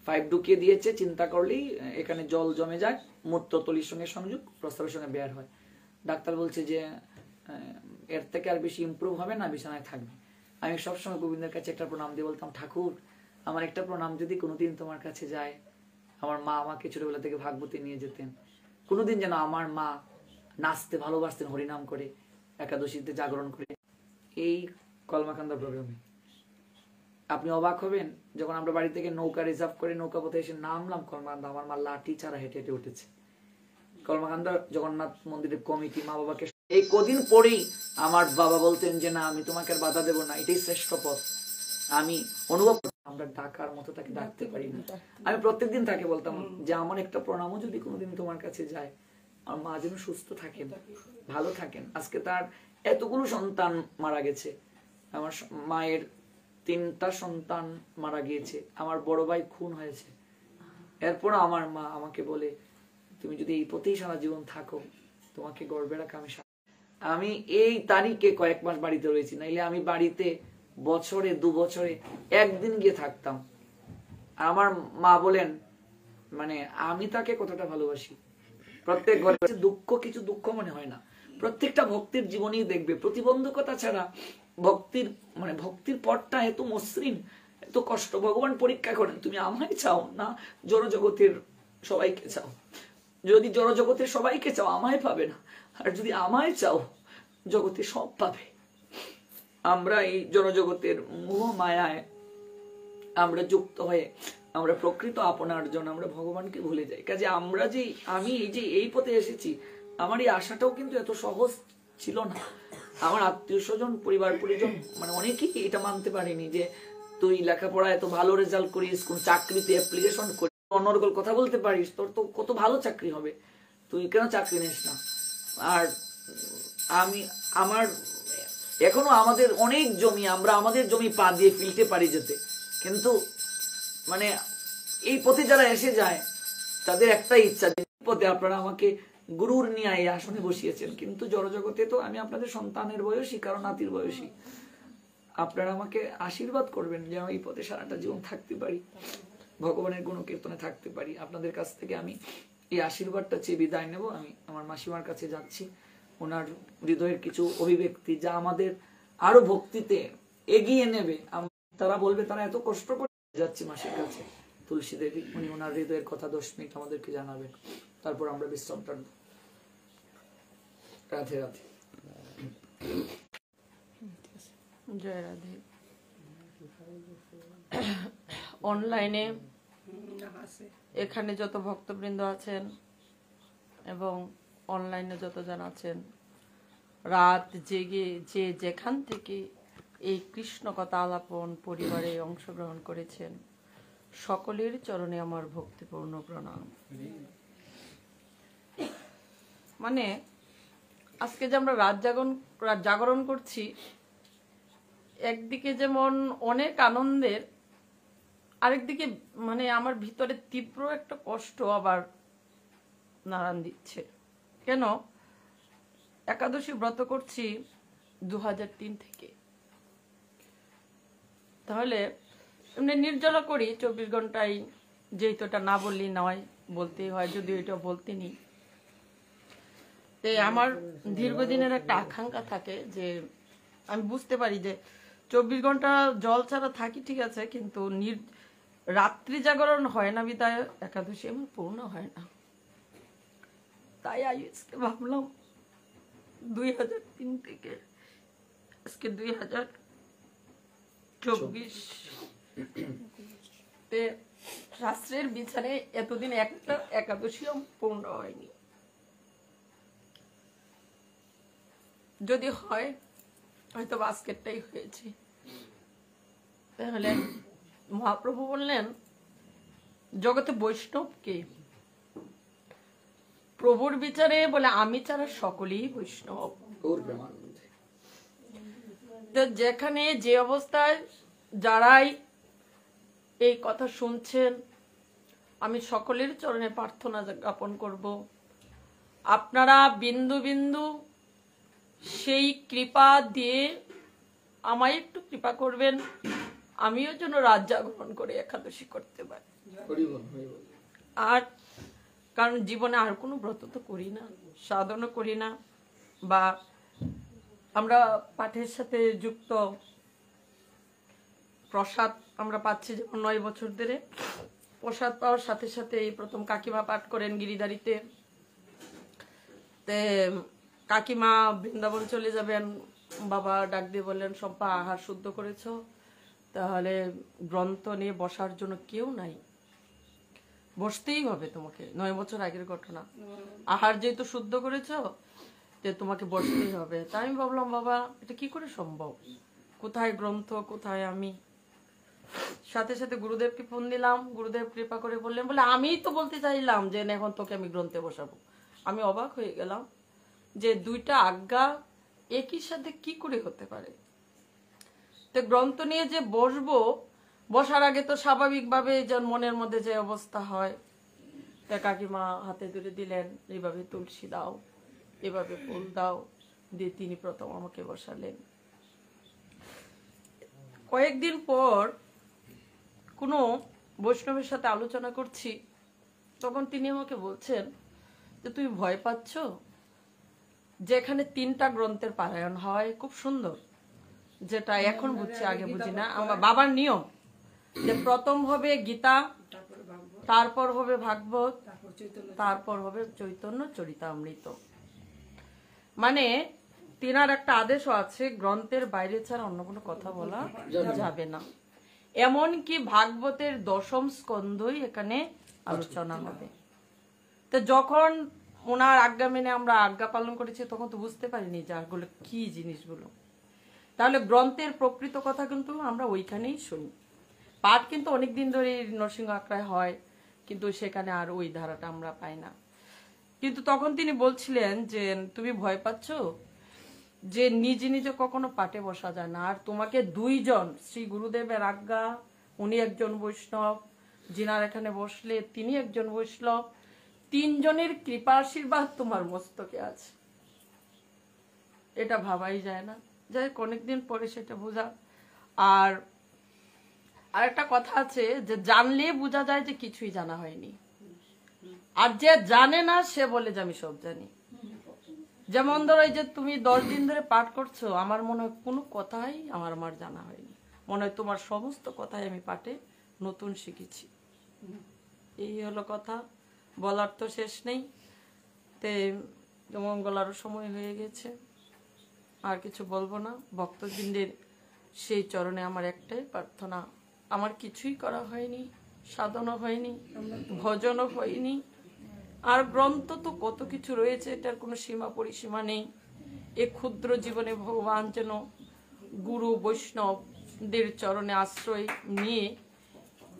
5 ঢুকিয়ে দিয়েছে, চিন্তা করলেই এখানে জল জমে যায়, মূত্রতলির সঙ্গে সংযোগ, প্রস্রাবের সঙ্গে বের হয়। ডাক্তার বলছে যে এর থেকে আর বেশি ইমপ্রুভ হবে না, বিছানায় থাকবে। আমি সবসময় গোবিন্দের কাছে একটা প্রণাম দিয়ে বলতাম, ঠাকুর আমার একটা প্রণাম যদি কোনোদিন তোমার কাছে যায়। আমার মা আমাকে ছোটবেলা থেকে ভাগবতে নিয়ে যেতেন, কোনোদিন যেন আমার মা নাচতে ভালোবাসতেন, হরিনাম করে, একাদশীতে জাগরণ করে। এই কলমাকান্দা প্রোগ্রামে আপনি অবাক হবেন, যখন আমরা বাড়ি থেকে নৌকা রিজার্ভ করে নৌকা পথে এসে নামলাম কলমাকান্দা, আমার মা লাঠি ছাড়া হেঁটে হেঁটে উঠেছে। কলমাকান্দা জগন্নাথ মন্দিরের কমিটি, মা বাবাকে এই কদিন পরেই আমার বাবা বলতেন যে না, আমি তোমাকে আর বাধা দেবো না, এটাই শ্রেষ্ঠ পথ। আমি অনুভব আমরা ডাকার মতো তাকে ডাকতে পারি না। আমি প্রত্যেকদিন তাকে বলতাম যে আমার একটা প্রণামও যদি কোনোদিন তোমার কাছে যায়, আমার মা যেন সুস্থ থাকেন, ভালো থাকেন। আজকে তার এতগুলো সন্তান মারা গেছে, আমার মায়ের 3টা সন্তান মারা গিয়েছে, আমার বড় ভাই খুন হয়েছে। এরপর আমার মা আমাকে বলে তুমি যদি এই পথেই সারা জীবন থাকো, তোমাকে গর্বে রাখা আমি এই তারিখে কয়েক মাস বাড়িতে রয়েছি, নাইলে আমি বাড়িতে বছরে 2 বছরে 1 দিন গিয়ে থাকতাম। আমার মা বলেন মানে আমি তাকে কতটা ভালোবাসি। প্রত্যেক ঘরে দুঃখ কিছু দুঃখ মনে হয় না, প্রত্যেকটা ভক্তির জীবনেই দেখবে প্রতিবন্ধকতা ছাড়া ভক্তির মানে ভক্তির পথটা এত মসৃণ, এত কষ্ট। ভগবান পরীক্ষা করেন, তুমি আমায় চাও না জড় জগতের সবাইকে চাও। যদি জড় জগতের সবাইকে চাও আমায় পাবে না, আর যদি আমায় চাও জগতে সব পাবে। আমরা এই জনজগতের মোহ মায়ায় আমরা যুক্ত হয়ে আমরা প্রকৃত আপনার জন্য আমরা ভগবানকে ভুলে যাই। কাজে আমরা যে আমি এই যে এই পথে এসেছি, আমার এই আশাটাও কিন্তু এত সহজ ছিল না। আমার আত্মীয় স্বজন, পরিবার পরিজন মানে অনেকেই এটা মানতে পারেনি যে তুই লেখাপড়া এত ভালো রেজাল্ট করিস, কোন চাকরিতে অ্যাপ্লিকেশন করিস, অনর্গল কথা বলতে পারিস, তোর তো কত ভালো চাকরি হবে, তুই কেন চাকরি নিস না। আর আমি আমার এখনো আমাদের অনেক জমি, আমরা আমাদের জমি পা দিয়ে ফিলতে পারি যেতে, কিন্তু মানে এই পথে যারা এসে যায় তাদের একটাই ইচ্ছা, পথে আপনারা আমাকে গুরুর নিয়ে এই আসনে বসিয়েছেন, কিন্তু জড়জগতে তো আমি আপনাদের সন্তানের বয়সী, কারণ নাতির বয়সী। আপনারা আমাকে আশীর্বাদ করবেন যেন এই পথে সারাটা জীবন থাকতে পারি, ভগবানের গুণকীর্তনে থাকতে পারি। আপনাদের কাছ থেকে আমি এই আশীর্বাদটা চেয়ে বিদায় নেব। আমি আমার মাসিমার কাছে যাচ্ছি, ওনার হৃদয়ের কিছু অভিব্যক্তি যা আমাদের আরো ভক্তিতে এগিয়ে নেবে। তারা বলবে তারা এত কষ্ট করে যাচ্ছি মাসির কাছে। তুলসী দেবী উনি ওনার হৃদয়ের কথা 10 মিনিট আমাদেরকে জানাবেন, তারপর আমরা বিশ্রাম টানব। রাধে রাধে। জয় রাধে। অনলাইনে এখানে যত ভক্তবৃন্দ আছেন এবং অনলাইনে যতজন আছেন, রাত জেগে যে যেখান থেকে এই কৃষ্ণ কথা আলাপন পরিবারে অংশগ্রহণ করেছেন, সকলের চরণে আমার ভক্তিপূর্ণ প্রণাম। মানে আজকে যে আমরা রাত জাগরণ করছি, একদিকে যেমন অনেক আনন্দের, আরেকদিকে মানে আমার ভিতরে তীব্র একটা কষ্ট আবার নাড়ান দিচ্ছে। কেন? একাদশী ব্রত করছি 2003 থেকে। তাহলে এমনি নির্জলা করি 24 ঘন্টায়, যেহেতু এটা না বললি নয়, বলতেই হয়, যদিও এটা বলতে নি। আমার দীর্ঘদিনের একটা আকাঙ্ক্ষা থাকে যে আমি বুঝতে পারি যে 24 ঘন্টা জল ছাড়া থাকি ঠিক আছে, কিন্তু রাত্রি জাগরণ হয় না বিদায় একাদশী আমার পূর্ণ হয় না। তাই আজকে ভাবলাম 2003 থেকে আজকে 2024 শাস্ত্রের বিচারে এতদিন একটা একাদশীও পূর্ণ হয়নি। যদি হয় হয়তো আজকেরটাই হয়েছে। তাহলে মহাপ্রভু বললেন জগতে বৈষ্ণব কে? প্রভুর বিচারে বলে আমি ছাড়া সকলেই বৈষ্ণব। তো যেখানে যে অবস্থায় যারাই এই কথা শুনছেন, আমি সকলের চরণে প্রার্থনা জ্ঞাপন করব, আপনারা বিন্দু বিন্দু সেই কৃপা দিয়ে আমায় একটু কৃপা করবেন, আমিও যেন রাত জাগরণ করে একাদশী করতে পারি। আর কারণ জীবনে আর কোনো ব্রত তো করি না, সাধনও করি না, বা আমরা পাঠের সাথে যুক্ত প্রসাদ আমরা পাচ্ছি, যেমন 9 বছর ধরে প্রসাদ পাওয়ার সাথে সাথে এই প্রথম কাকিমা পাঠ করেন গিরিধারীতে। কাকিমা বৃন্দাবন চলে যাবেন, বাবা ডাক দিয়ে বললেন সম্পা আহার শুদ্ধ করেছ, তাহলে গ্রন্থ নিয়ে বসার জন্য কেউ নাই, বসতেই হবে তোমাকে। 9 বছর আগের ঘটনা। আহার যেহেতু শুদ্ধ করেছ, যে তোমাকে বসতেই হবে। তাই আমি ভাবলাম বাবা এটা কি করে সম্ভব, কোথায় গ্রন্থ, কোথায় আমি। সাথে সাথে গুরুদেবকে ফোন দিলাম, গুরুদেব কৃপা করে বললেন, বলে আমিই তো বলতে চাইলাম যে এখন তোকে আমি গ্রন্থে বসাবো। আমি অবাক হয়ে গেলাম যে দুইটা আজ্ঞা একই সাথে কি করে হতে পারে। তো গ্রন্থ নিয়ে যে বসবো, বসার আগে তো স্বাভাবিকভাবে যেন মনের মধ্যে যে অবস্থা হয়, তা কাকিমা হাতে ধরে দিলেন, এইভাবে তুলসী দাও, এভাবে ফুল দাও, দিয়ে তিনি প্রথম আমাকে বসালেন। কয়েকদিন পর কোনো বৈষ্ণবের সাথে আলোচনা করছি, তখন তিনি আমাকে বলছেন যে তুমি ভয় পাচ্ছ, যেখানে 3টা গ্রন্থের পারায়ণ হয়, খুব সুন্দর, যেটা এখন বুঝছি আগে বুঝি না, আমার বাবার নিয়ম যে প্রথম হবে গীতা, তারপর হবে ভাগবত, তারপর হবে চৈতন্য চরিতামৃত। মানে তিনার একটা আদেশও আছে, গ্রন্থের বাইরে ছাড়া অন্য কোনো কথা বলা যাবে না। এমনকি ভাগবতের 10ম স্কন্ধই এখানে আলোচনা হবে। তো যখন ওনার আজ্ঞা মেনে আমরা আজ্ঞা পালন করেছি, তখন তো বুঝতে পারিনি যে আগুলো কি জিনিসগুলো। তাহলে গ্রন্থের প্রকৃত কথা কিন্তু আমরা ওইখানেই শুনি। পাঠ কিন্তু অনেকদিন ধরে নরসিংহ আখড়ায় হয়, কিন্তু সেখানে আর ওই ধারাটা আমরা পাই না। কিন্তু তখন তিনি বলছিলেন যে তুমি ভয় পাচ্ছ, যে নিজে নিজে কখনো পাঠে বসা যায় না, আর তোমাকে 2 জন, শ্রী গুরুদেবের আজ্ঞা, উনি একজন বৈষ্ণব, যিনার এখানে বসলে তিনি একজন বৈষ্ণব, 3 জনের কৃপা আশীর্বাদ তোমার মস্তকে আছে। এটা ভাবাই যায় না। যাই হোক, অনেকদিন পরে সেটা বোঝা। আর আরেকটা কথা আছে যে জানলে বোঝা যায় যে কিছুই জানা হয়নি, আর যে জানে না সে বলে যে আমি সব জানি। যেমন ধরো এই যে তুমি 10 দিন ধরে পাঠ করছো, আমার মনে হয় কোনো কথাই আমার জানা হয়নি, মনে হয় তোমার সমস্ত কথাই আমি পাঠে নতুন শিখেছি। এই হলো কথা, বলার তো শেষ নেই। তে মঙ্গলারও সময় হয়ে গেছে। আর কিছু বলবো না। ভক্তবৃন্দের সেই চরণে আমার একটাই প্রার্থনা, আমার কিছুই করা হয়নি, সাধনা হয়নি, ভজনও হয়নি, আর গ্রন্থ তো কত কিছু রয়েছে, এটার কোনো সীমা পরিসীমা নেই। এ ক্ষুদ্র জীবনে ভগবান যেন গুরু বৈষ্ণবদের চরণে আশ্রয় নিয়ে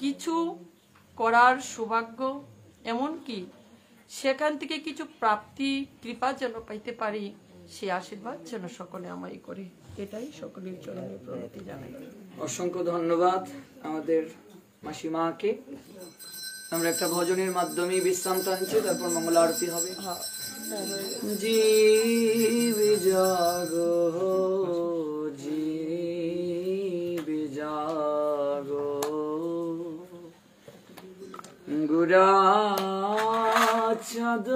কিছু করার সৌভাগ্য, এমনকি সেখান থেকে কিছু প্রাপ্তি কৃপা যেন পাইতে পারি, সে আশীর্বাদ যেন সকলে আমায় করে, এটাই সকলের চরণে প্রণতি জানাই। অসংখ্য ধন্যবাদ আমাদের মাসিমাকে। আমরা একটা ভজনের মাধ্যমে বিশ্রাম টানছি, তারপর মঙ্গল আরতি হবে। জীব জাগো জীব জাগো গুরা চাঁদ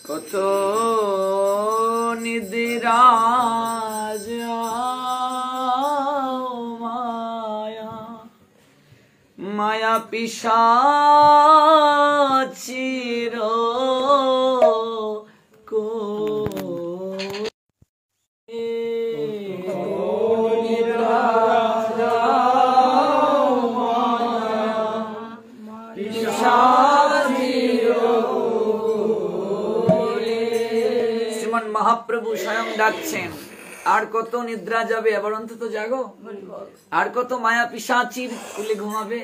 কত নিদ্রাজ মায়া মায়া পিশাচির কো মহাপ্রভু স্বয়ং ডাকছেন, আর কত নিদ্রা যাবে, আবার অন্তত জাগো, আর কত মায়া পিশাচির কুলে ঘুমাবে।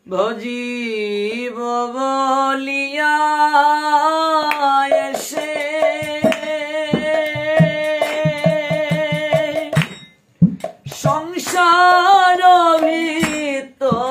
ভজিব বলিয়া এসে সংসার ভিতরে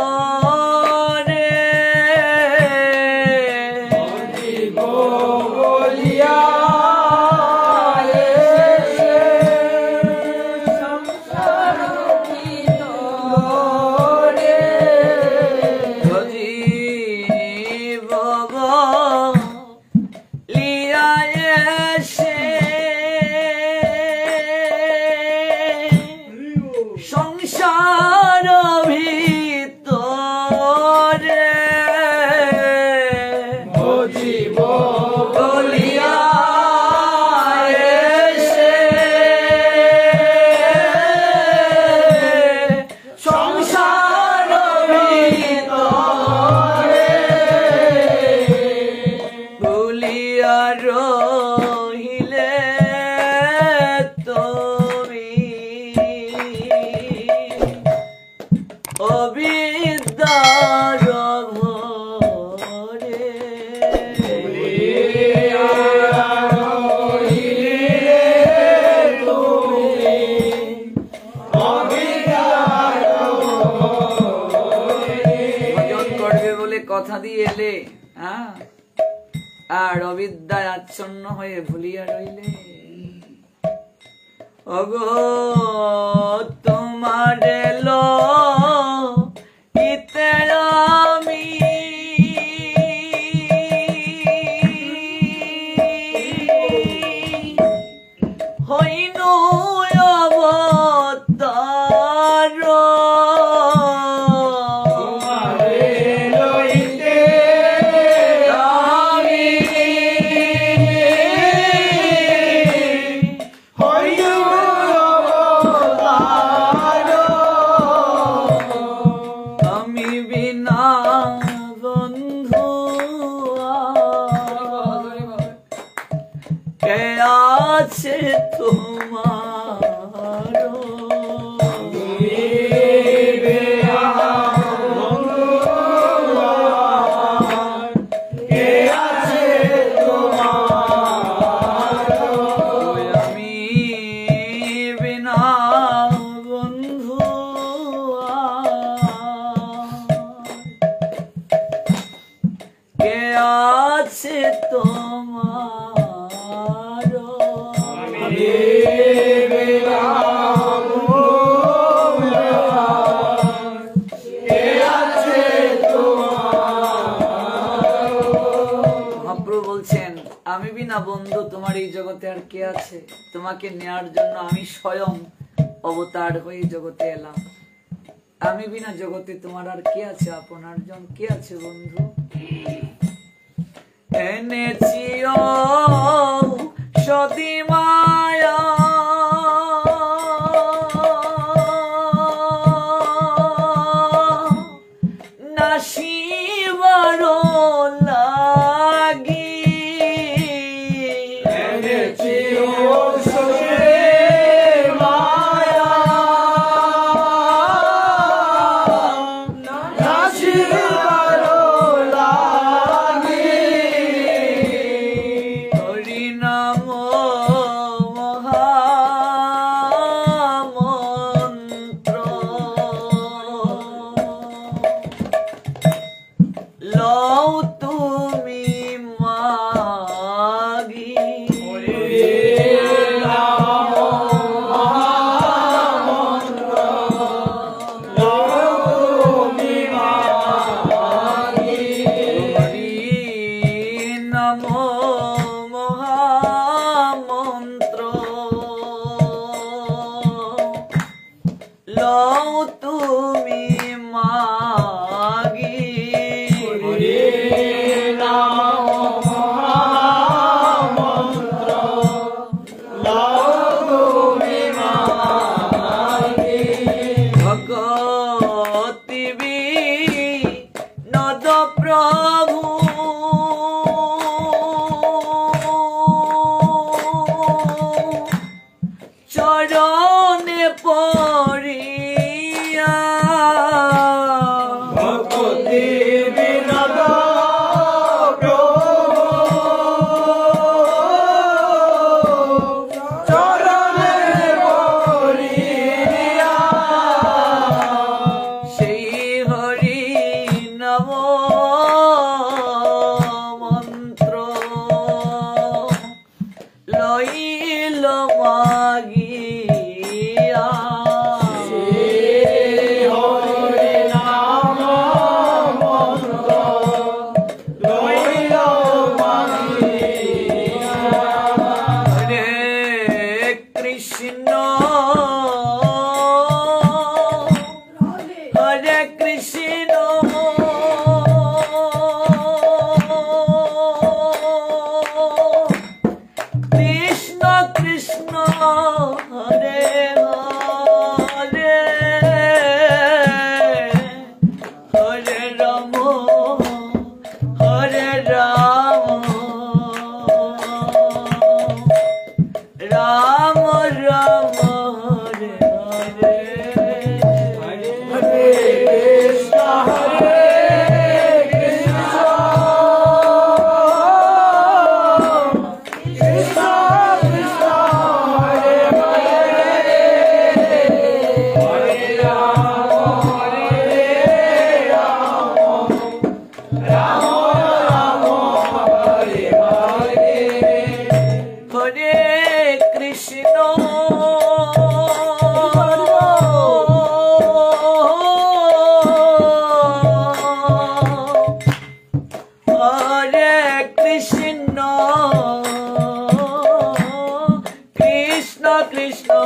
সংসার ভিতরে ভজিব বলিয়া এসে সংসার ভিতরে ভুলিয়া রহিলে অবিদ্যার ভরে ভজন করবে বলে কথা দিয়ে এলে, আর অবিদ্যায় আচ্ছন্ন হয়ে ভুলিয়া রইলে। ওগো তোমার লো ইতে আমি হইনু অবতার Oh না বন্ধু তোমার এই জগতে আর কে আছে, তোমাকে নেয়ার জন্য আমি স্বয়ং অবতার হয়ে জগতে এলাম। আমি বিনা জগতে তোমার আর কে আছে, আপনার জন কে আছে বন্ধু? এনেছি সতী মায়া নাসিবার লাগি, এনেছি Krishna Krishna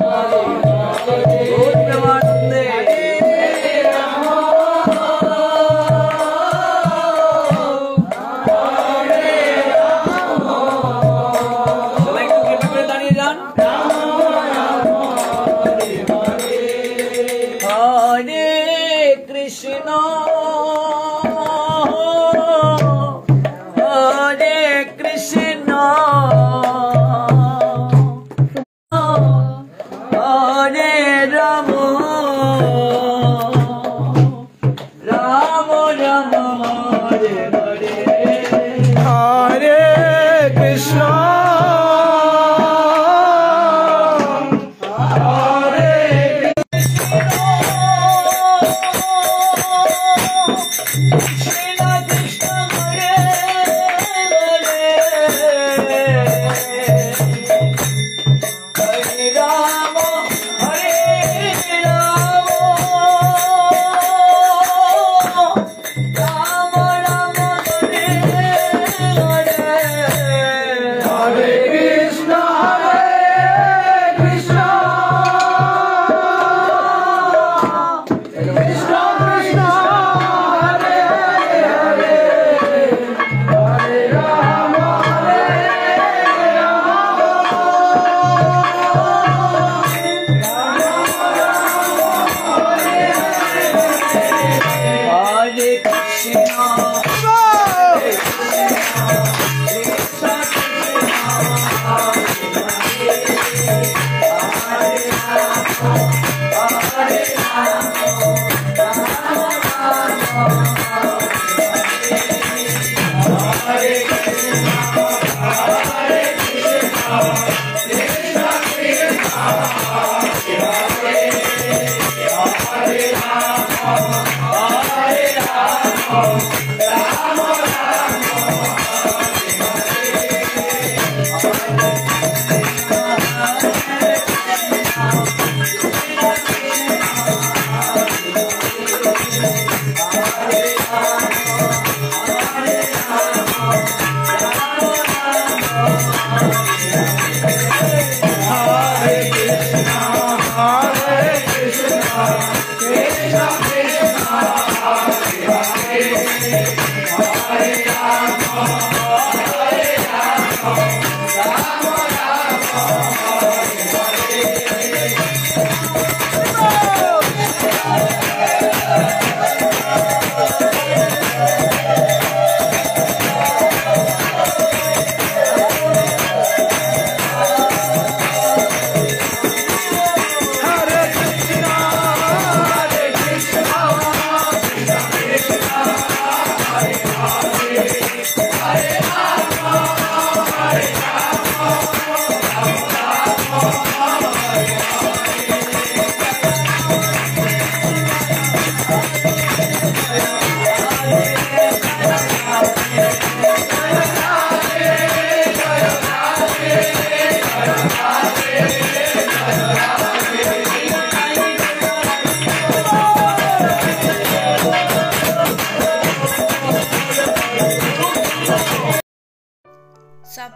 Hare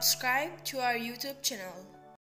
Subscribe to our YouTube channel.